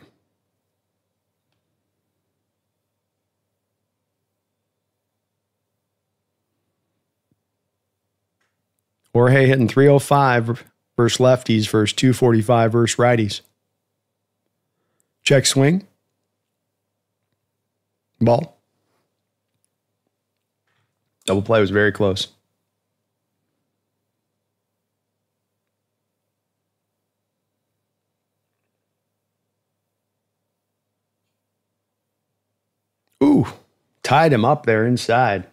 Jorge hitting 305 versus lefties versus 245 versus righties. Check swing. Ball. Double play was very close. Ooh, tied him up there inside.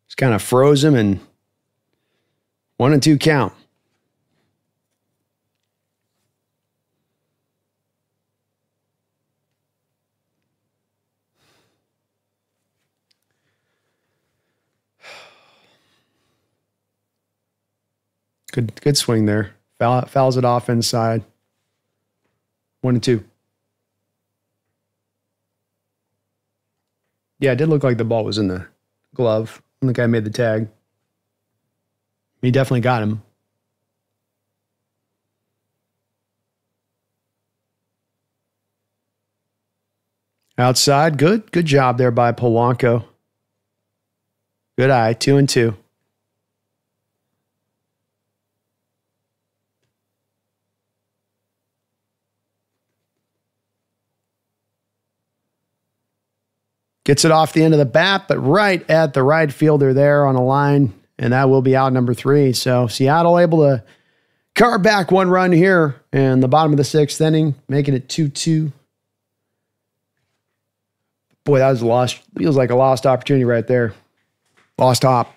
Just kind of froze him, and 1-2 count. Good swing there. Fouls it off inside. 1-2. Yeah, it did look like the ball was in the glove when the guy made the tag. He definitely got him. Outside, good job there by Polanco. Good eye, 2-2. Gets it off the end of the bat, but right at the right fielder there on a line, and that will be out number 3. So Seattle able to carve back 1 run here in the bottom of the 6th inning, making it 2-2. Boy, that was lost. Feels like a lost opportunity right there. Lost hop.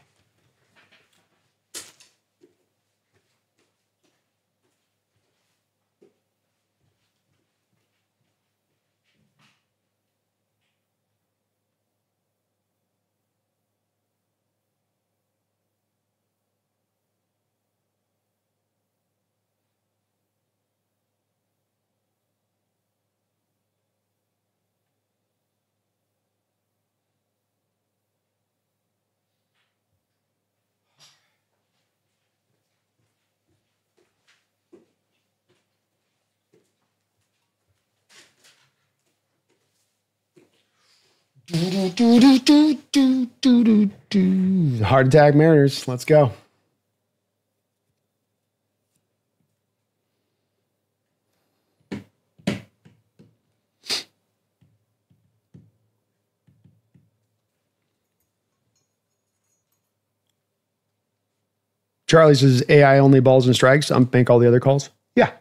Heart attack Mariners. Let's go. Charlie says AI only balls and strikes. Make all the other calls. Yeah,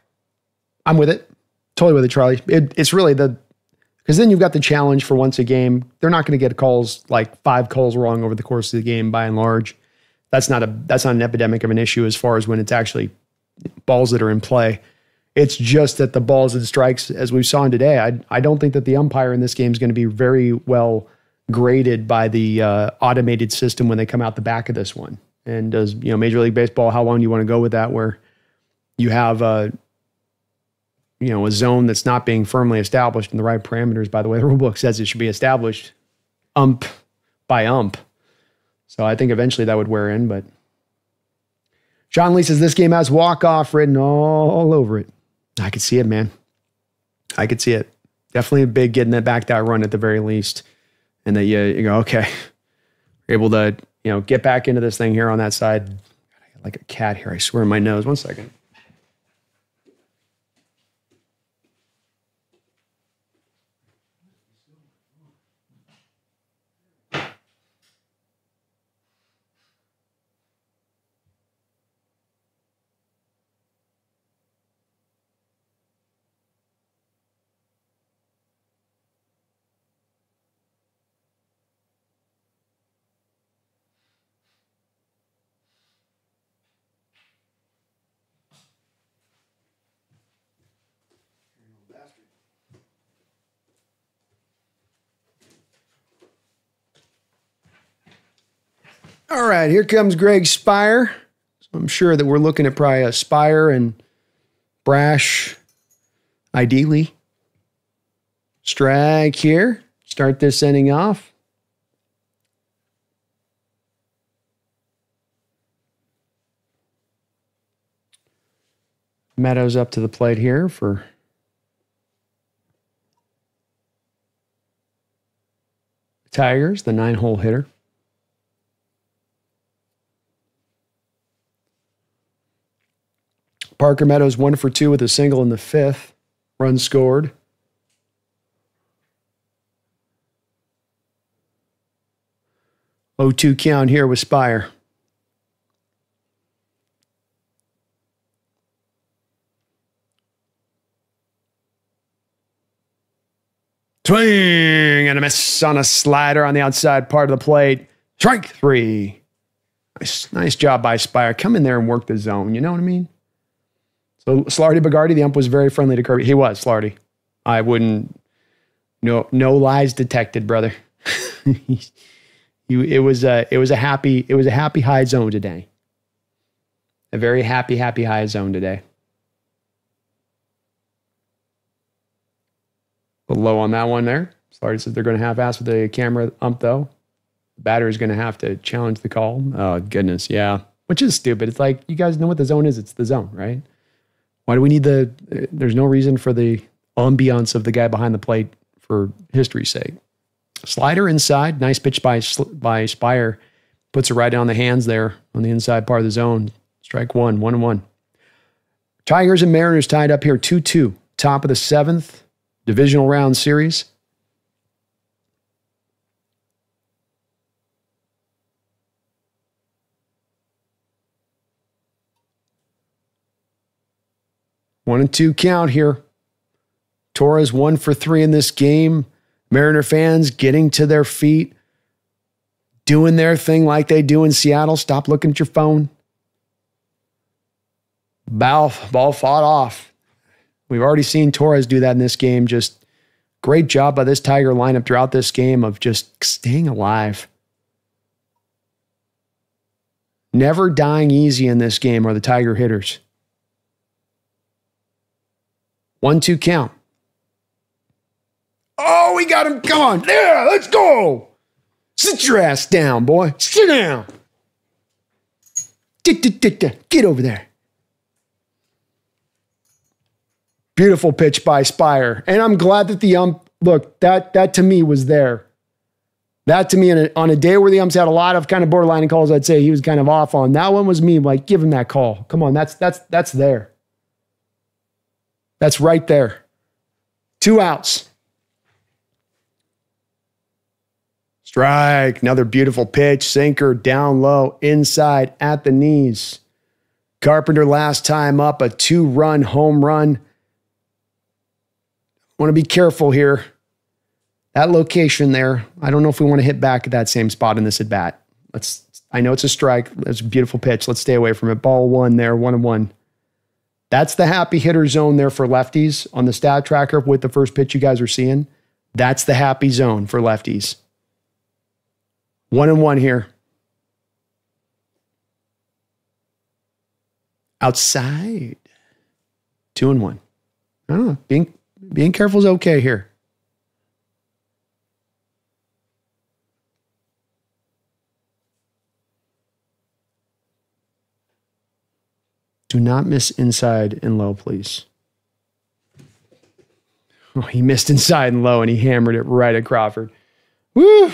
I'm with it. Totally with it, Charlie. It's really because then you've got the challenge for once a game. They're not going to get calls like 5 calls wrong over the course of the game by and large. That's not an epidemic of an issue as far as when it's actually balls that are in play. It's just that the balls and strikes, as we saw today, I don't think that the umpire in this game is going to be very well graded by the automated system when they come out the back of this one. And does Major League Baseball, how long do you want to go with that, where you have a zone that's not being firmly established in the right parameters? By the way, the rule book says it should be established ump by ump. So I think eventually that would wear in, but Sean Lee says this game has walk-off written all over it. I could see it, man. I could see it. Definitely a big getting that run at the very least. And that you go, okay, you're able to, get back into this thing here on that side. God, I got like a cat here, I swear, in my nose. 1 second. All right, here comes Greg Spire. So I'm sure that we're looking at probably a Spire and Brash, ideally. Strike here. Start this inning off. Meadows up to the plate here for Tigers, the 9-hole hitter. Parker Meadows 1 for 2 with a single in the 5th. Run scored. Oh, 2 count here with Spire. Swing and a miss on a slider on the outside part of the plate. Strike 3. Nice job by Spire. Come in there and work the zone. You know what I mean? So Slarty Bogarty, the ump was very friendly to Kirby. He was, Slarty. I wouldn't, no lies detected, brother. It was a happy high zone today. A very happy high zone today. A low on that one there. Slarty says they're going to half-ass with the camera ump, though. The batter is going to have to challenge the call. Oh, goodness, yeah. Which is stupid. It's like, you guys know what the zone is. It's the zone, right? Why do we need there's no reason for the ambiance of the guy behind the plate for history's sake. Slider inside. Nice pitch by Spire. Puts it right down the hands there on the inside part of the zone. Strike 1, 1-1. Tigers and Mariners tied up here 2-2. Top of the 7th. Divisional round series. One and 2 count here. Torres 1 for 3 in this game. Mariner fans getting to their feet, doing their thing like they do in Seattle. Stop looking at your phone. Ball fought off. We've already seen Torres do that in this game. Just great job by this Tiger lineup throughout this game of just staying alive. Never dying easy in this game are the Tiger hitters. 1-2 count. Oh, we got him. Come on. Yeah, let's go. Sit your ass down, boy. Sit down. Get over there. Beautiful pitch by Spire. And I'm glad that the ump, look, that to me was there. That to me, on a day where the umps had a lot of kind of borderline calls, I'd say he was kind of off on. That one was me, like, give him that call. Come on, that's there. That's right there. 2 outs. Strike. Another beautiful pitch. Sinker down low, inside at the knees. Carpenter last time up, a 2-run home run. Want to be careful here. That location there, I don't know if we want to hit back at that same spot in this at bat. I know it's a strike. It's a beautiful pitch. Let's stay away from it. Ball 1 there, 1-1. That's the happy hitter zone there for lefties on the stat tracker with the first pitch you guys are seeing. That's the happy zone for lefties. 1-1 here. Outside. 2-1. I don't know. Being careful is okay here. Do not miss inside and low, please. Oh, he missed inside and low, and he hammered it right at Crawford. Woo!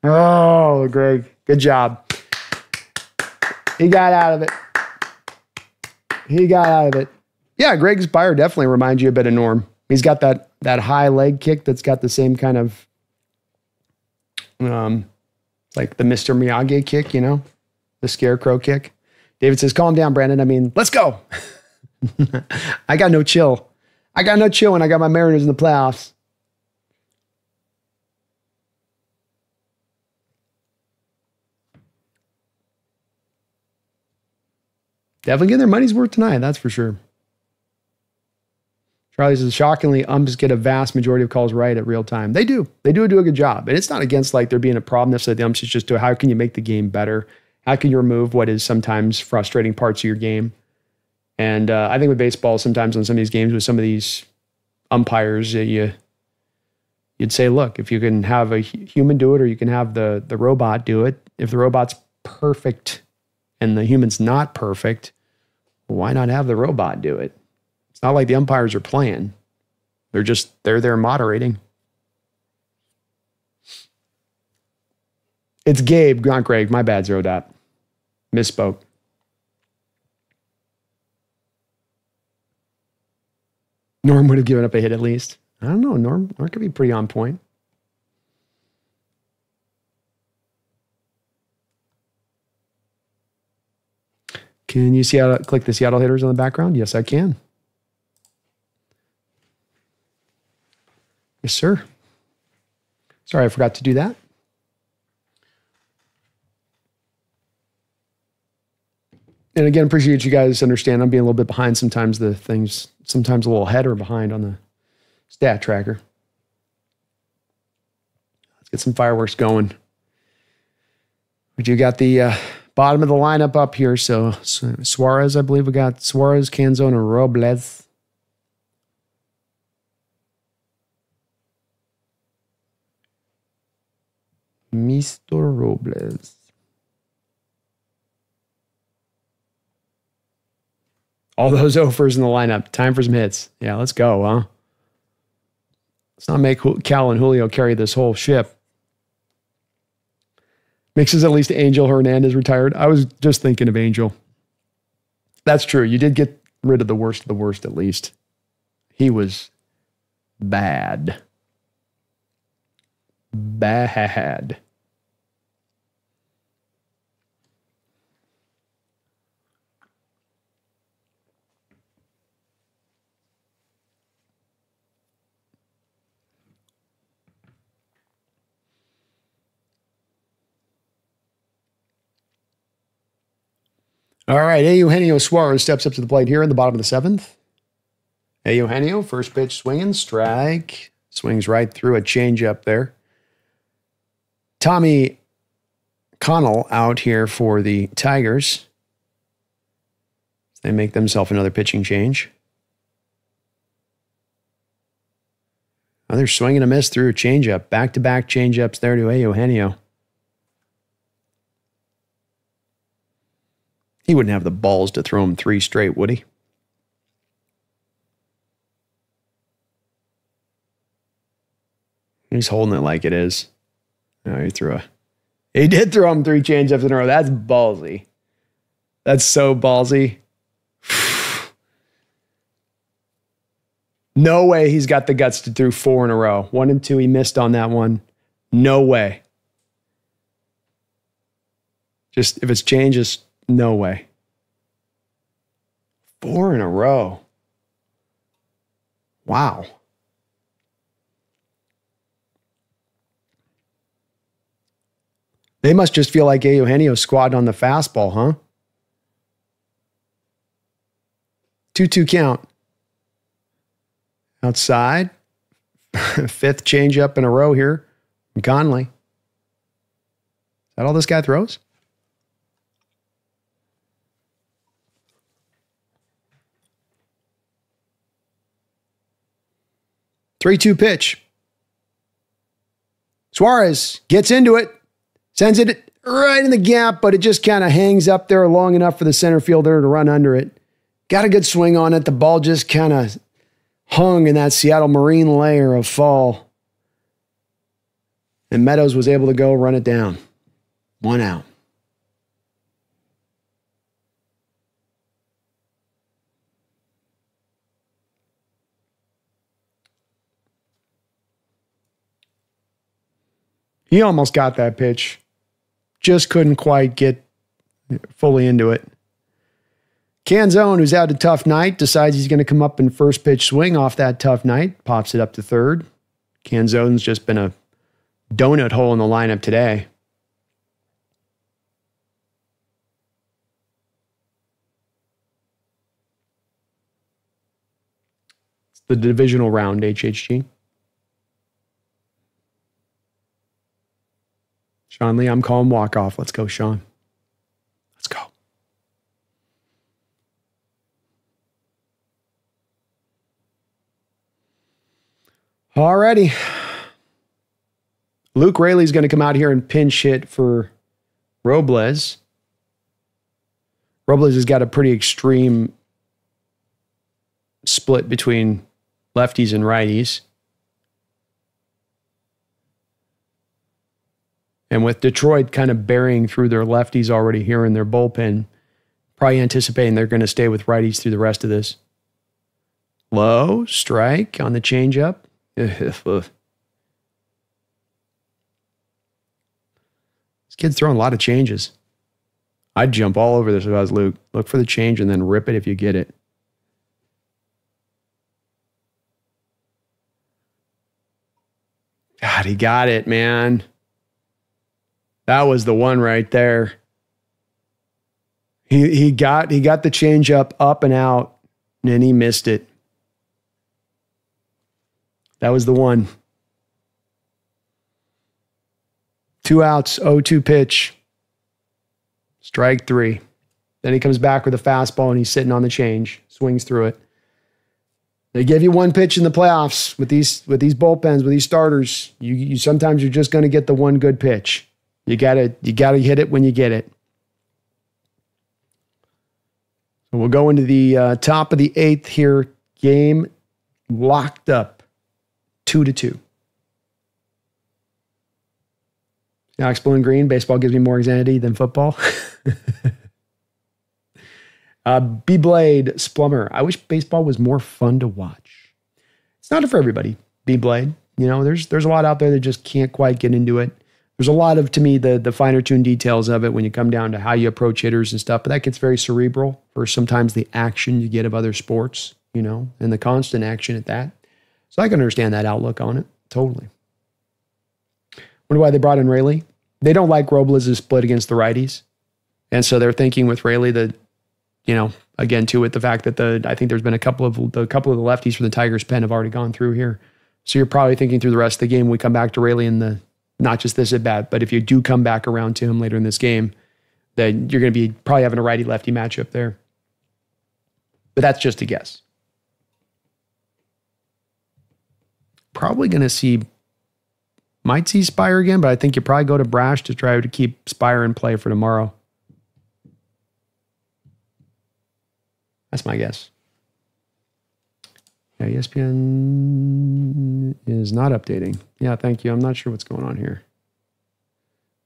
Oh, Greg, good job. He got out of it. Yeah, Greg Spire definitely reminds you a bit of Norm. He's got that high leg kick that's got the same kind of, like the Mr. Miyagi kick, you know, the scarecrow kick. David says, calm down, Brandon. I mean, let's go. I got no chill. When I got my Mariners in the playoffs. Definitely getting their money's worth tonight, that's for sure. Charlie says, shockingly, umps get a vast majority of calls right at real time. They do. They do a good job. And it's not against like there being a problem necessarily. The umps is just how can you make the game better? How can you remove what is sometimes frustrating parts of your game? And I think with baseball, sometimes on some of these games with some of these umpires, you'd say, look, if you can have a human do it or you can have the robot do it, if the robot's perfect and the human's not perfect, why not have the robot do it? It's not like the umpires are playing. They're there moderating. It's Gabe, not Greg. My bad, Zero Dot. Misspoke. Norm would have given up a hit at least. I don't know. Norm could be pretty on point. Can you see how to click the Seattle hitters on the background? Yes, I can. Yes, sir. Sorry, I forgot to do that. And again, appreciate you guys understand. I'm being a little bit behind sometimes. The things, sometimes a little ahead or behind on the stat tracker. Let's get some fireworks going. But you got the bottom of the lineup up here. So Suarez, I believe we got Suarez, Canzone, and Robles. Mr. Robles. All those offers in the lineup. Time for some hits. Yeah, let's go, huh? Let's not make Cal and Julio carry this whole ship. Mixes at least Angel Hernandez retired. I was just thinking of Angel. That's true. You did get rid of the worst at least. He was bad. Bad. All right, Eugenio Suarez steps up to the plate here in the bottom of the seventh. Eugenio, first pitch swinging, strike. Swings right through a changeup there. Tommy Connell out here for the Tigers. They make themselves another pitching change. Another swing and a miss through a changeup. Back-to-back changeups there to Eugenio. He wouldn't have the balls to throw him three straight, would he? He's holding it like it is. No, he did throw him three changeups in a row. That's ballsy. That's so ballsy. No way he's got the guts to throw four in a row. 1 and 2, he missed on that one. No way. Just if it's changes, no way. 4 in a row. Wow. They must just feel like Eugenio squatting on the fastball, huh? 2-2 count. Outside. 5th changeup in a row here from Conley. Is that all this guy throws? Three-two pitch. Suarez gets into it, sends it right in the gap, but it just kind of hangs up there long enough for the center fielder to run under it. Got a good swing on it. The ball just kind of hung in that Seattle Marine layer of fall. And Meadows was able to go run it down. 1 out. He almost got that pitch. Just couldn't quite get fully into it. Canzone, who's had a tough night, decides he's going to come up in first pitch swing off that tough night. Pops it up to third. Canzone's just been a donut hole in the lineup today. the divisional round, HHG. Sean Lee, I'm calling walk-off. Let's go, Sean. Let's go. Alrighty. Luke Raley's going to come out here and pinch hit for Robles. Robles has got a pretty extreme split between lefties and righties. And with Detroit kind of burying through their lefties already here in their bullpen, probably anticipating they're going to stay with righties through the rest of this. Low strike on the changeup. This kid's throwing a lot of changes. I'd jump all over this if I was Luke. Look for the change and then rip it if you get it. God, he got it, man. That was the one right there. He got the change up and out, and then he missed it. That was the one. 2 outs, 0-2 pitch. Strike 3. Then he comes back with a fastball and he's sitting on the change, swings through it. They give you one pitch in the playoffs with these bullpens, with these starters. You sometimes you're just going to get the one good pitch. You gotta hit it when you get it. So we'll go into the top of the 8th here. Game locked up 2-2. Seahawks blue and green. Baseball gives me more anxiety than football. B-Blade Splummer. I wish baseball was more fun to watch. It's not for everybody. B-Blade. You know, there's a lot out there that just can't quite get into it. There's a lot of, to me, the finer tuned details of it when you come down to how you approach hitters and stuff, but that gets very cerebral for sometimes the action you get of other sports, you know, and the constant action at that. So I can understand that outlook on it. Totally. Wonder why they brought in Raley. They don't like Robles' split against the righties. And so they're thinking with Raley that, you know, again, too, with the fact that I think there's been a couple of the lefties from the Tigers pen have already gone through here. So you're probably thinking through the rest of the game, we come back to Raley in the, not just this at bat, but if you do come back around to him later in this game, then you're going to be probably having a righty-lefty matchup there. But that's just a guess. Probably going to might see Spire again, but I think you probably go to Brash to try to keep Spire in play for tomorrow. That's my guess. Yeah, ESPN is not updating. Yeah, thank you. I'm not sure what's going on here.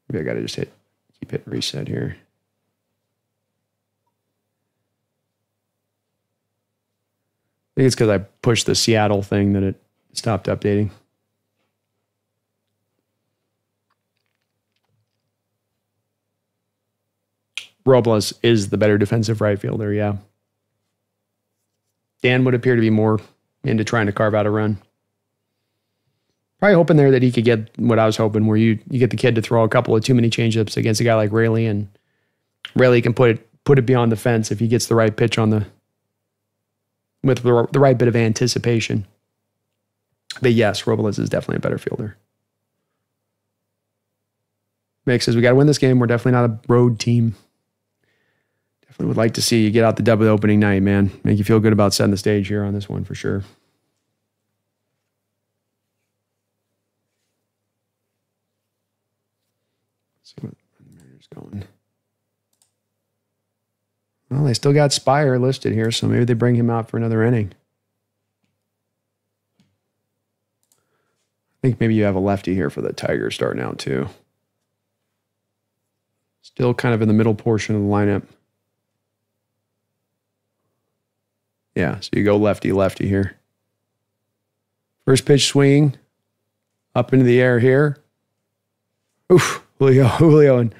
Maybe I got to just keep hitting reset here. I think it's because I pushed the Seattle thing that it stopped updating. Robles is the better defensive right fielder, yeah. Dan would appear to be more into trying to carve out a run. Probably hoping there that he could get what I was hoping, where you get the kid to throw a couple of too many changeups against a guy like Raley, and Raley can put it beyond the fence if he gets the right pitch with the right bit of anticipation. But yes, Robles is definitely a better fielder. Mick says, we got to win this game. We're definitely not a road team. Definitely would like to see you get out the dub opening night, man. Make you feel good about setting the stage here on this one for sure. Let's see what the Mariners going. Well, they still got Spire listed here, so maybe they bring him out for another inning. I think maybe you have a lefty here for the Tigers starting out too. Still kind of in the middle portion of the lineup. Yeah, so you go lefty here. First pitch swing up into the air here. Oof, Julio and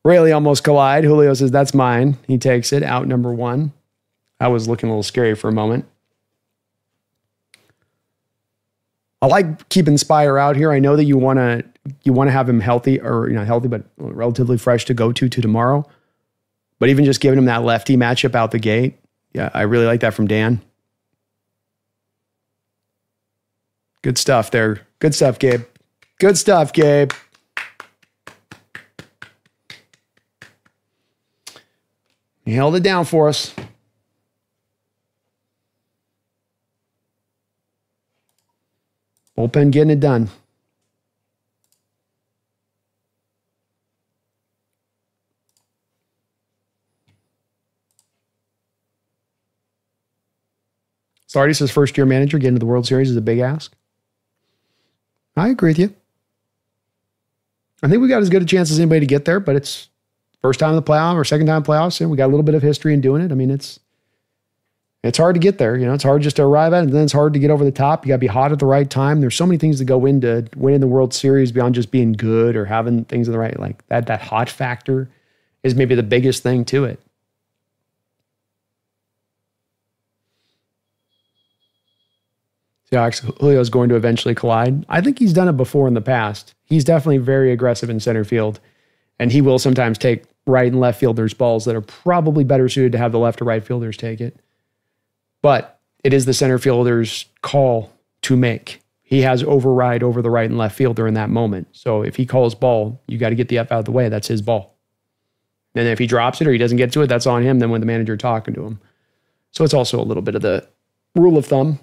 Raley almost collide. Julio says, that's mine. He takes it, out number 1. That was looking a little scary for a moment. I like keeping Spire out here. I know that you want to have him healthy, or not healthy, but relatively fresh to go to tomorrow. But even just giving him that lefty matchup out the gate, yeah, I really like that from Dan. Good stuff there. Good stuff, Gabe. Good stuff, Gabe. He held it down for us. Bullpen getting it done. Sardis' first-year manager getting to the World Series is a big ask. I agree with you. I think we got as good a chance as anybody to get there, but it's first time in the playoff or second time in the playoffs, and we got a little bit of history in doing it. I mean, it's hard to get there. You know, it's hard just to arrive at it, and then it's hard to get over the top. You got to be hot at the right time. There's so many things that go into winning the World Series beyond just being good or having things in the right, like that hot factor is maybe the biggest thing to it. Julio's going to eventually collide. I think he's done it before in the past. He's definitely very aggressive in center field, and he will sometimes take right and left fielders' balls that are probably better suited to have the left or right fielders take it. But it is the center fielder's call to make. He has override over the right and left fielder in that moment. So if he calls ball, you got to get the F out of the way. That's his ball. And if he drops it or he doesn't get to it, that's on him then when the manager talking to him. So it's also a little bit of the rule of thumb.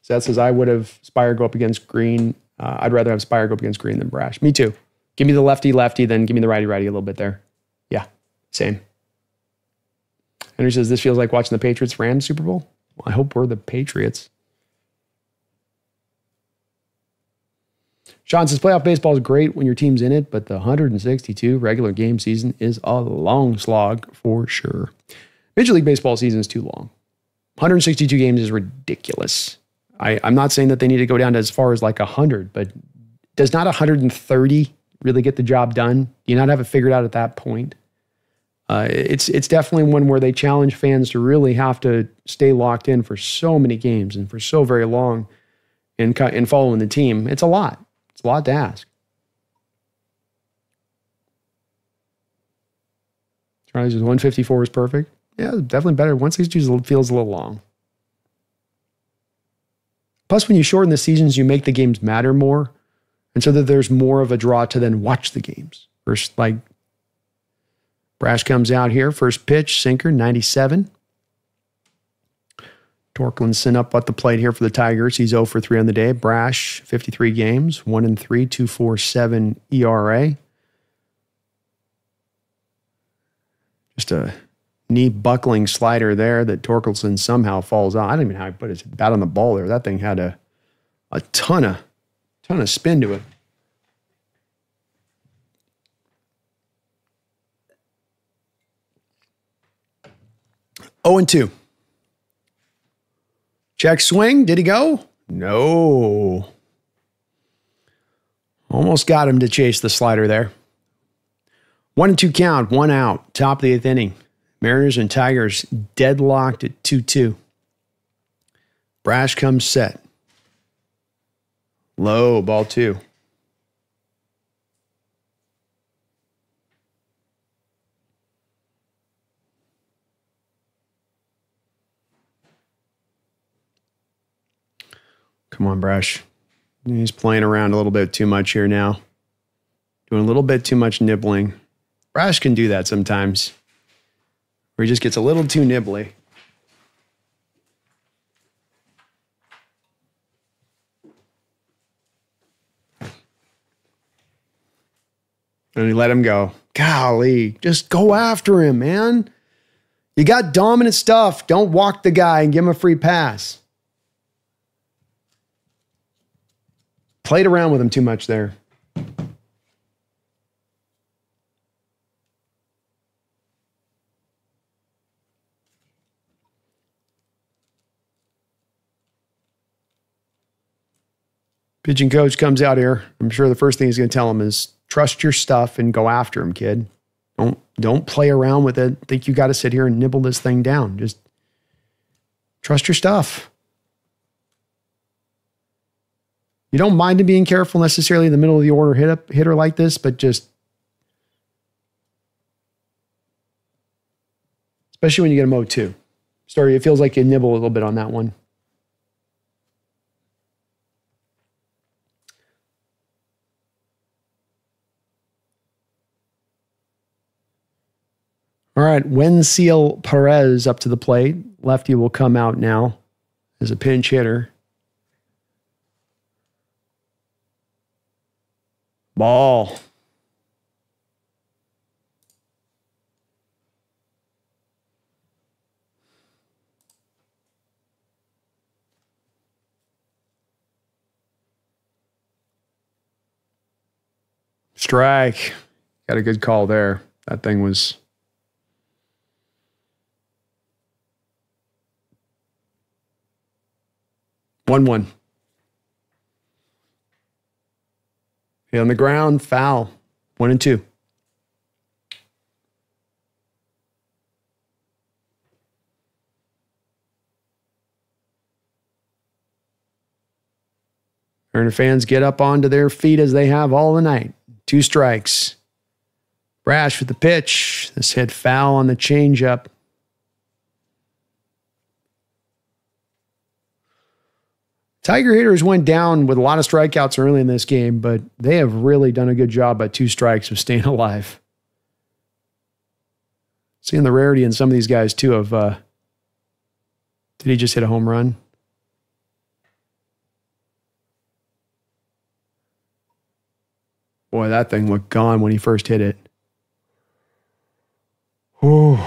Seth says, I would have Spire go up against Green. I'd rather have Spire go up against Green than Brash. Me too. Give me the lefty-lefty, then give me the righty-righty a little bit there. Yeah, same. Henry says, this feels like watching the Patriots-Rams Super Bowl. Well, I hope we're the Patriots. Sean says, playoff baseball is great when your team's in it, but the 162 regular game season is a long slog for sure. Major League Baseball season is too long. 162 games is ridiculous. I'm not saying that they need to go down to as far as like 100, but does not 130 really get the job done? Do you not have it figured out at that point? It's definitely one where they challenge fans to really have to stay locked in for so many games and for so very long in following the team. It's a lot. It's a lot to ask. Charlie says 154 is perfect. Yeah, definitely better. 162 feels a little long. Plus, when you shorten the seasons, you make the games matter more. And so that there's more of a draw to then watch the games. First, like, Brash comes out here. First pitch, sinker, 97. Torkeldsen up at the plate here for the Tigers. He's 0 for 3 on the day. Brash, 53 games, 1-3, 2.47 ERA. Just a knee buckling slider there that Torkeldsen somehow falls out. I don't even know how he put his bat on the ball there. That thing had a ton of spin to it. Oh, and 2. Check swing. Did he go? No. Almost got him to chase the slider there. 1-2 count, 1 out. Top of the 8th inning. Mariners and Tigers deadlocked at 2-2. Brash comes set. Low, ball 2. Come on, Brash. He's playing around a little bit too much here now. Doing a little bit too much nibbling. Brash can do that sometimes, where he just gets a little too nibbly. And he let him go. Golly, just go after him, man. You got dominant stuff. Don't walk the guy and give him a free pass. Played around with him too much there. Pitching coach comes out here. I'm sure the first thing he's going to tell him is trust your stuff and go after him, kid. Don't play around with it. Think you got to sit here and nibble this thing down. Just trust your stuff. You don't mind him being careful necessarily in the middle of the order hitter like this, but just especially when you get a 0-2. Sorry, it feels like you nibble a little bit on that one. All right, Wensiel Perez up to the plate. Lefty will come out now as a pinch hitter. Ball. Strike. Got a good call there. That thing was... 1-1. Hit on the ground, foul. 1-2. Mariner fans get up onto their feet as they have all the night. 2 strikes. Brash with the pitch. This hit foul on the changeup. Tiger hitters went down with a lot of strikeouts early in this game, but they have really done a good job at 2 strikes of staying alive. Seeing the rarity in some of these guys, too, of, did he just hit a home run? Boy, that thing looked gone when he first hit it. Ooh.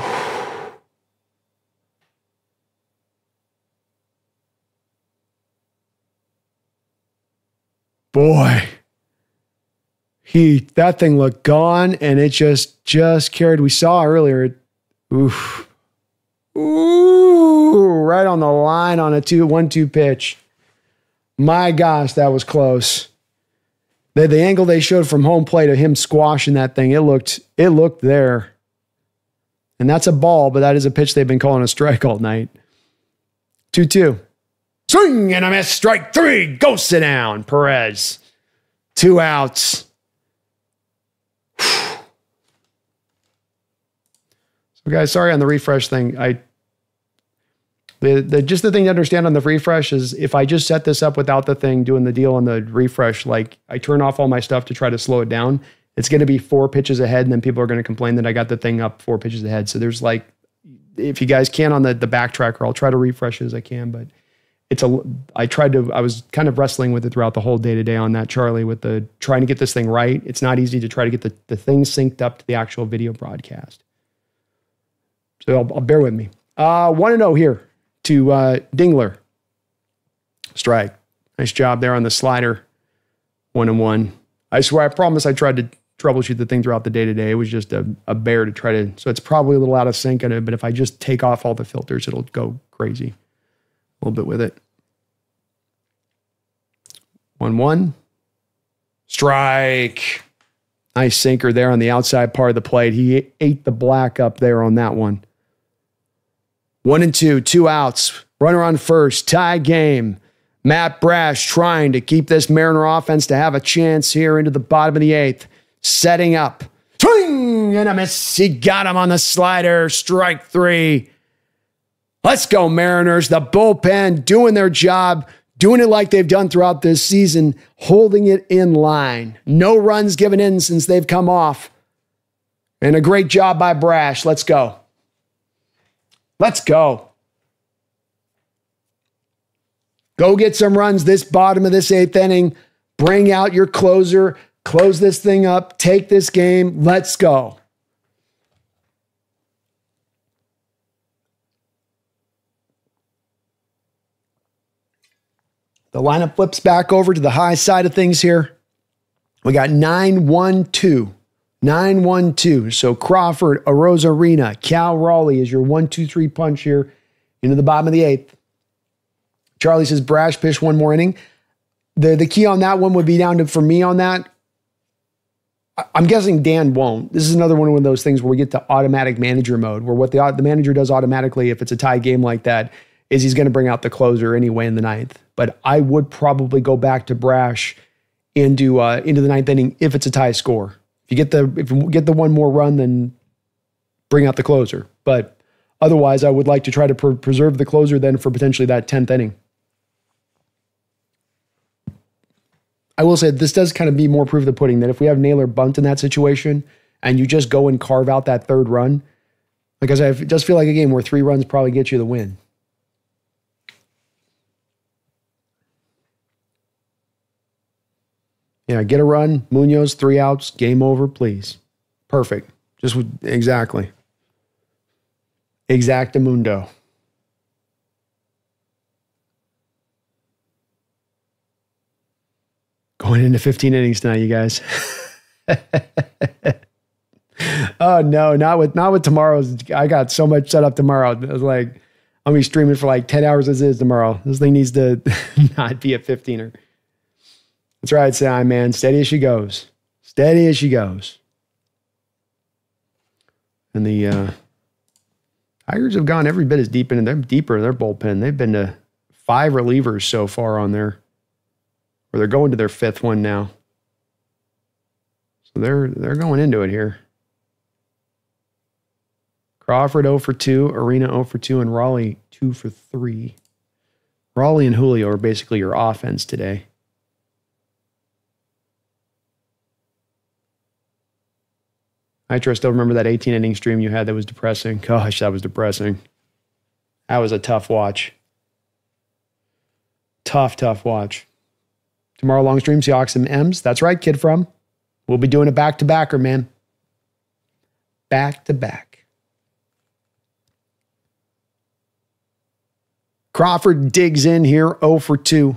Boy, that thing looked gone, and it just carried. We saw earlier, oof, ooh, right on the line on a 1-2 pitch. My gosh, that was close. The angle they showed from home plate of him squashing that thing, it looked there, and that's a ball, but that is a pitch they've been calling a strike all night. 2-2. Swing and a miss. Strike 3. Go sit down, Perez. 2 outs. So, guys, sorry on the refresh thing. Just the thing to understand on the refresh is if I just set this up without the thing doing the deal on the refresh, like I turn off all my stuff to try to slow it down, it's going to be 4 pitches ahead, and then people are going to complain that I got the thing up 4 pitches ahead. So there's like, if you guys can on the backtracker, I'll try to refresh it as I can, but I was kind of wrestling with it throughout the whole day today on that, Charlie, with trying to get this thing right. It's not easy to try to get the thing synced up to the actual video broadcast. So I'll bear with me. 1-0 here to Dingler. Strike. Nice job there on the slider. 1-1. I swear, I promise I tried to troubleshoot the thing throughout the day today. It was just a bear to try to, so it's probably a little out of sync on it, but if I just take off all the filters, it'll go crazy. A little bit with it. 1-1. Strike. Nice sinker there on the outside part of the plate. He ate the black up there on that one. 1-2, 2 outs. Runner on first. Tie game. Matt Brash trying to keep this Mariner offense to have a chance here into the bottom of the 8th. Setting up. Swing and a miss. He got him on the slider. Strike 3. Let's go, Mariners. The bullpen doing their job, doing it like they've done throughout this season, holding it in line. No runs given in since they've come off. And a great job by Brash. Let's go. Let's go. Go get some runs this bottom of this 8th inning. Bring out your closer. Close this thing up. Take this game. Let's go. The lineup flips back over to the high side of things here. We got 9-1-2. 9-1-2. So Crawford, Arozarena, Cal Raleigh is your 1-2-3 punch here into the bottom of the 8th. Charlie says Brash pitch one more inning. The key on that one would be down to, for me on that, I'm guessing Dan won't. This is another one of those things where we get to automatic manager mode, where what the manager does automatically if it's a tie game like that is he's going to bring out the closer anyway in the 9th. But I would probably go back to Brash into the 9th inning if it's a tie score. If you get the one more run, then bring out the closer. But otherwise, I would like to try to preserve the closer then for potentially that 10th inning. I will say this does kind of be more proof of the pudding that if we have Naylor bunt in that situation and you just go and carve out that 3rd run, Like I said, I just feel like a game where 3 runs probably get you the win. Yeah, get a run. Munoz, 3 outs. Game over, please. Perfect. Exactly. Exactamundo. Going into 15 innings tonight, you guys. Oh no, not with tomorrow's. I got so much set up tomorrow. I was like, I'm gonna be streaming for like 10 hours as is tomorrow. This thing needs to not be a 15er. That's right, Sam, man. Steady as she goes. Steady as she goes. And the Tigers have gone every bit as deep into deeper in their bullpen. They've been to 5 relievers so far on there. Or they're going to their 5th one now. So they're going into it here. Crawford 0 for 2, Arena 0 for 2, and Raleigh 2 for 3. Raleigh and Julio are basically your offense today. I still remember that 18-inning stream you had that was depressing. Gosh, that was depressing. That was a tough watch. Tough watch. Tomorrow, long stream, Seahawks and M's. That's right, Kid From. We'll be doing a back-to-backer, man. Back-to-back. Crawford digs in here, 0 for 2.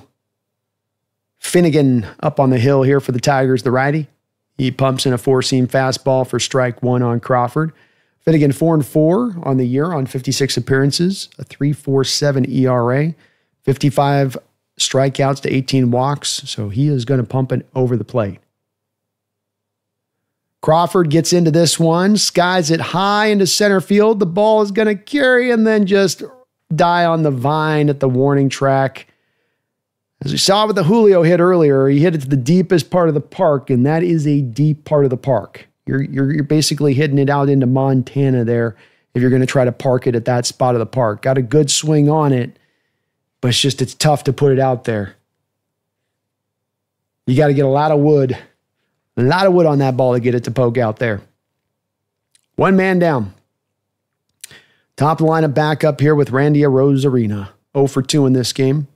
Finnegan up on the hill here for the Tigers, the righty. He pumps in a 4-seam fastball for strike 1 on Crawford. Finnegan 4-4 on the year on 56 appearances, a 3.47 ERA, 55 strikeouts to 18 walks, so he is going to pump it over the plate. Crawford gets into this one, skies it high into center field. The ball is going to carry and then just die on the vine at the warning track. As we saw with the Julio hit earlier, he hit it to the deepest part of the park, and that is a deep part of the park. You're basically hitting it out into Montana there if you're going to try to park it at that spot of the park. Got a good swing on it, but it's tough to put it out there. You got to get a lot of wood on that ball to get it to poke out there. 1 man down. Top of the lineup back up here with Randy Arozarena. 0 for 2 in this game.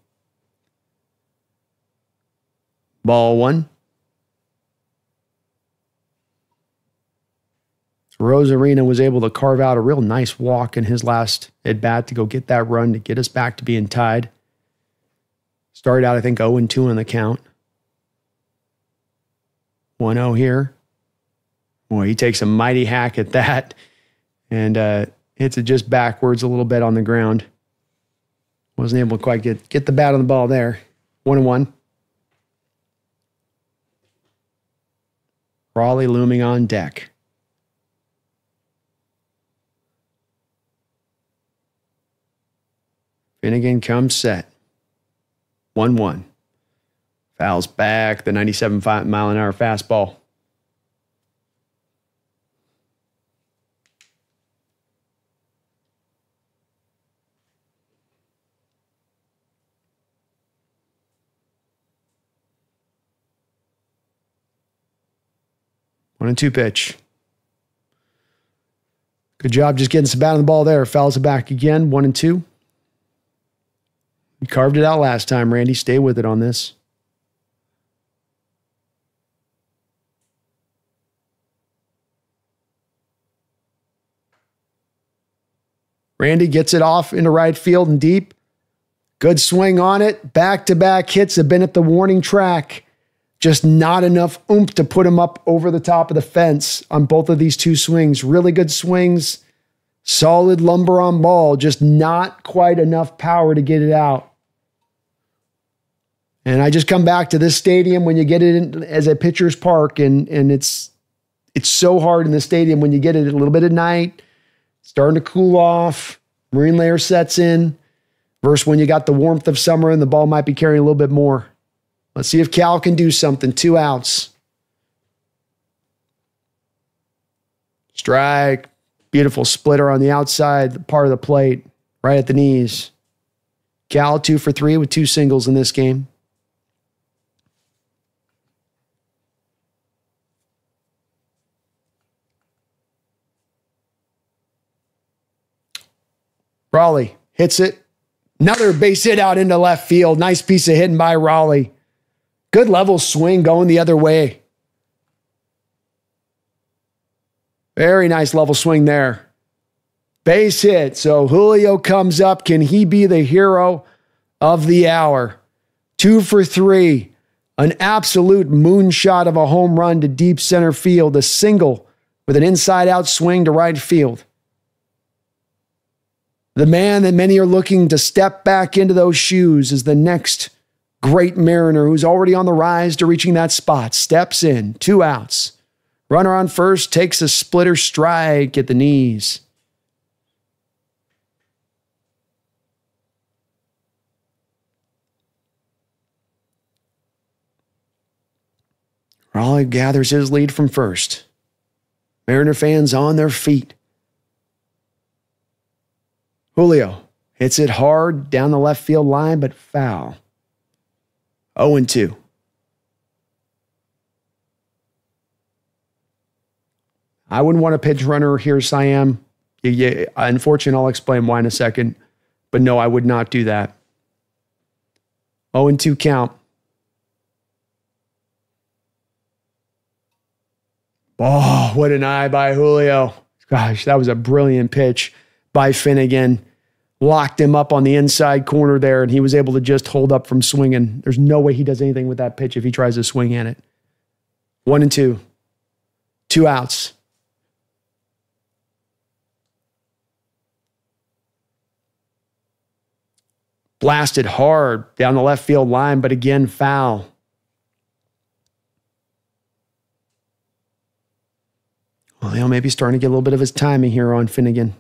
Ball 1. Arozarena was able to carve out a real nice walk in his last at-bat to go get that run to get us back to being tied. Started out, I think, 0-2 on the count. 1-0 here. Boy, he takes a mighty hack at that and hits it just backwards a little bit on the ground. Wasn't able to quite get the bat on the ball there. 1-1. Raleigh looming on deck. Finnegan comes set. 1-1. Fouls back the 97-mile-an-hour fastball. One and 2 pitch. Good job just getting some bat on the ball there. Fouls it back again. 1-2. You carved it out last time, Randy. Stay with it on this. Randy gets it off into right field and deep. Good swing on it. Back-to-back hits have been at the warning track. Just not enough oomph to put him up over the top of the fence on both of these 2 swings. Really good swings. Solid lumber on ball. Just not quite enough power to get it out. And I just come back to this stadium when you get it in, as a pitcher's park, and it's so hard in the stadium when you get it a little bit at night, starting to cool off, marine layer sets in, versus when you got the warmth of summer and the ball might be carrying a little bit more. Let's see if Cal can do something. 2 outs. Strike. Beautiful splitter on the outside part of the plate, right at the knees. Cal 2 for 3 with 2 singles in this game. Raleigh hits it. Another base hit out into left field. Nice piece of hitting by Raleigh. Good level swing going the other way. Very nice level swing there. Base hit. So Julio comes up. Can he be the hero of the hour? 2 for 3. An absolute moonshot of a home run to deep center field. A single with an inside-out swing to right field. The man that many are looking to step back into those shoes is the next great Mariner who's already on the rise to reaching that spot. Steps in, 2 outs. Runner on first takes a splitter strike at the knees. Raleigh gathers his lead from first. Mariner fans on their feet. Julio hits it hard down the left field line, but foul. 0-2. I wouldn't want a pitch runner here, Siam. Yeah, unfortunately, I'll explain why in a second. But no, I would not do that. 0-2 count. Oh, what an eye by Julio. Gosh, that was a brilliant pitch by Finnegan. Locked him up on the inside corner there, and he was able to just hold up from swinging. There's no way he does anything with that pitch if he tries to swing at it. 1-2. 2 outs. Blasted hard down the left field line, but again, foul. Well, Leo may be starting to get a little bit of his timing here on Finnegan.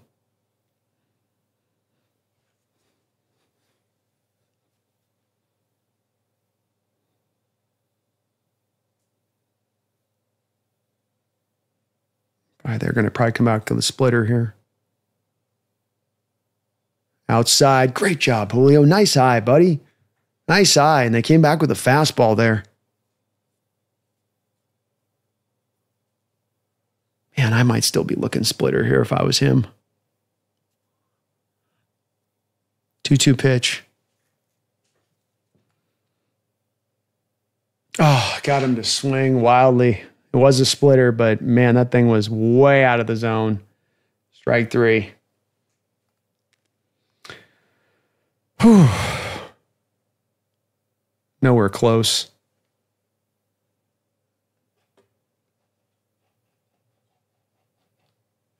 All right, they're going to probably come out to the splitter here. Outside. Great job, Julio. Nice eye, buddy. Nice eye. And they came back with a fastball there. Man, I might still be looking splitter here if I was him. 2-2 pitch. Oh, got him to swing wildly. It was a splitter, but man, that thing was way out of the zone. Strike 3. Whew. Nowhere close.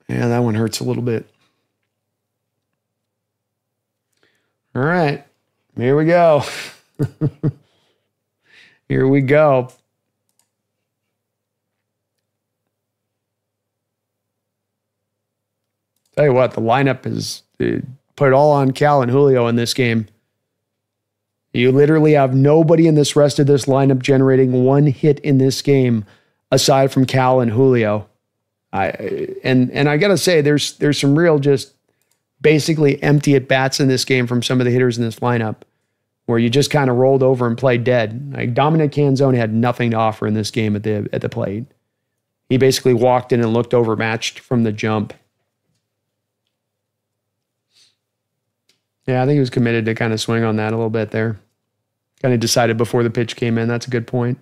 Yeah, that one hurts a little bit. All right. Here we go. Here we go. Tell you what, the lineup is put it all on Cal and Julio in this game. You literally have nobody in this rest of this lineup generating 1 hit in this game aside from Cal and Julio. And I got to say, there's some real just basically empty at-bats in this game from some of the hitters in this lineup where you just kind of rolled over and played dead. Like Dominic Canzone had nothing to offer in this game at the plate. He basically walked in and looked overmatched from the jump. Yeah, I think he was committed to kind of swing on that a little bit there. Kind of decided before the pitch came in. That's a good point.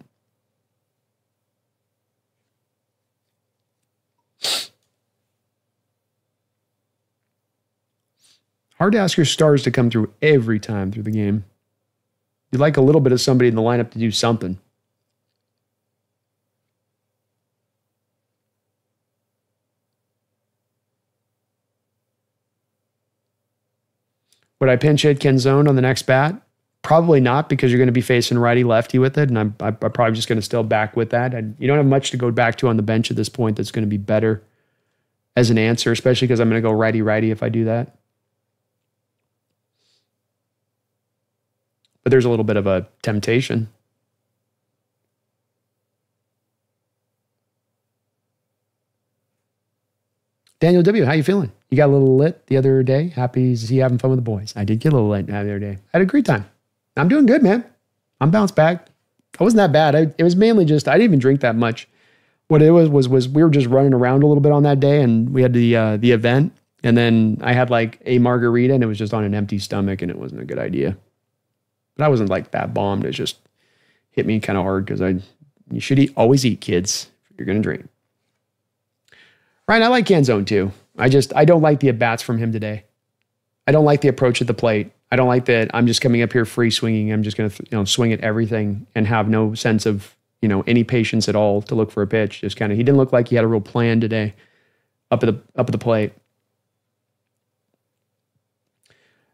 Hard to ask your stars to come through every time through the game. You'd like a little bit of somebody in the lineup to do something. Would I pinch hit Canzone on the next bat? Probably not, because you're going to be facing righty-lefty with it, and I'm probably just going to still back with that. You don't have much to go back to on the bench at this point that's going to be better as an answer, especially because I'm going to go righty-righty if I do that. But there's a little bit of a temptation. Daniel W., how you feeling? You got a little lit the other day? Happy to see you having fun with the boys. I did get a little lit the other day. I had a great time. I'm doing good, man. I'm bounced back. I wasn't that bad. It was mainly just, I didn't even drink that much. What it was we were just running around a little bit on that day, and we had the event, And then I had like a margarita and it was just on an empty stomach and it wasn't a good idea. But I wasn't like that bombed. It just hit me kind of hard because you should always eat, kids, if you're going to drink. Ryan, I like Canzone too. I don't like the at-bats from him today. I don't like the approach at the plate. I don't like that I'm just coming up here free swinging. I'm just going to swing at everything and have no sense of any patience at all to look for a pitch. Just kind of, he didn't look like he had a real plan today up at the plate.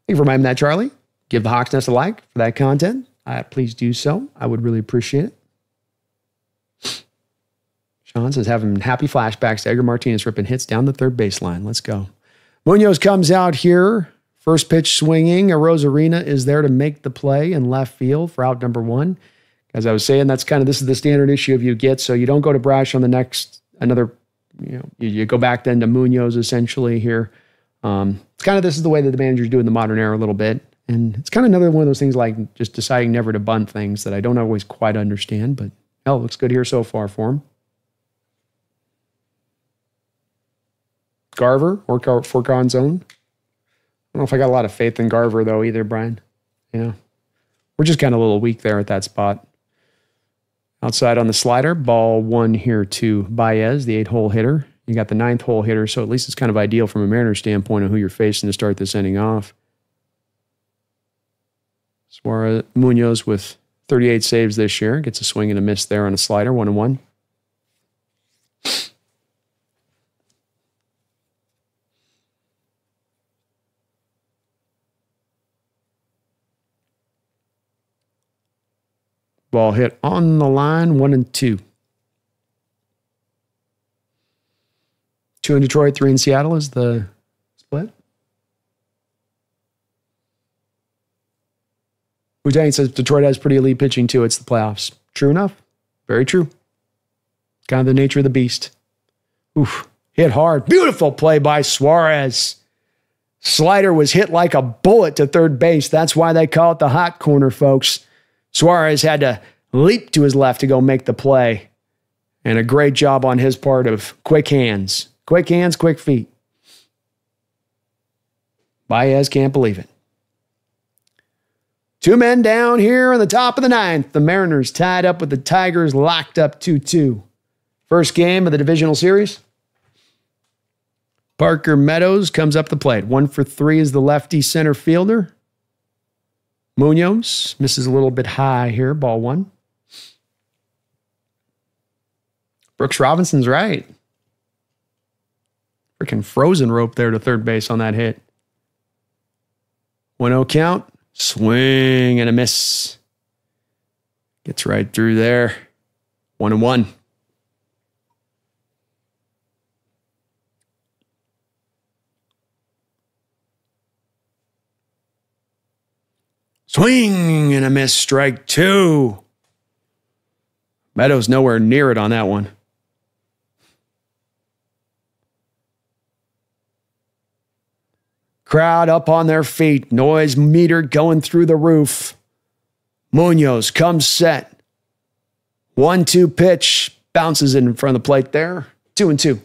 Thank you for reminding that, Charlie. Give the Hawks Nest a like for that content. Please do so. I would really appreciate it. Sean says, having happy flashbacks to Edgar Martinez ripping hits down the third baseline. Let's go. Munoz comes out here. First pitch swinging. Arozarena is there to make the play in left field for out number 1. As I was saying, this is the standard issue of you get. So you don't go to Brash on the next, you go back then to Munoz essentially here. This is the way that the managers do in the modern era a little bit. And it's kind of another one of those things like just deciding never to bunt things that I don't always quite understand, but hell, it looks good here so far for him. Garver or for Gonzone. I don't know if I got a lot of faith in Garver though either, Brian. We're just kind of a little weak there at that spot. Outside on the slider, ball 1 here to Baez, the 8-hole hitter. You got the 9th-hole hitter, so at least it's kind of ideal from a Mariners standpoint of who you're facing to start this inning off. Suarez Munoz with 38 saves this year. Gets a swing and a miss there on a slider, 1-1. Ball hit on the line, 1-2. 2 in Detroit, 3 in Seattle is the split. Wu-Tang says Detroit has pretty elite pitching too. It's the playoffs. True enough. Very true. Kind of the nature of the beast. Oof. Hit hard. Beautiful play by Suarez. Slider was hit like a bullet to third base. That's why they call it the hot corner, folks. Suarez had to leap to his left to go make the play. And a great job on his part of quick hands. Quick hands, quick feet. Baez can't believe it. 2 men down here on the top of the 9th. The Mariners tied up with the Tigers, locked up 2-2. First game of the divisional series. Parker Meadows comes up the plate. 1 for 3 is the lefty center fielder. Munoz misses a little bit high here, ball 1. Brooks Robinson's right. Freaking frozen rope there to third base on that hit. 1-0 count. Swing and a miss. Gets right through there. 1-1. Swing and a miss. Strike 2. Meadows nowhere near it on that one. Crowd up on their feet. Noise meter going through the roof. Munoz comes set. 1-2 pitch. Bounces in front of the plate there. 2-2.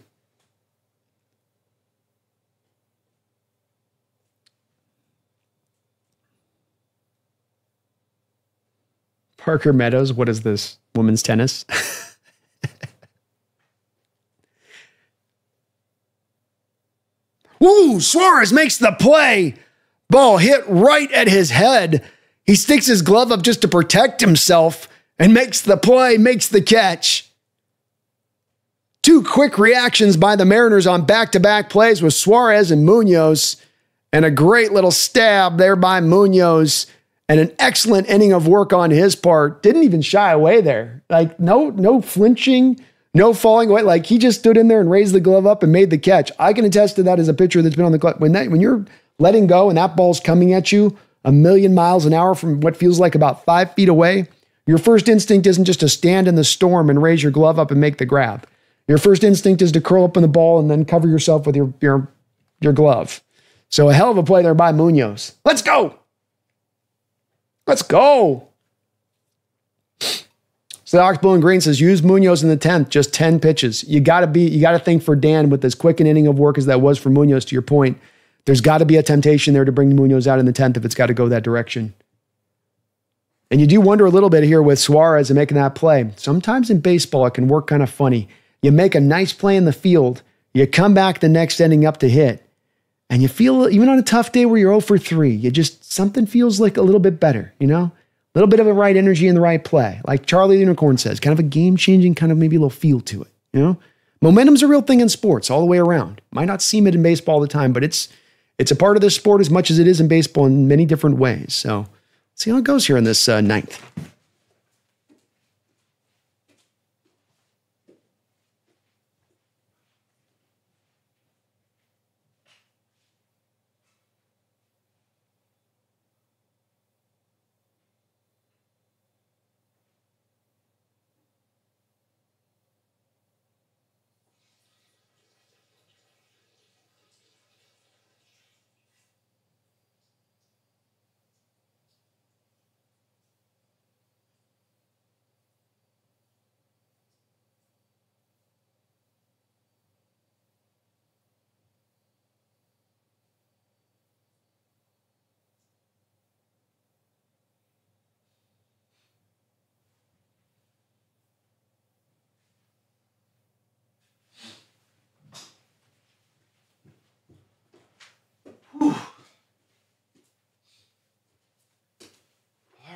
Parker Meadows, what is this? Women's tennis? Woo! Suarez makes the play. Ball hit right at his head. He sticks his glove up just to protect himself and makes the play, makes the catch. 2 quick reactions by the Mariners on back-to-back plays with Suarez and Munoz, and a great little stab there by Munoz, and an excellent inning of work on his part. Didn't even shy away there. Like, no flinching, no falling away. Like, he just stood in there and raised the glove up and made the catch. I can attest to that as a pitcher that's been on the club. When you're letting go and that ball's coming at you a million miles an hour from what feels like about 5 feet away, your first instinct isn't just to stand in the storm and raise your glove up and make the grab. Your first instinct is to curl up in the ball and then cover yourself with your glove. So a hell of a play there by Munoz. Let's go. Let's go. So the Ox Blue and Green says, use Munoz in the 10th, just 10 pitches. You got to think for Dan with as quick an inning of work as that was for Munoz, to your point. There's got to be a temptation there to bring Munoz out in the 10th if it's got to go that direction. And you do wonder a little bit here with Suarez and making that play. Sometimes in baseball, it can work kind of funny. You make a nice play in the field, you come back the next inning up to hit, and you feel, even on a tough day where you're 0 for 3, something feels like a little bit better, you know? A little bit of the right energy in the right play. Like Charlie the Unicorn says, kind of a game-changing, kind of maybe a little feel to it, you know? Momentum's a real thing in sports all the way around. Might not seem it in baseball all the time, but it's a part of the sport as much as it is in baseball in many different ways. So let's see how it goes here in this ninth.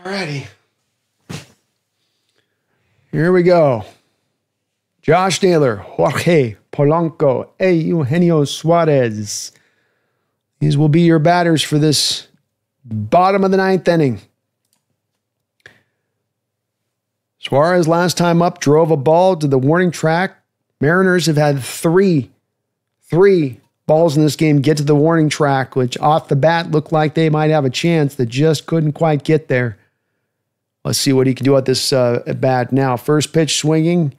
Alrighty. Here we go. Josh Naylor, Jorge Polanco, Eugenio Suarez. These will be your batters for this bottom of the ninth inning. Suarez last time up drove a ball to the warning track. Mariners have had three balls in this game get to the warning track, which off the bat looked like they might have a chance that just couldn't quite get there. Let's see what he can do at this at bat now. First pitch swinging,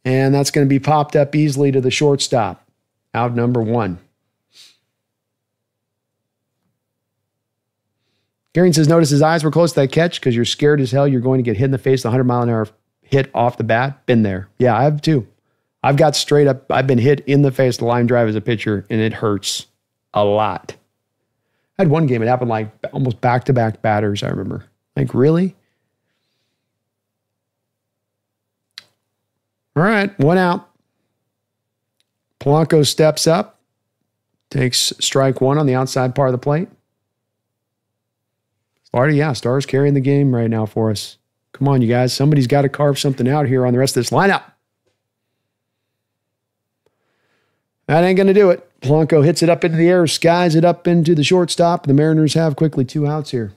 and that's going to be popped up easily to the shortstop. Out number 1. Gary says, notice his eyes were close to that catch because you're scared as hell you're going to get hit in the face with a 100-mile-an-hour hit off the bat. Been there. Yeah, I have too. I've got straight up, I've been hit in the face with a line drive as a pitcher, and it hurts a lot. I had one game, it happened like almost back-to-back batters, I remember. Like, really? All right, 1 out. Polanco steps up, takes strike 1 on the outside part of the plate. Star's carrying the game right now for us. Come on, you guys. Somebody's got to carve something out here on the rest of this lineup. That ain't going to do it. Polanco hits it up into the air, skies it up into the shortstop. The Mariners have quickly 2 outs here.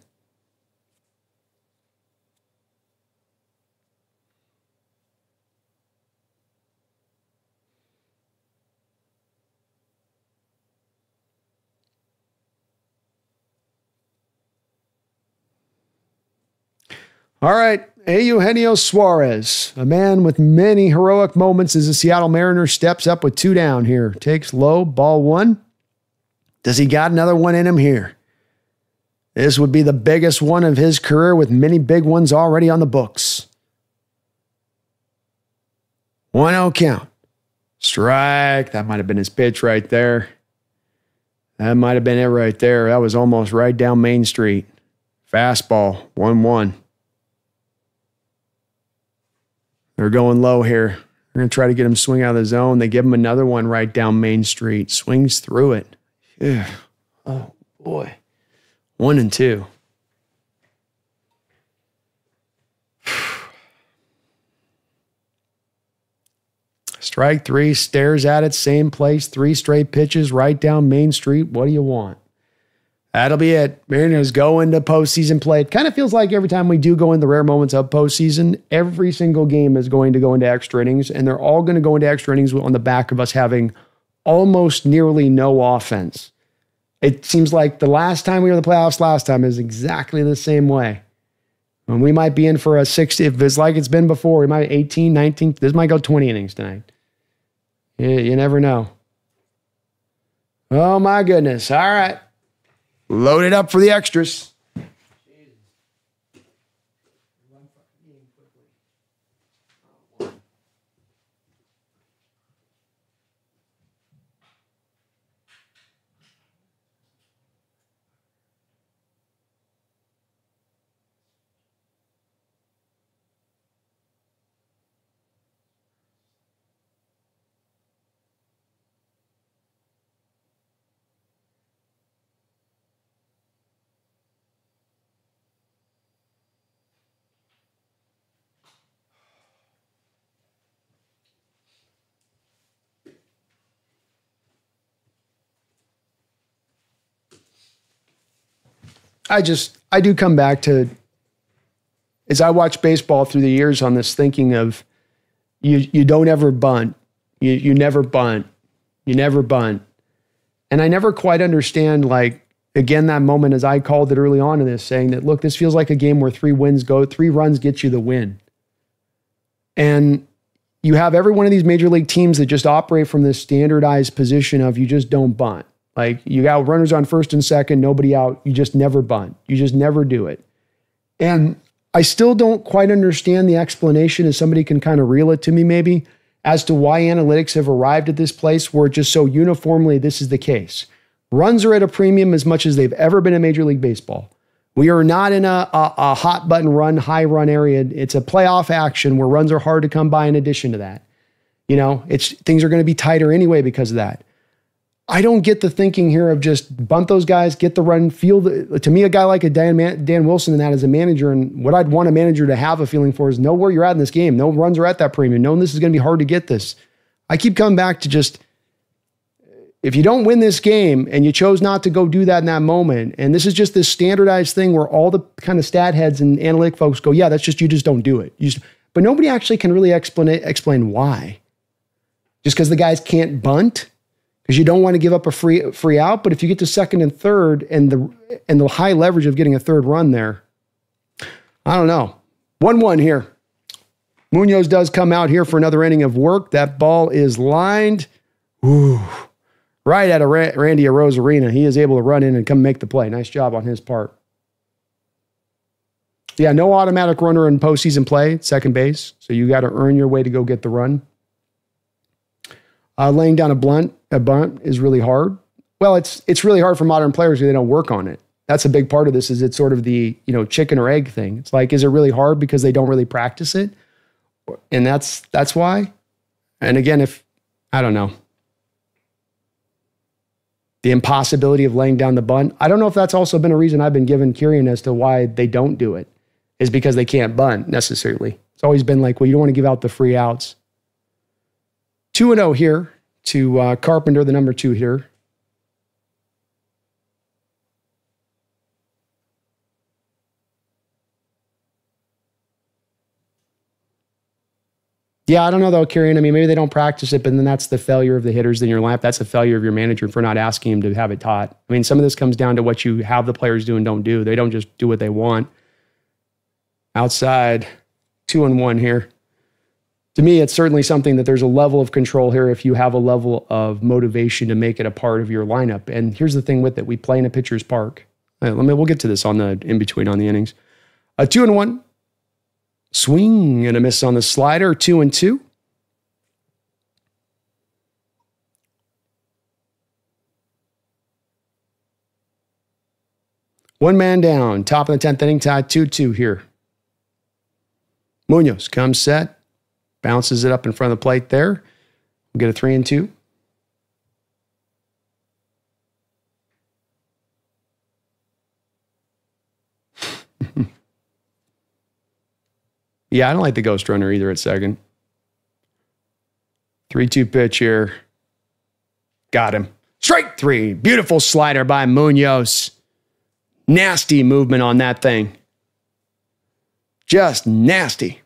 All right, Eugenio Suarez, a man with many heroic moments as the Seattle Mariners steps up with 2 down here. Takes low, ball 1. Does he got another one in him here? This would be the biggest one of his career with many big ones already on the books. 1-0 count. Strike. That might have been his pitch right there. That might have been it right there. That was almost right down Main Street. Fastball, 1-1. They're going low here. They're going to try to get him swing out of the zone. They give him another one right down Main Street. Swings through it. Ugh. Oh, boy. 1-2. Strike 3, stares at it, same place, 3 straight pitches right down Main Street. What do you want? That'll be it. Mariners go into postseason play. It kind of feels like every time we do go in the rare moments of postseason, every single game is going to go into extra innings, and they're all going to go into extra innings on the back of us having almost nearly no offense. It seems like the last time we were in the playoffs last time is exactly the same way. And we might be in for a 60. If it's like it's been before, we might 18, 19. This might go 20 innings tonight. You never know. Oh, my goodness. All right. Load it up for the extras. I do come back to, as I watch baseball through the years on this thinking of you don't ever bunt. You never bunt. You never bunt. And I never quite understand, like, again, that moment as I called it early on in this, saying that, look, this feels like a game where 3 runs get you the win. And you have every one of these major league teams that just operate from this standardized position of you just don't bunt. Like, you got runners on first and second, nobody out. You just never bunt. You just never do it. And I still don't quite understand the explanation, as somebody can kind of reel it to me maybe, as to why analytics have arrived at this place where just so uniformly this is the case. Runs are at a premium as much as they've ever been in Major League Baseball. We are not in a hot button run, high run area. It's a playoff action where runs are hard to come by in addition to that. You know, things are going to be tighter anyway because of that. I don't get the thinking here of just bunt those guys, get the run, to me, a guy like a Dan Wilson and that as a manager, and what I'd want a manager to have a feeling for is know where you're at in this game. No runs are at that premium. Knowing this is going to be hard to get this. I keep coming back to just, if you don't win this game and you chose not to go do that in that moment, and this is just this standardized thing where all the kind of stat heads and analytic folks go, yeah, that's just, you just don't do it. But nobody actually can really explain why. Just because the guys can't bunt? Because you don't want to give up a free out, but if you get to second and third and the high leverage of getting a third run there, I don't know. 1-1 here. Munoz does come out here for another inning of work. That ball is lined right at a Randy Arozarena. He is able to run in and come make the play. Nice job on his part. Yeah, no automatic runner in postseason play, second base, so you got to earn your way to go get the run. Laying down a bunt is really hard. Well, it's really hard for modern players because they don't work on it. That's a big part of this. Is it's sort of the chicken or egg thing. It's like, is it really hard because they don't really practice it, and that's why. And again, I don't know, the impossibility of laying down the bunt. I don't know if that's also been a reason I've been given Kirian as to why they don't do it, is because they can't bunt necessarily. It's always been like, well, you don't want to give out the free outs. 2-0 here to Carpenter, the number 2 hitter. Yeah, I don't know though, Kieran. I mean, maybe they don't practice it, but then that's the failure of the hitters in your lineup. That's the failure of your manager for not asking him to have it taught. I mean, some of this comes down to what you have the players do and don't do. They don't just do what they want. Outside, 2-1 here. To me, it's certainly something that there's a level of control here if you have a level of motivation to make it a part of your lineup. And here's the thing with it. We play in a pitcher's park. We'll get to this on the in-between on the innings. 2-1. Swing and a miss on the slider. 2-2. One man down. Top of the 10th inning. Tied 2-2 here. Munoz comes set. Bounces it up in front of the plate there. We'll get a 3-2. Yeah, I don't like the ghost runner either at second. 3-2 pitch here. Got him. Strike 3. Beautiful slider by Munoz. Nasty movement on that thing. Just nasty.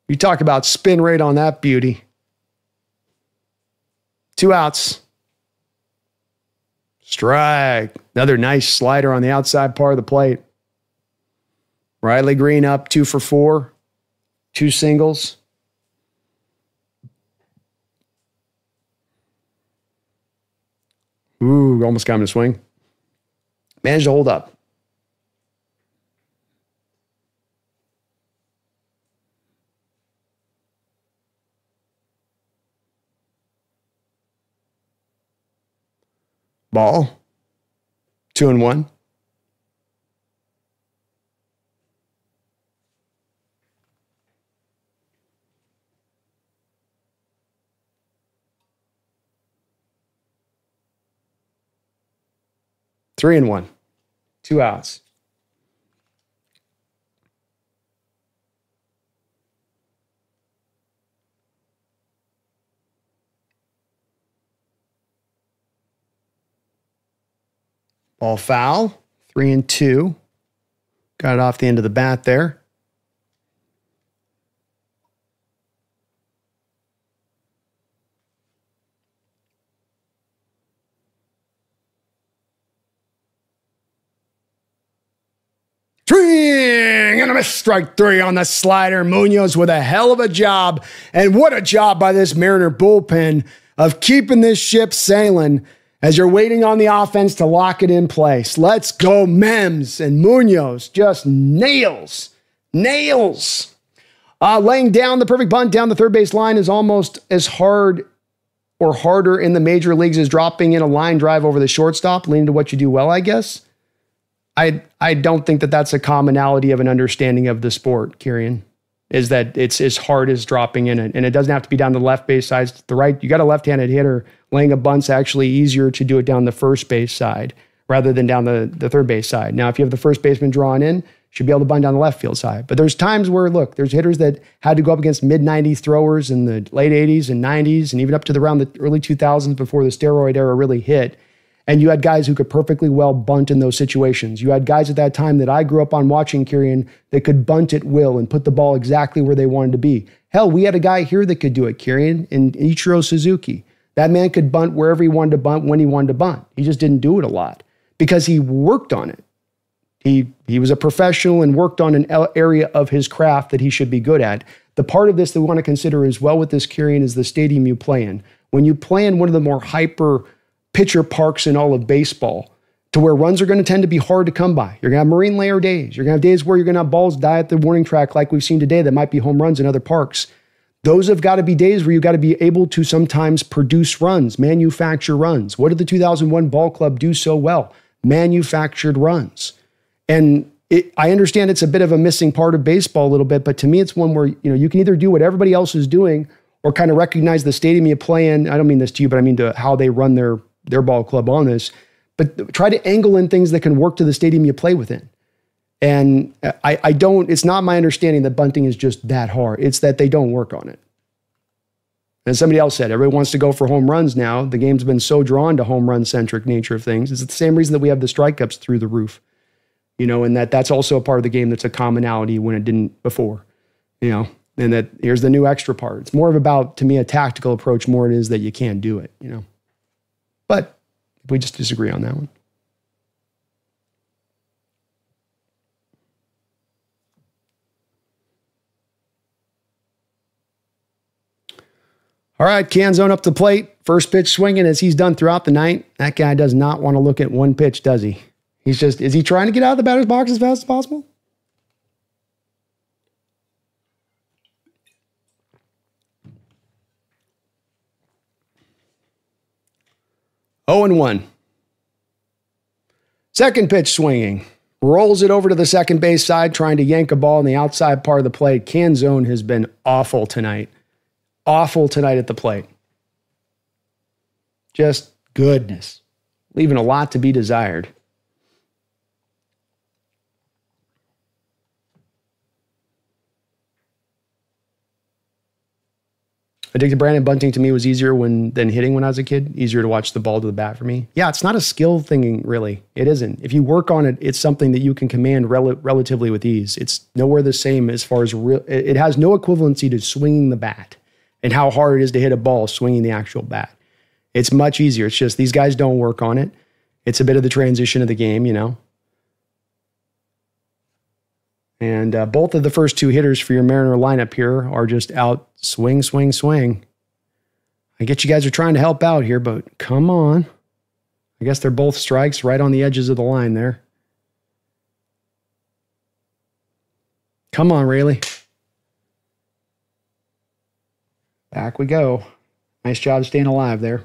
You talk about spin rate on that beauty. 2 outs. Strike. Another nice slider on the outside part of the plate. Riley Green up 2 for 4. 2 singles. Ooh, almost got him to swing. Managed to hold up. Ball. 2-1. Three and 1. 2 outs. Ball foul. 3-2. Got it off the end of the bat there. Swing and a miss. Strike 3 on the slider. Munoz with a hell of a job. And what a job by this Mariner bullpen of keeping this ship sailing as you're waiting on the offense to lock it in place. Let's go, Mems. And Munoz just nails. Laying down the perfect bunt down the third base line is almost as hard or harder in the major leagues as dropping in a line drive over the shortstop, leaning to what you do well, I guess. I don't think that that's a commonality of an understanding of the sport, Kieran, is that it's as hard as dropping in it. And it doesn't have to be down the left base side. The right, you got a left-handed hitter. Laying a bunt's actually easier to do it down the first base side rather than down the third base side. Now, if you have the first baseman drawn in, you should be able to bunt down the left field side. But there's times where, look, there's hitters that had to go up against mid-90s throwers in the late 80s and 90s and even up to around the early 2000s before the steroid era really hit. And you had guys who could perfectly well bunt in those situations. You had guys at that time that I grew up on watching, Kieran, that could bunt at will and put the ball exactly where they wanted to be. Hell, we had a guy here that could do it, Kieran, in Ichiro Suzuki. That man could bunt wherever he wanted to bunt, when he wanted to bunt. He just didn't do it a lot because he worked on it. He was a professional and worked on an area of his craft that he should be good at. The part of this that we want to consider as well with this, Kieran, is the stadium you play in. When you play in one of the more hyper pitcher parks in all of baseball, to where runs are going to tend to be hard to come by. You're going to have marine layer days. You're going to have days where you're going to have balls die at the warning track like we've seen today that might be home runs in other parks. Those have got to be days where you've got to be able to sometimes produce runs, manufacture runs. What did the 2001 ball club do so well? Manufactured runs. And I understand it's a bit of a missing part of baseball a little bit, but to me it's one where you can either do what everybody else is doing or kind of recognize the stadium you play in. I don't mean this to you, but I mean to how they run their ball club on this, but try to angle in things that can work to the stadium you play within. And it's not my understanding that bunting is just that hard. It's that they don't work on it. And somebody else said, everybody wants to go for home runs now. The game's been so drawn to home run centric nature of things. It's the same reason that we have the strikeouts through the roof, and that's also a part of the game that's a commonality when it didn't before, and that here's the new extra part. It's more of about, to me, a tactical approach more than it is that you can't do it, But we just disagree on that one. All right, Canzone up the plate. First pitch swinging as he's done throughout the night. That guy does not want to look at one pitch, does he? Is he trying to get out of the batter's box as fast as possible? Oh and 1. Second pitch swinging. Rolls it over to the second base side, trying to yank a ball in the outside part of the plate. Canzone has been awful tonight. Awful tonight at the plate. Just goodness. Leaving a lot to be desired. Addicted Brandon, bunting to me was easier than hitting when I was a kid. Easier to watch the ball to the bat for me. Yeah, it's not a skill thing, really. It isn't. If you work on it, it's something that you can command relatively with ease. It's nowhere the same as far as it has no equivalency to swinging the bat and how hard it is to hit a ball swinging the actual bat. It's much easier. It's just these guys don't work on it. It's a bit of the transition of the game, And both of the first two hitters for your Mariner lineup here are just out swing, swing, swing. I get you guys are trying to help out here, but come on. I guess they're both strikes right on the edges of the line there. Come on, Rayleigh. Back we go. Nice job staying alive there.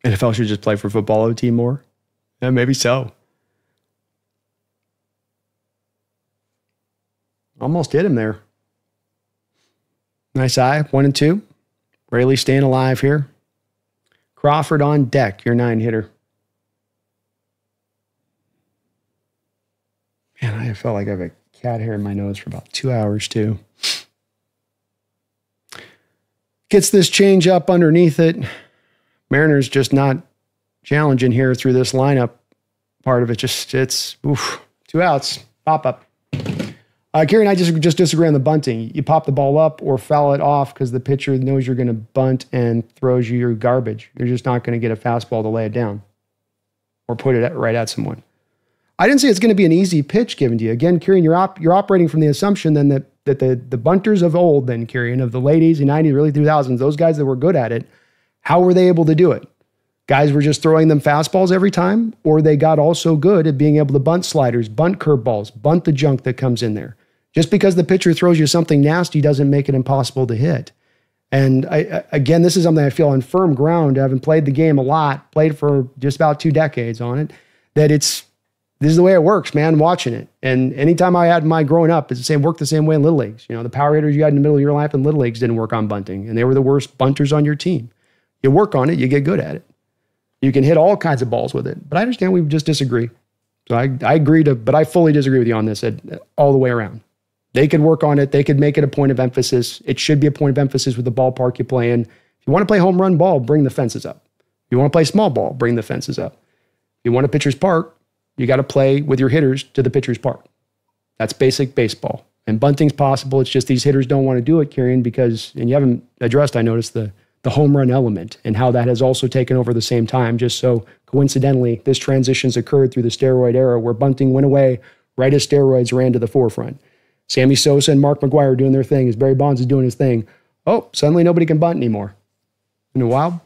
NFL should just play for football OT more. Yeah, maybe so. Almost hit him there. Nice eye. 1 and 2. Rayleigh staying alive here. Crawford on deck, your 9-hitter. Man, I felt like I have a cat hair in my nose for about 2 hours, too. Gets this change up underneath it. Mariners just not challenging here through this lineup. Part of it it's 2 outs, pop up. Kerry and I just disagree on the bunting. You pop the ball up or foul it off because the pitcher knows you're going to bunt and throws you your garbage. You're just not going to get a fastball to lay it down or put it right at someone. I didn't say it's going to be an easy pitch given to you. Again, Kieran, you're operating from the assumption then that the bunters of old, then Kieran, of the late 80s and 90s, early 2000s, those guys that were good at it, how were they able to do it? Guys were just throwing them fastballs every time, or they got also good at being able to bunt sliders, bunt curveballs, bunt the junk that comes in there. Just because the pitcher throws you something nasty doesn't make it impossible to hit. And again, this is something I feel on firm ground, having played the game a lot, played for just about 2 decades on it, that this is the way it works, man, watching it. And anytime I had my growing up, it worked the same way in Little Leagues. The power hitters you had in the middle of your life in Little Leagues didn't work on bunting, and they were the worst bunters on your team. You work on it, you get good at it. You can hit all kinds of balls with it. But I understand we just disagree. So I agree but I fully disagree with you on this all the way around. They could work on it. They could make it a point of emphasis. It should be a point of emphasis with the ballpark you play in. If you want to play home run ball, bring the fences up. If you want to play small ball, bring the fences up. If you want a pitcher's park, you got to play with your hitters to the pitcher's park. That's basic baseball. And bunting's possible. It's just these hitters don't want to do it, Kieran, because, and you haven't addressed, I noticed, the home run element and how that has also taken over the same time. Just so coincidentally, this transition's occurred through the steroid era where bunting went away right as steroids ran to the forefront. Sammy Sosa and Mark McGwire are doing their thing as Barry Bonds is doing his thing. Oh, suddenly nobody can bunt anymore. Isn't it wild?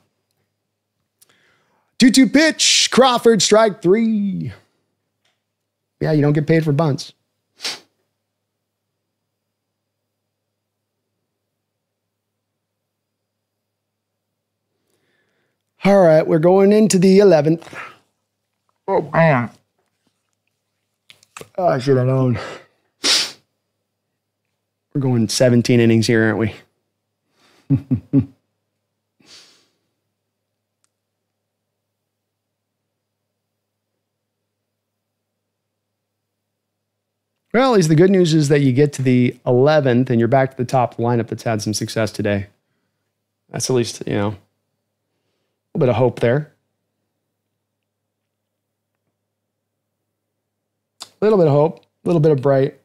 2-2 pitch, Crawford, strike 3. Yeah, you don't get paid for bunts. All right, we're going into the 11th. Oh, man. Oh, I should have known. We're going 17 innings here, aren't we? Well, at least the good news is that you get to the 11th and you're back to the top of the lineup that's had some success today. That's at least, a little bit of hope there. A little bit of hope, a little bit of bright.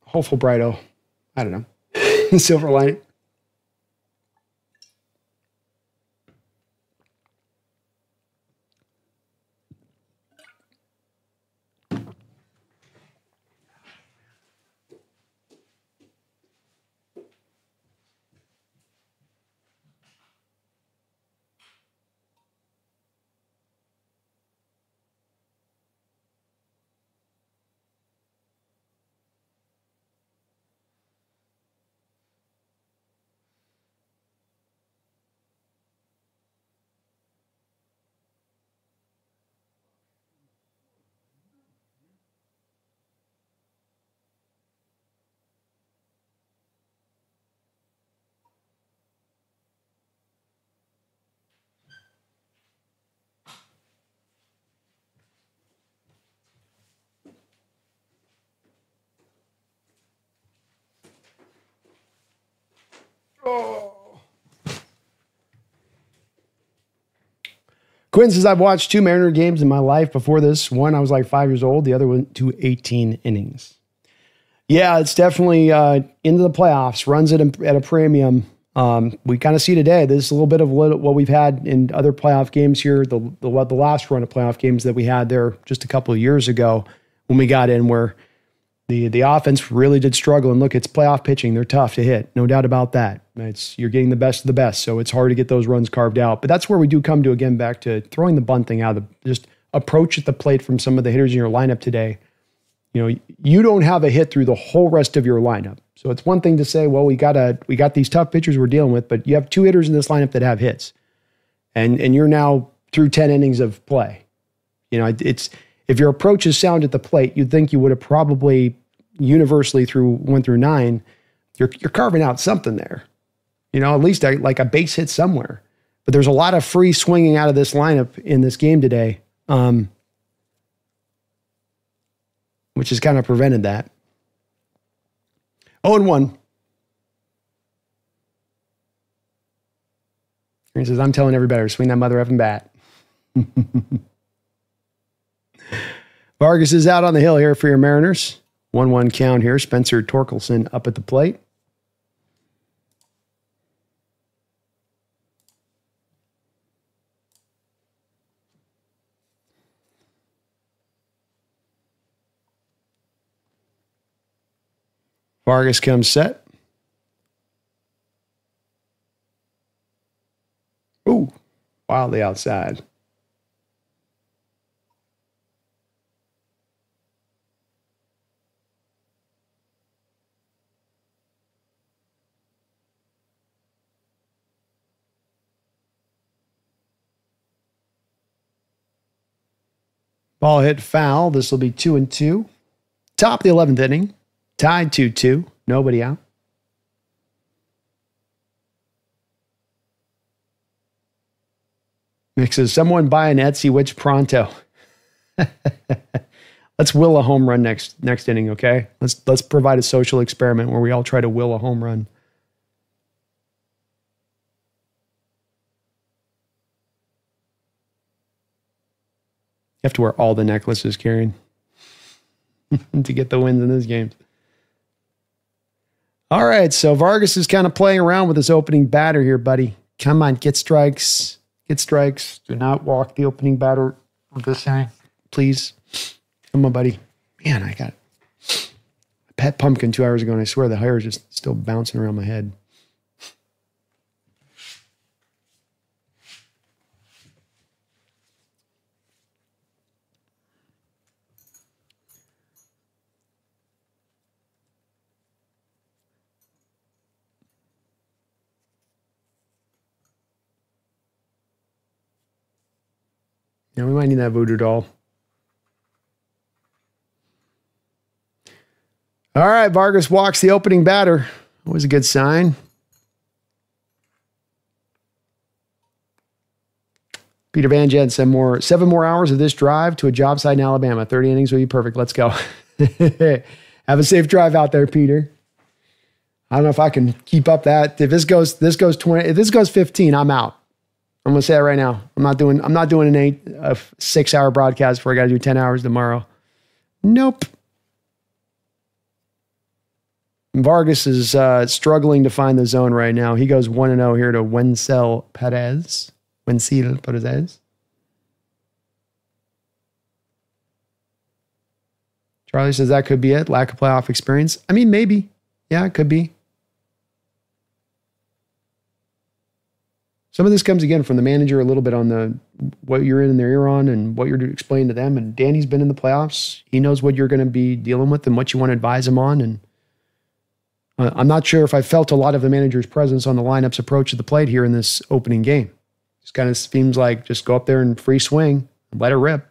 Hopeful brighto. I don't know. Silver lining. Oh. Quinn says, I've watched 2 Mariner games in my life before this. One, I was like 5 years old. The other one, to 18 innings. Yeah, it's definitely into the playoffs, runs at a premium. We kind of see today, this is a little bit of what we've had in other playoff games here, the last run of playoff games that we had there just a couple of years ago when we got in, where the offense really did struggle. And look, it's playoff pitching. They're tough to hit. No doubt about that. You're getting the best of the best, so it's hard to get those runs carved out. But that's where we do come to, again, back to throwing the bunting out of just approach at the plate from some of the hitters in your lineup today. You don't have a hit through the whole rest of your lineup. So it's one thing to say, well, we got these tough pitchers we're dealing with, but you have 2 hitters in this lineup that have hits. And you're now through 10 innings of play. If your approach is sound at the plate, you'd think you would have probably universally through 1 through 9, you're carving out something there. At least like a base hit somewhere. But there's a lot of free swinging out of this lineup in this game today, which has kind of prevented that. 0-1. He says, I'm telling everybody to swing that mother effing bat. Vargas is out on the hill here for your Mariners. 1-1 count here. Spencer Torkelson up at the plate. Vargas comes set. Ooh, wildly outside. Ball hit foul. This will be 2-2. Top of the 11th inning. Tied 2-2. Nobody out. Mixes someone buy an Etsy which pronto. Let's will a home run next inning, okay? Let's provide a social experiment where we all try to will a home run. You have to wear all the necklaces, Karen, to get the wins in these games. All right, so Vargas is kind of playing around with his opening batter here, buddy. Come on, get strikes. Get strikes. Do not walk the opening batter of this inning, please. Come on, buddy. Man, I got a pet pumpkin 2 hours ago, and I swear the hair is just still bouncing around my head. Yeah, we might need that voodoo doll. All right, Vargas walks the opening batter. Always a good sign. Peter Van Jet said 7 more hours of this drive to a job site in Alabama. 30 innings will be perfect. Let's go. Have a safe drive out there, Peter. I don't know if I can keep up that. If this goes 20, if this goes 15, I'm out. I'm gonna say it right now. I'm not doing a 6-hour broadcast before I got to do 10 hours tomorrow. Nope. Vargas is struggling to find the zone right now. He goes 1-0 here to Wencel Perez. Charlie says that could be it. Lack of playoff experience. I mean, maybe. Yeah, it could be. Some of this comes again from the manager a little bit on the what you're in their ear on and what you're to explain to them. And Danny's been in the playoffs. He knows what you're going to be dealing with and what you want to advise him on. And I'm not sure if I felt a lot of the manager's presence on the lineup's approach to the plate here in this opening game. Just kind of seems like just go up there and free swing, let it rip.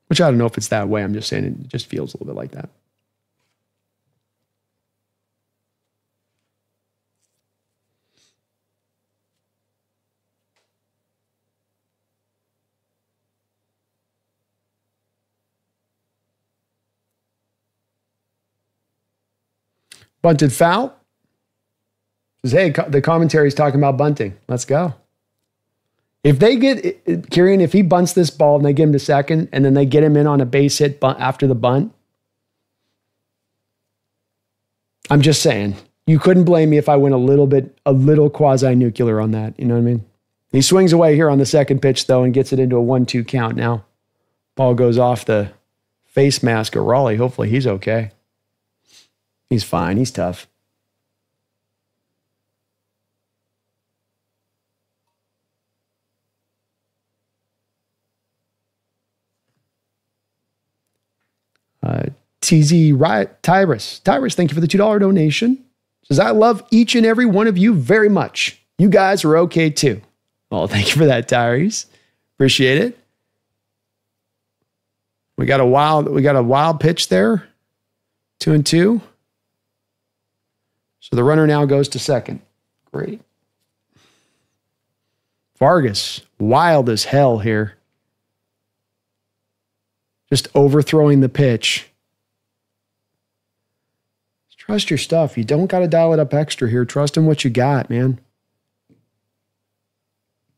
Which I don't know if it's that way. I'm just saying it just feels a little bit like that. Bunted foul. Says, hey, the commentary's talking about bunting. Let's go. If they get, Kieran, if he bunts this ball and they get him to second and then they get him in on a base hit bunt after the bunt, I'm just saying, you couldn't blame me if I went a little quasi-nuclear on that. You know what I mean? He swings away here on the second pitch, though, and gets it into a 1-2 count now. Ball goes off the face mask of Raleigh. Hopefully he's okay. He's fine. He's tough. TZ Tyrus, thank you for the $2 donation. Says, I love each and every one of you very much. You guys are okay too. Well, thank you for that, Tyrese. Appreciate it. We got a wild pitch there. 2-2. So the runner now goes to second. Great. Vargas, wild as hell here. Just overthrowing the pitch. Trust your stuff. You don't got to dial it up extra here. Trust in what you got, man.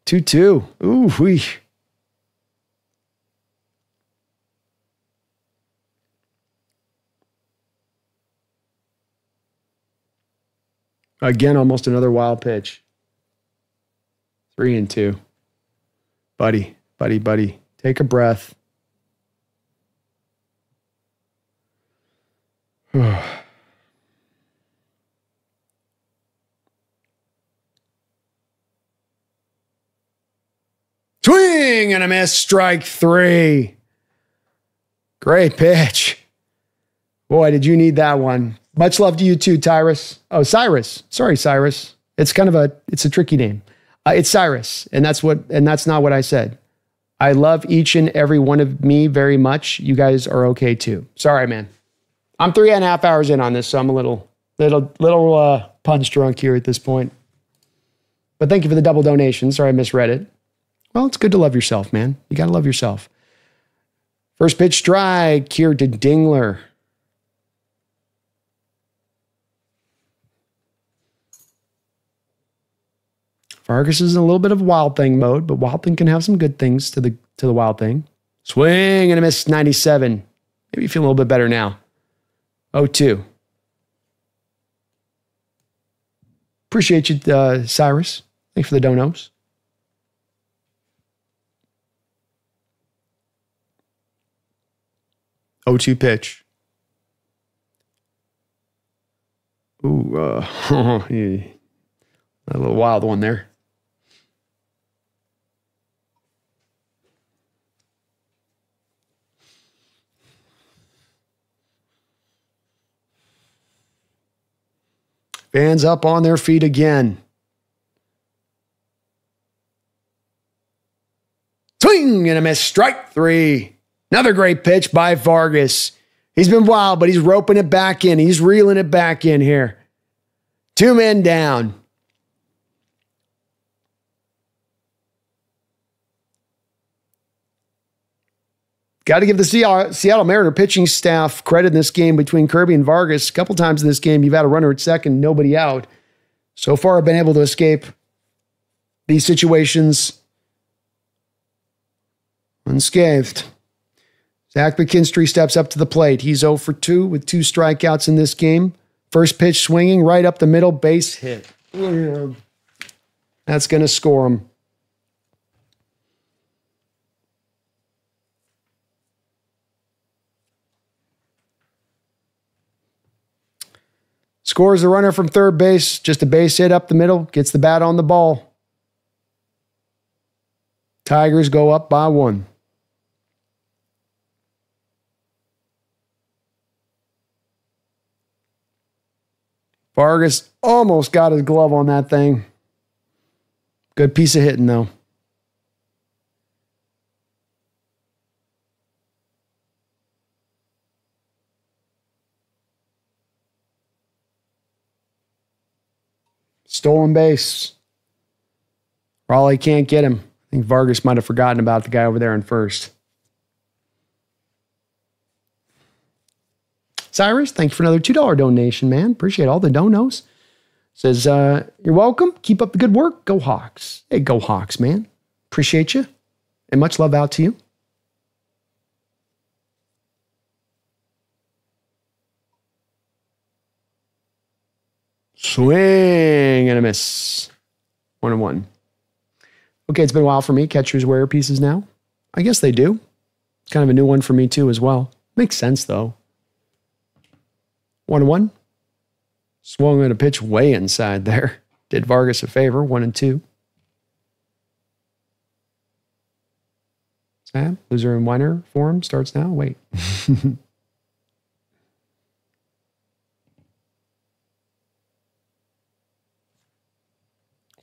2-2. Ooh, wee. Again, almost another wild pitch. 3-2. Buddy. Take a breath. Swing and a miss. Strike 3. Great pitch. Boy, did you need that one. Much love to you too, Tyrus. Oh, Cyrus. Sorry, Cyrus. It's a tricky name. It's Cyrus, and that's not what I said. I love each and every one of me very much. You guys are okay too. Sorry, man. I'm 3.5 hours in on this, so I'm a little punch drunk here at this point. But thank you for the double donation. Sorry I misread it. Well, it's good to love yourself, man. You got to love yourself. First pitch strike here to Dingler. Vargas is in a little bit of Wild Thing mode, but Wild Thing can have some good things to the Wild Thing. Swing and a miss. 97. Maybe you feel a little bit better now. 0-2. Appreciate you, Cyrus. Thanks for the donos. O2 pitch. Ooh, yeah. A little wild one there. Fans up on their feet again. Swing and a miss. Strike 3. Another great pitch by Vargas. He's been wild, but he's roping it back in. He's reeling it back in here. 2 men down. Got to give the Seattle Mariner pitching staff credit in this game between Kirby and Vargas. A couple times in this game, you've had a runner at second, nobody out. So far, I've been able to escape these situations unscathed. Zach McKinstry steps up to the plate. He's 0 for 2 with 2 strikeouts in this game. First pitch swinging right up the middle, base hit. That's going to score him. Scores the runner from third base. Just a base hit up the middle. Gets the bat on the ball. Tigers go up by 1. Vargas almost got his glove on that thing. Good piece of hitting, though. Stolen base. Raleigh can't get him. I think Vargas might have forgotten about the guy over there in first. Cyrus, thank you for another $2 donation, man. Appreciate all the donos. Says, you're welcome. Keep up the good work. Go Hawks. Hey, go Hawks, man. Appreciate you. And much love out to you. Swing and a miss. 1-1. Okay, it's been a while for me. Catchers wear pieces now. I guess they do. It's kind of a new one for me too as well. Makes sense though. 1-1. Swung at a pitch way inside there. Did Vargas a favor. 1-2. Sam, loser and winner form starts now. Wait.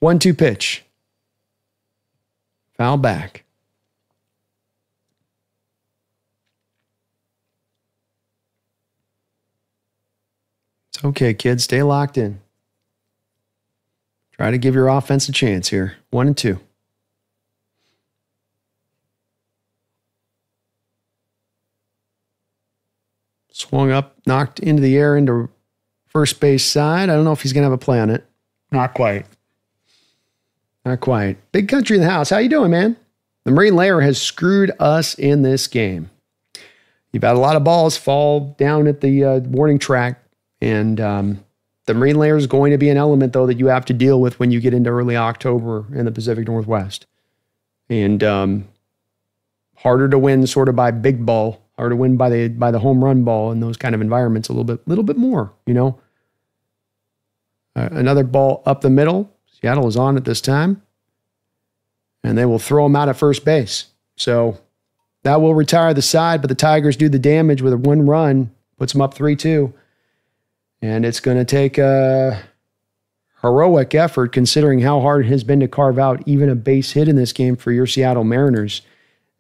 1-2 pitch. Foul back. It's okay, kids. Stay locked in. Try to give your offense a chance here. 1-2. Swung up, knocked into the air into first base side. I don't know if he's going to have a play on it. Not quite. Not quite. Big country in the house. How you doing, man? The Marine layer has screwed us in this game. You've had a lot of balls fall down at the warning track, and the Marine layer is going to be an element, though, that you have to deal with when you get into early October in the Pacific Northwest. And harder to win sort of by big ball, harder to win by the home run ball in those kind of environments a little bit more, you know. Another ball up the middle. Seattle is on at this time. And they will throw him out at first base. So that will retire the side, but the Tigers do the damage with a 1 run, puts them up 3-2. And it's going to take a heroic effort considering how hard it has been to carve out even a base hit in this game for your Seattle Mariners.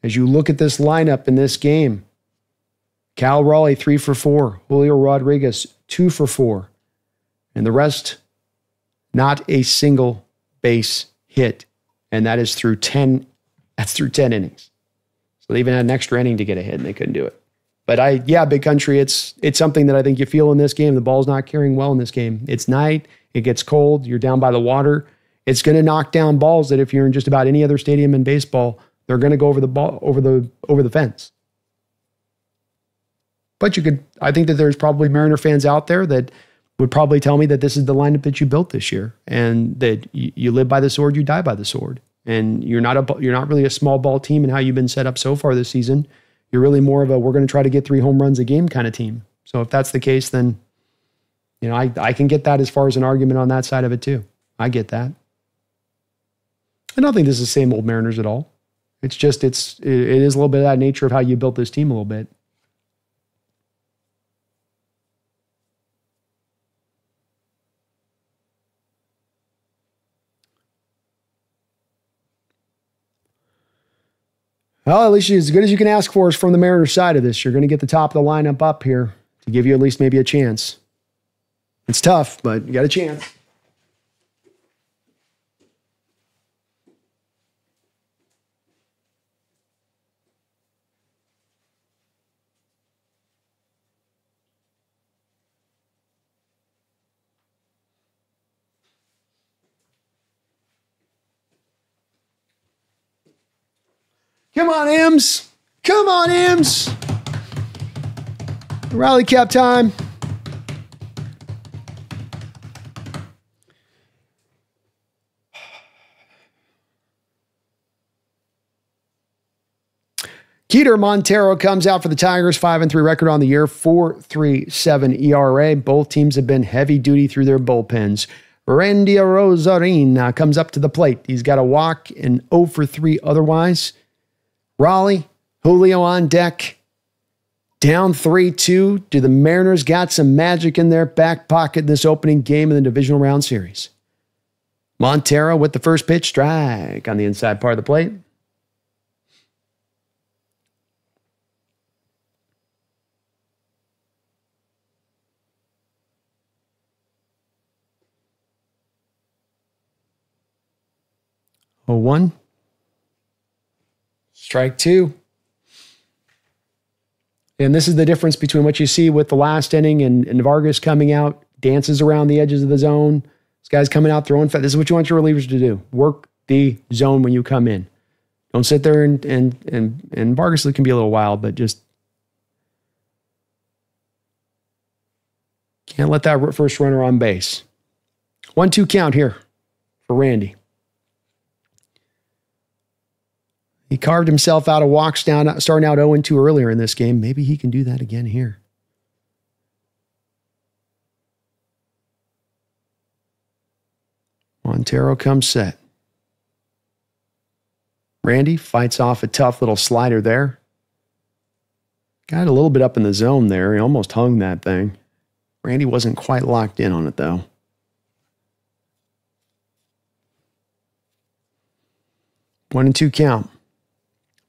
As you look at this lineup in this game, Cal Raleigh 3 for 4, Julio Rodriguez 2 for 4, and the rest, not a single base hit. And that is through 10 innings. So they even had an extra inning to get a hit, and they couldn't do it. But Big Country, it's something that I think you feel in this game. The ball's not carrying well in this game. It's night. It gets cold. You're down by the water. It's going to knock down balls that if you're in just about any other stadium in baseball, they're going to go over the fence. But I think that there's probably Mariner fans out there that would probably tell me that this is the lineup that you built this year, and that you live by the sword, you die by the sword. And you're not really a small ball team in how you've been set up so far this season. You're really more of a we're going to try to get 3 home runs a game kind of team. So if that's the case, then I can get that as far as an argument on that side of it too. I get that. I don't think this is the same old Mariners at all. It's just it is a little bit of that nature of how you built this team a little bit. Well, at least as good as you can ask for is from the Mariners side of this. You're going to get the top of the lineup up here to give you at least maybe a chance. It's tough, but you got a chance. Come on, Ems. Come on, Ems. Rally cap time. Keter Montero comes out for the Tigers, 5-3 record on the year, 4.37 ERA. Both teams have been heavy duty through their bullpens. Randy Rosarin comes up to the plate. He's got a walk and 0 for 3 otherwise. Raleigh, Julio on deck, down 3-2. Do the Mariners got some magic in their back pocket in this opening game in the divisional round series? Montero with the first pitch, strike on the inside part of the plate. Oh, 1. Strike 2. And this is the difference between what you see with the last inning and Vargas coming out, dances around the edges of the zone. This guy's coming out throwing fast. This is what you want your relievers to do. Work the zone when you come in. Don't sit there and Vargas can be a little wild, but just can't let that first runner on base. 1-2 count here for Randy. He carved himself out of walks starting out 0-2 earlier in this game. Maybe he can do that again here. Montero comes set. Randy fights off a tough little slider there. Got a little bit up in the zone there. He almost hung that thing. Randy wasn't quite locked in on it, though. 1-2 count.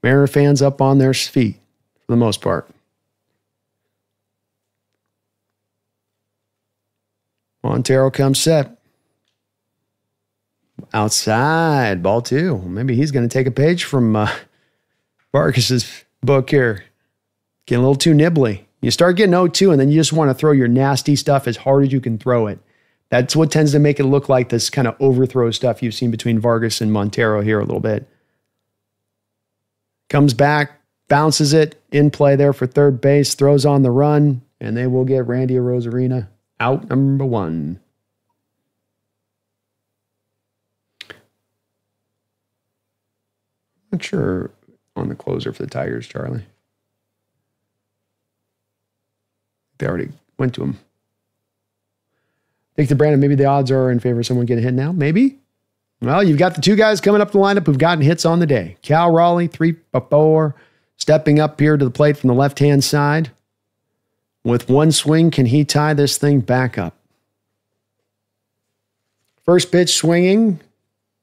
Mariner fans up on their feet for the most part. Montero comes set. Outside, ball 2. Maybe he's going to take a page from Vargas's book here. Getting a little too nibbly. You start getting 0-2, and then you just want to throw your nasty stuff as hard as you can throw it. That's what tends to make it look like this kind of overthrow stuff you've seen between Vargas and Montero here a little bit. Comes back, bounces it, in play there for third base, throws on the run, and they will get Randy Arozarena out number 1. Not sure on the closer for the Tigers, Charlie. They already went to him. Think to Brandon, maybe the odds are in favor of someone getting hit now? Maybe. Well, you've got the 2 guys coming up the lineup who've gotten hits on the day. Cal Raleigh, 3-4, stepping up here to the plate from the left-hand side. With 1 swing, can he tie this thing back up? First pitch swinging,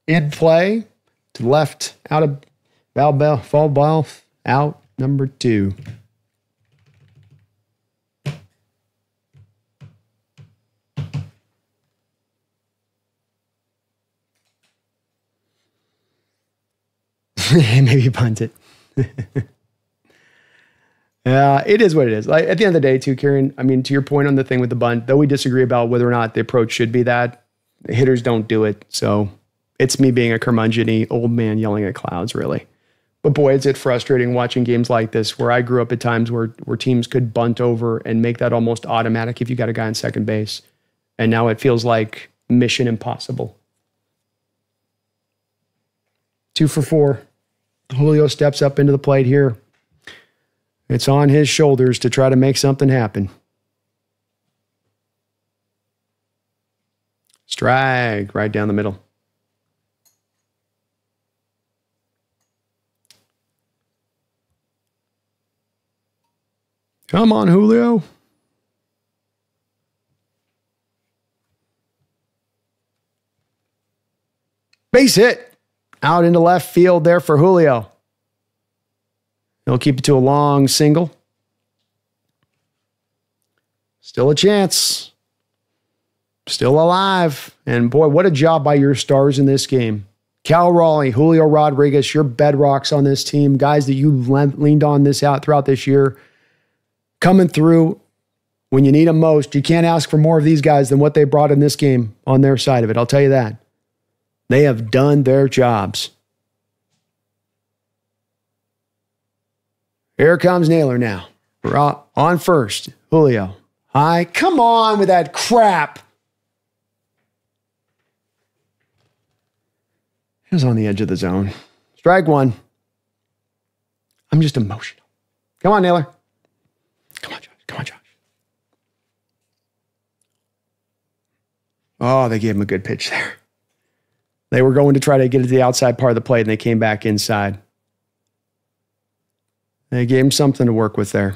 in play, to the left, out of foul ball, out number 2. Maybe punt it. It is what it is. Like, at the end of the day, too, Kieran, I mean, to your point on the thing with the bunt, though we disagree about whether or not the approach should be that, the hitters don't do it. So it's me being a curmudgeon-y old man yelling at clouds, really. But boy, is it frustrating watching games like this where I grew up at times where teams could bunt over and make that almost automatic if you got a guy on second base. And now it feels like mission impossible. 2 for 4. Julio steps up into the plate here. It's on his shoulders to try to make something happen. Strike right down the middle. Come on, Julio. Base hit. Out into left field there for Julio. He'll keep it to a long single. Still a chance. Still alive. And boy, what a job by your stars in this game. Cal Raleigh, Julio Rodriguez, your bedrocks on this team, guys that you've leaned on this out throughout this year, coming through when you need them most. You can't ask for more of these guys than what they brought in this game on their side of it. I'll tell you that. They have done their jobs. Here comes Naylor now. We're on first. Julio. High. Come on with that crap. He was on the edge of the zone. Strike 1. I'm just emotional. Come on, Naylor. Come on, Josh. Come on, Josh. Oh, they gave him a good pitch there. They were going to try to get it to the outside part of the plate, and they came back inside. They gave him something to work with there.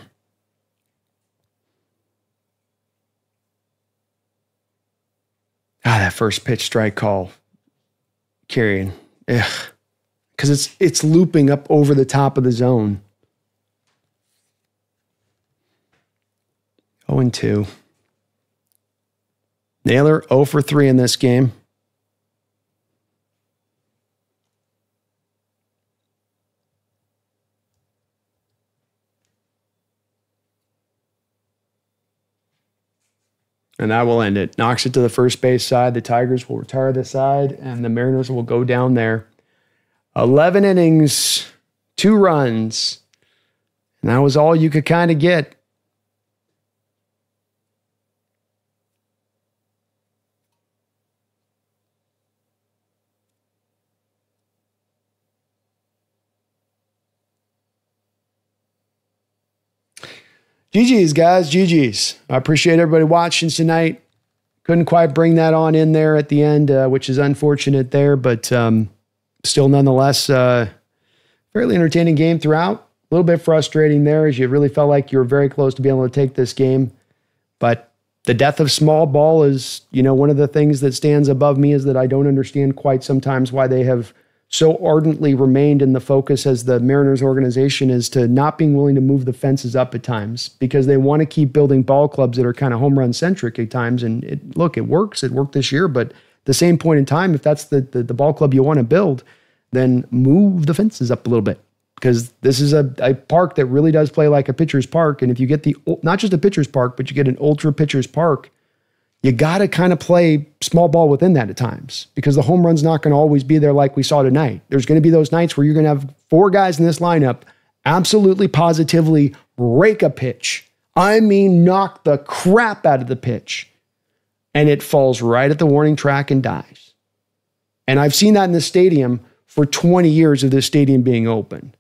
That first pitch strike call. Carrying. Because it's looping up over the top of the zone. 0-2. Naylor 0 for 3 in this game. And that will end it. Knocks it to the first base side. The Tigers will retire this side, and the Mariners will go down there. 11 innings, 2 runs. And that was all you could kind of get. GG's, guys. GG's. I appreciate everybody watching tonight. Couldn't quite bring that on in there at the end, which is unfortunate there, but still nonetheless, fairly entertaining game throughout. A little bit frustrating there as you really felt like you were very close to being able to take this game. But the death of small ball is, one of the things that stands above me is that I don't understand quite sometimes why they have so ardently remained in the focus as the Mariners organization is to not being willing to move the fences up at times because they want to keep building ball clubs that are kind of home run centric at times. And it works. It worked this year, but at the same point in time, if that's the ball club you want to build, then move the fences up a little bit. because this is a park that really does play like a pitcher's park. And if you get not just a pitcher's park, but you get an ultra pitcher's park, you got to kind of play small ball within that at times, because the home run's not going to always be there like we saw tonight. There's going to be those nights where you're going to have 4 guys in this lineup absolutely positively rake a pitch. I mean, knock the crap out of the pitch. And it falls right at the warning track and dies. And I've seen that in the stadium for 20 years of this stadium being open.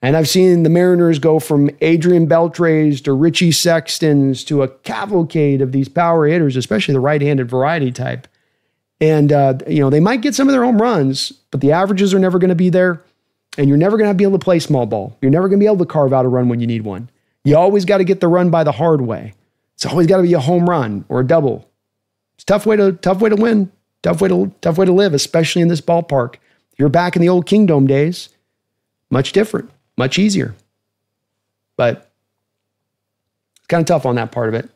And I've seen the Mariners go from Adrian Beltres to Richie Sextons to a cavalcade of these power hitters, especially the right-handed variety type. And, they might get some of their home runs, but the averages are never going to be there. And you're never going to be able to play small ball. You're never going to be able to carve out a run when you need one. You always got to get the run by the hard way. It's always got to be a home run or a double. It's a tough way to win, tough way to live, especially in this ballpark. You're back in the old Kingdom days. Much different. Much easier. But it's kind of tough on that part of it.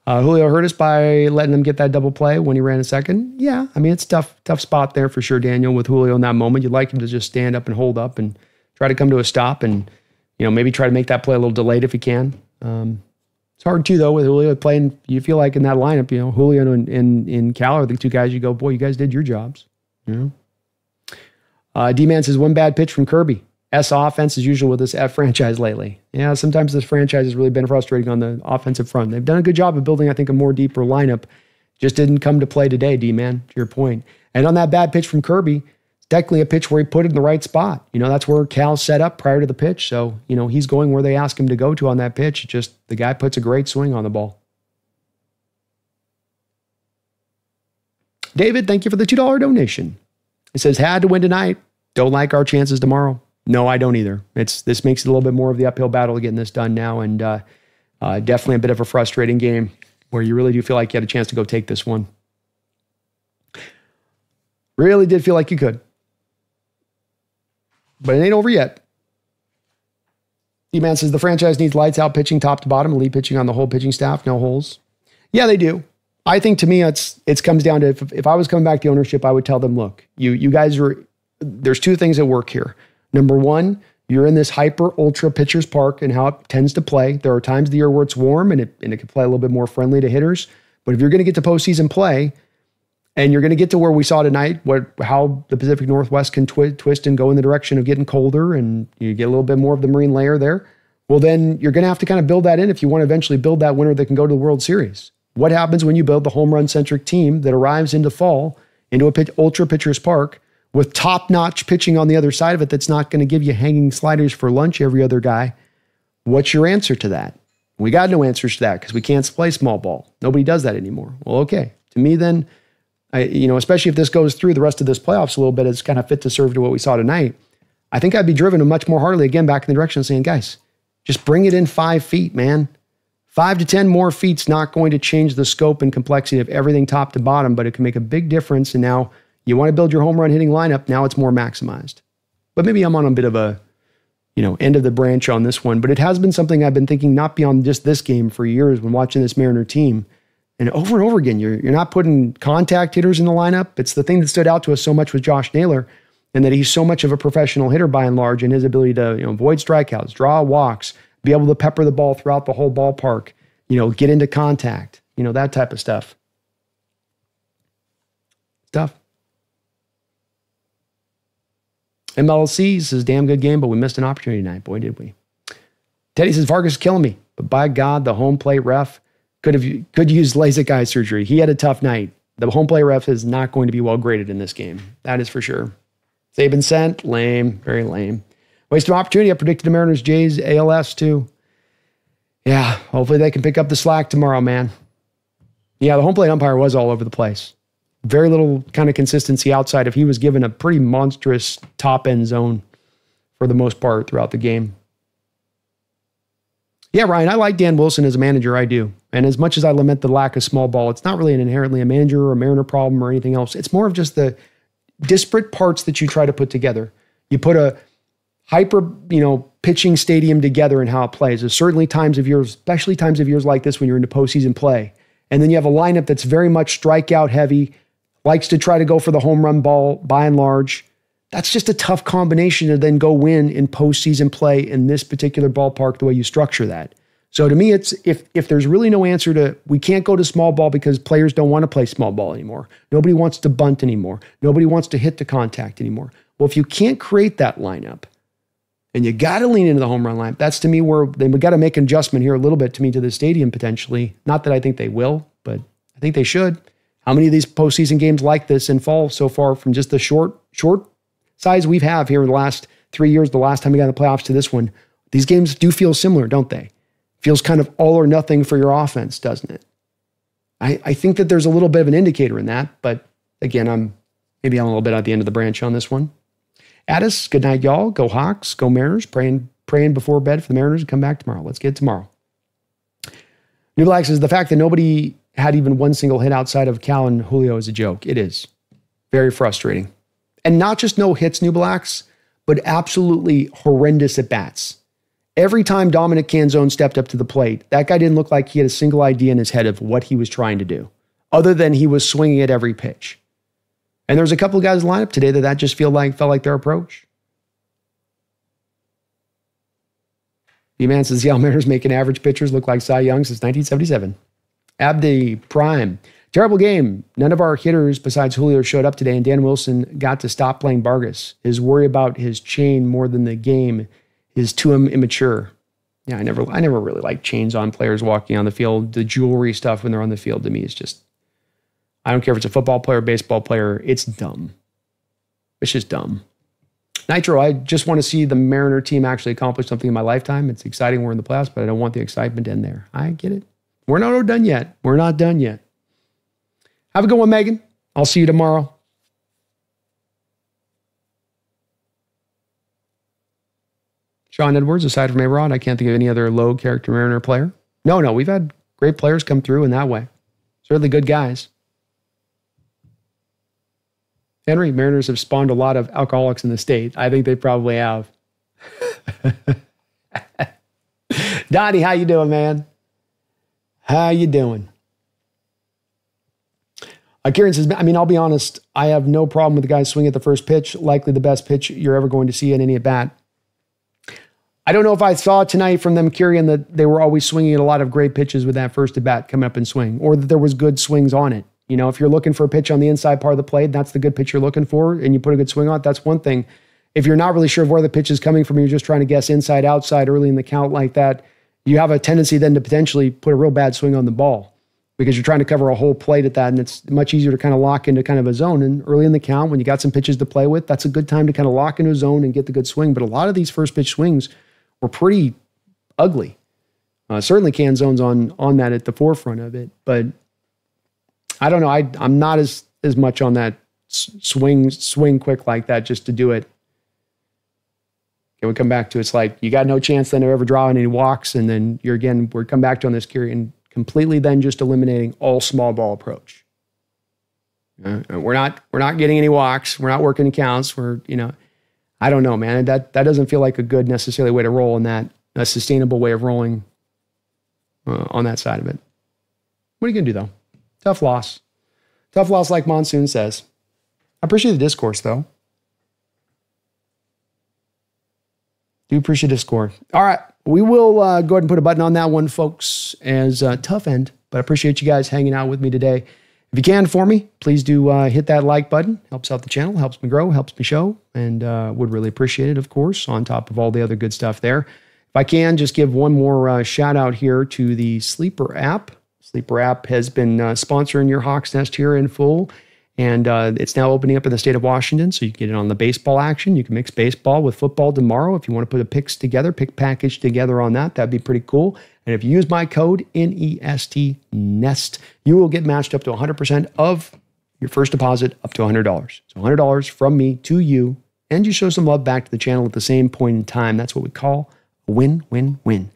Julio hurt us by letting him get that double play when he ran a second. Yeah, I mean, it's a tough spot there for sure, Daniel, with Julio in that moment. You'd like him to just stand up and hold up and try to come to a stop and, maybe try to make that play a little delayed if he can. It's hard too, though, with Julio playing. You feel like in that lineup, Julio and Cal are the 2 guys you go, boy, you guys did your jobs. D-Man says, 1 bad pitch from Kirby. S offense as usual with this F franchise lately. Yeah, sometimes this franchise has really been frustrating on the offensive front. They've done a good job of building, I think, a more deeper lineup. Just didn't come to play today, D-Man, to your point. And on that bad pitch from Kirby, it's technically a pitch where he put it in the right spot. That's where Cal set up prior to the pitch. So, he's going where they ask him to go to on that pitch. Just the guy puts a great swing on the ball. David, thank you for the $2 donation. It says, had to win tonight. Don't like our chances tomorrow. No, I don't either. This makes it a little bit more of the uphill battle of getting this done now, and definitely a bit of a frustrating game where you really do feel like you had a chance to go take this one. Really did feel like you could. But it ain't over yet. E-Man says the franchise needs lights out pitching top to bottom, elite pitching on the whole pitching staff, no holes. Yeah, they do. I think to me, it comes down to if I was coming back to ownership, I would tell them, look, you guys there's 2 things at work here. Number 1, you're in this hyper ultra pitcher's park and how it tends to play. There are times of the year where it's warm and it can play a little bit more friendly to hitters. But if you're going to get to postseason play and you're going to get to where we saw tonight, how the Pacific Northwest can twist and go in the direction of getting colder and you get a little bit more of the marine layer there, well, then you're going to have to kind of build that in if you want to eventually build that winner that can go to the World Series. What happens when you build the home run centric team that arrives into fall into a ultra pitcher's park with top-notch pitching on the other side of it that's not going to give you hanging sliders for lunch every other guy? What's your answer to that? We got no answers to that because we can't play small ball. Nobody does that anymore. Well, okay. To me then, especially if this goes through the rest of this playoffs a little bit, it's kind of fit to serve to what we saw tonight. I think I'd be driven much more heartily again back in the direction of saying, guys, just bring it in 5 feet, man. 5 to 10 more feet's not going to change the scope and complexity of everything top to bottom, but it can make a big difference. And now you want to build your home run hitting lineup. Now it's more maximized. But maybe I'm on a bit of a, end of the branch on this one. But it has been something I've been thinking not beyond just this game for years when watching this Mariner team. And over again, you're not putting contact hitters in the lineup. It's the thing that stood out to us so much with Josh Naylor, and that he's so much of a professional hitter by and large, and his ability to avoid strikeouts, draw walks, be able to pepper the ball throughout the whole ballpark, get into contact, that type of stuff. Tough. MLC says, damn good game, but we missed an opportunity tonight. Boy, did we. Teddy says, Vargas is killing me, but by God, the home plate ref could use LASIK eye surgery. He had a tough night. The home plate ref is not going to be well graded in this game. That is for sure. Saban sent, lame, very lame. Waste of opportunity. I predicted the Mariners Jays ALS too. Yeah, hopefully they can pick up the slack tomorrow, man. Yeah, the home plate umpire was all over the place. Very little kind of consistency outside of he was given a pretty monstrous top end zone for the most part throughout the game. Yeah, Ryan, I like Dan Wilson as a manager. I do. And as much as I lament the lack of small ball, it's not really inherently a manager or a Mariner problem or anything else. It's more of just the disparate parts that you try to put together. You put a hyper, pitching stadium together and how it plays. There's certainly times of years, especially times of years like this when you're into postseason play. And then you have a lineup that's very much strikeout heavy, likes to try to go for the home run ball by and large. That's just a tough combination to then go win in postseason play in this particular ballpark, the way you structure that. So to me, it's if there's really no answer to, we can't go to small ball because players don't want to play small ball anymore. Nobody wants to bunt anymore. Nobody wants to hit the contact anymore. Well, if you can't create that lineup and you got to lean into the home run lineup, that's to me where we got to make an adjustment here a little bit to me to the stadium potentially. Not that I think they will, but I think they should. How many of these postseason games like this in fall so far from just the short size we've have here in the last 3 years, the last time we got in the playoffs to this one, these games do feel similar, don't they? Feels kind of all or nothing for your offense, doesn't it? I think that there's a little bit of an indicator in that, but again, I'm a little bit at the end of the branch on this one. Addis, good night, y'all. Go Hawks, go Mariners. Praying before bed for the Mariners to come back tomorrow. Let's get it tomorrow. New Black says the fact that nobody had even one single hit outside of Cal and Julio is a joke. It is very frustrating. And not just no hits, New Blacks, but absolutely horrendous at bats. Every time Dominic Canzone stepped up to the plate, that guy didn't look like he had a single idea in his head of what he was trying to do, other than he was swinging at every pitch. And there was a couple of guys in the lineup today that just felt like their approach. D-Man says, the Mariners making average pitchers look like Cy Young since 1977. Abdi Prime. Terrible game. None of our hitters besides Julio showed up today, and Dan Wilson got to stop playing Vargas. His worry about his chain more than the game is too immature. Yeah, I never really liked chains on players walking on the field. The jewelry stuff when they're on the field to me is just, I don't care if it's a football player, baseball player, it's dumb. It's just dumb. Nitro, I just want to see the Mariner team actually accomplish something in my lifetime. It's exciting we're in the playoffs, but I don't want the excitement to end there. I get it. We're not done yet. We're not done yet. Have a good one, Megan. I'll see you tomorrow. Sean Edwards, aside from A-Rod, I can't think of any other low-character Mariner player. No, we've had great players come through in that way. Certainly good guys. Henry, Mariners have spawned a lot of alcoholics in the state. I think they probably have. Donnie, how you doing, man? How you doing? Kieran says, I'll be honest, I have no problem with the guys swinging at the first pitch, likely the best pitch you're ever going to see in any at-bat. I don't know if I saw tonight from them, Kieran, that they were always swinging at a lot of great pitches with that first at-bat coming up and swing, or that there was good swings on it. You know, if you're looking for a pitch on the inside part of the plate, that's the good pitch you're looking for, and you put a good swing on it, that's one thing. If you're not really sure of where the pitch is coming from, you're just trying to guess inside, outside early in the count like that, you have a tendency then to potentially put a real bad swing on the ball because you're trying to cover a whole plate at that, and it's much easier to kind of lock into kind of a zone. And early in the count, when you got some pitches to play with, that's a good time to kind of lock into a zone and get the good swing. But a lot of these first pitch swings were pretty ugly. Certainly Canzone's on that at the forefront of it, but I don't know. I'm not as much on that swing quick like that just to do it. It would come back to, it's like you got no chance then of ever drawing any walks, and then we're come back to on this Kieran and completely then just eliminating all small ball approach. We're not getting any walks. We're not working counts. I don't know, man. That doesn't feel like a good necessarily way to roll in that, a sustainable way of rolling on that side of it. What are you going to do, though? Tough loss. Tough loss, like Monsoon says. I appreciate the discourse, though. Do appreciate the discourse. All right. We will go ahead and put a button on that one, folks, as a tough end. But I appreciate you guys hanging out with me today. If you can for me, please do hit that like button. Helps out the channel, helps me grow, helps me show, and would really appreciate it, of course, on top of all the other good stuff there. If I can, just give one more shout out here to the Sleeper app. Sleeper app has been sponsoring your Hawks Nest here in full, and it's now opening up in the state of Washington, so you can get it on the baseball action. You can mix baseball with football tomorrow. If you want to put a pick package together on that, that'd be pretty cool. And if you use my code NEST, you will get matched up to 100% of your first deposit up to $100. So $100 from me to you, and you show some love back to the channel at the same point in time. That's what we call a win-win-win.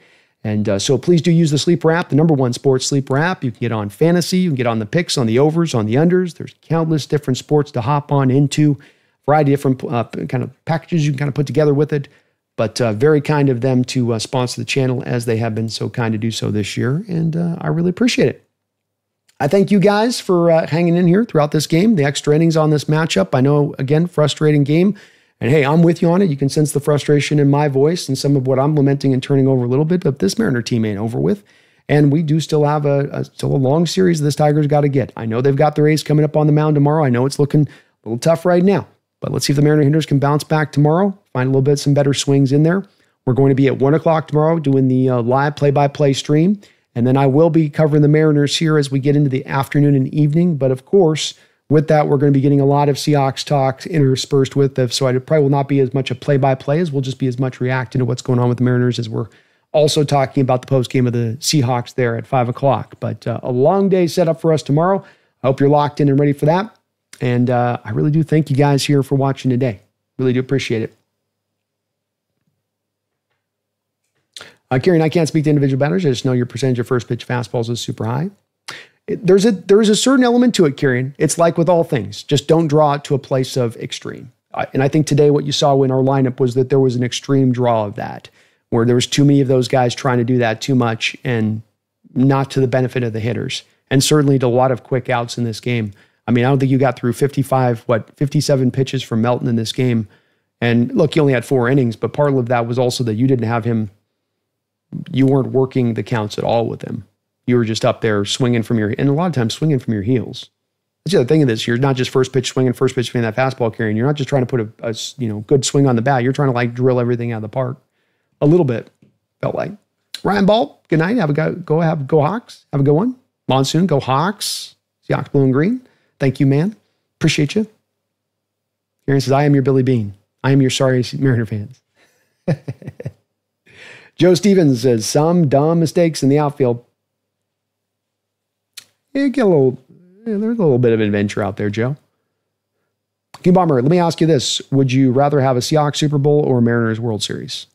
And so please do use the Sleeper app, the #1 sports sleeper app. You can get on fantasy, you can get on the picks, on the overs, on the unders. There's countless different sports to hop on into, variety of different kind of packages you can kind of put together with it. But very kind of them to sponsor the channel, as they have been so kind to do so this year. And I really appreciate it. I thank you guys for hanging in here throughout this game, the extra innings on this matchup. I know, again, frustrating game. And hey, I'm with you on it. You can sense the frustration in my voice and some of what I'm lamenting and turning over a little bit, but this Mariner team ain't over with. And we do still have still a long series this Tigers got to get. I know they've got the Rays coming up on the mound tomorrow. I know it's looking a little tough right now, but let's see if the Mariner hitters can bounce back tomorrow, find a little bit, some better swings in there. We're going to be at 1 o'clock tomorrow doing the live play-by-play stream. And then I will be covering the Mariners here as we get into the afternoon and evening. But of course, with that, we're going to be getting a lot of Seahawks talk interspersed with them. So I probably will not be as much a play-by-play as we'll just be as much reacting to what's going on with the Mariners as we're also talking about the post-game of the Seahawks there at 5 o'clock. But a long day set up for us tomorrow. I hope you're locked in and ready for that. And I really do thank you guys here for watching today. Really do appreciate it. Kieran, I can't speak to individual batters. I just know your percentage of first pitch fastballs is super high. There is a certain element to it, Kieran. It's like with all things. Just don't draw it to a place of extreme. And I think today what you saw in our lineup was that there was an extreme draw of that, where there was too many of those guys trying to do that too much and not to the benefit of the hitters. And certainly to a lot of quick outs in this game. I mean, I don't think you got through 57 pitches from Melton in this game. And look, he only had 4 innings, but part of that was also that you didn't have him. You weren't working the counts at all with him. You were just up there swinging from and a lot of times swinging from your heels. That's the other thing of this. You're not just first pitch swinging that fastball carrying. You're not just trying to put a good swing on the bat. You're trying to like drill everything out of the park. A little bit, felt like. Ryan Ball, good night. Go Hawks. Have a good one. Monsoon, go Hawks. Seahawks blue and green. Thank you, man. Appreciate you. Aaron says, I am your Billy Bean. I am your sorry Mariner fans. Joe Stevens says, some dumb mistakes in the outfield. There's a little bit of adventure out there, Joe. King Bomber, let me ask you this. Would you rather have a Seahawks Super Bowl or a Mariners World Series?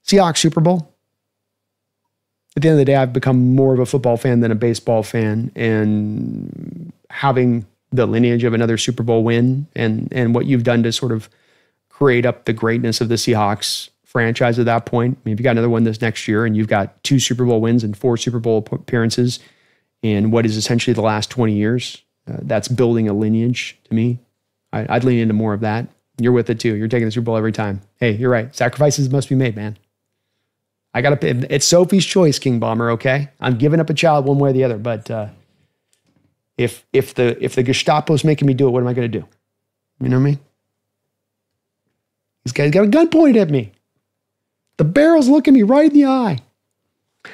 Seahawks Super Bowl. At the end of the day, I've become more of a football fan than a baseball fan. And having the lineage of another Super Bowl win and what you've done to sort of create up the greatness of the Seahawks franchise at that point. I mean, if you got another one this next year and you've got 2 Super Bowl wins and 4 Super Bowl appearances in what is essentially the last 20 years, that's building a lineage to me. I'd lean into more of that. You're with it too. You're taking the Super Bowl every time. Hey, you're right. Sacrifices must be made, man. It's Sophie's choice, King Bomber, okay? I'm giving up a child one way or the other, but if the Gestapo's making me do it, what am I going to do? You know what I mean? This guy's got a gun pointed at me. The barrel's looking me right in the eye.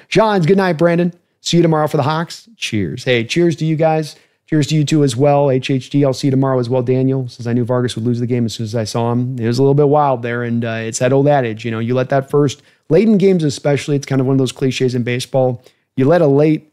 Johns, good night, Brandon. See you tomorrow for the Hawks. Cheers. Hey, cheers to you guys. Cheers to you too as well. HHD, I'll see you tomorrow as well, Daniel. Since I knew Vargas would lose the game as soon as I saw him. It was a little bit wild there, and it's that old adage, you let that first, late in games especially, it's kind of one of those cliches in baseball. You let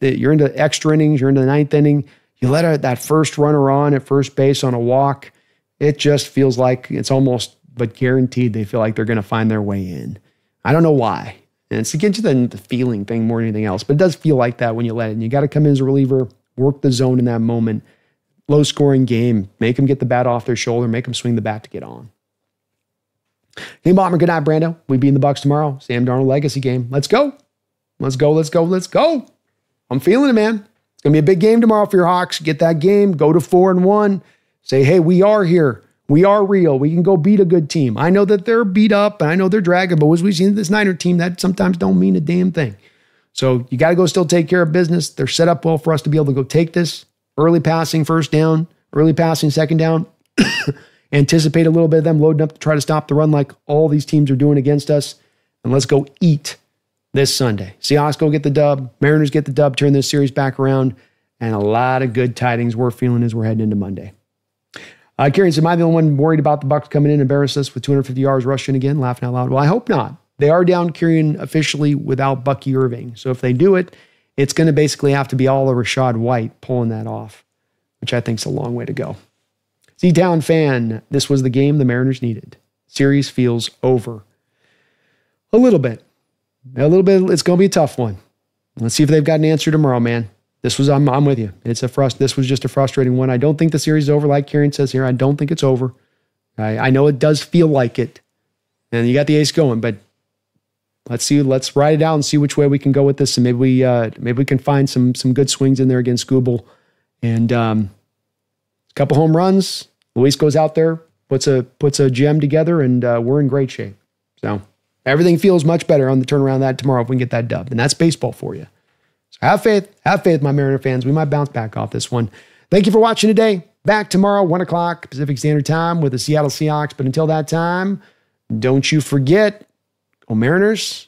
you're into extra innings, you're into the 9th inning, you let that first runner on at first base on a walk, it just feels like it's almost, but guaranteed they feel like they're going to find their way in. I don't know why. And it's against the feeling thing more than anything else, but it does feel like that when you let it. And you got to come in as a reliever, work the zone in that moment. Low scoring game, make them get the bat off their shoulder, make them swing the bat to get on. Hey, Bomber, good night, Brando. We be in the Bucks tomorrow. Sam Darnold legacy game. Let's go. Let's go, let's go, let's go. I'm feeling it, man. It's going to be a big game tomorrow for your Hawks. Get that game. Go to 4-1. Say, hey, we are here. We are real. We can go beat a good team. I know that they're beat up, and I know they're dragging, but as we've seen this Niner team, that sometimes don't mean a damn thing. So you got to go still take care of business. They're set up well for us to be able to go take this. Early passing first down, early passing second down. Anticipate a little bit of them loading up to try to stop the run like all these teams are doing against us. And let's go eat this Sunday. Seahawks go get the dub. Mariners get the dub, turn this series back around. And a lot of good tidings we're feeling as we're heading into Monday. Kieran, am I the only one worried about the Bucs coming in and embarrass us with 250 yards rushing again? Laughing out loud. Well, I hope not. They are down, Kieran, officially without Bucky Irving. So if they do it, it's going to basically have to be all of Rashad White pulling that off, which I think is a long way to go. Z-Town fan, this was the game the Mariners needed. Series feels over. A little bit. It's going to be a tough one. Let's see if they've got an answer tomorrow, man. I'm with you. This was just a frustrating one. I don't think the series is over, like Kieran says here. I don't think it's over. I know it does feel like it. And you got the ace going, but let's see. Let's ride it out and see which way we can go with this. And maybe we can find some good swings in there against Google And a couple home runs. Luis goes out there, puts a gem together, and we're in great shape. So everything feels much better on the turnaround of that tomorrow if we can get that dub. And that's baseball for you. So have faith, my Mariner fans. We might bounce back off this one. Thank you for watching today. Back tomorrow, 1 o'clock Pacific Standard Time with the Seattle Seahawks. But until that time, don't you forget, go Mariners,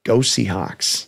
go Seahawks.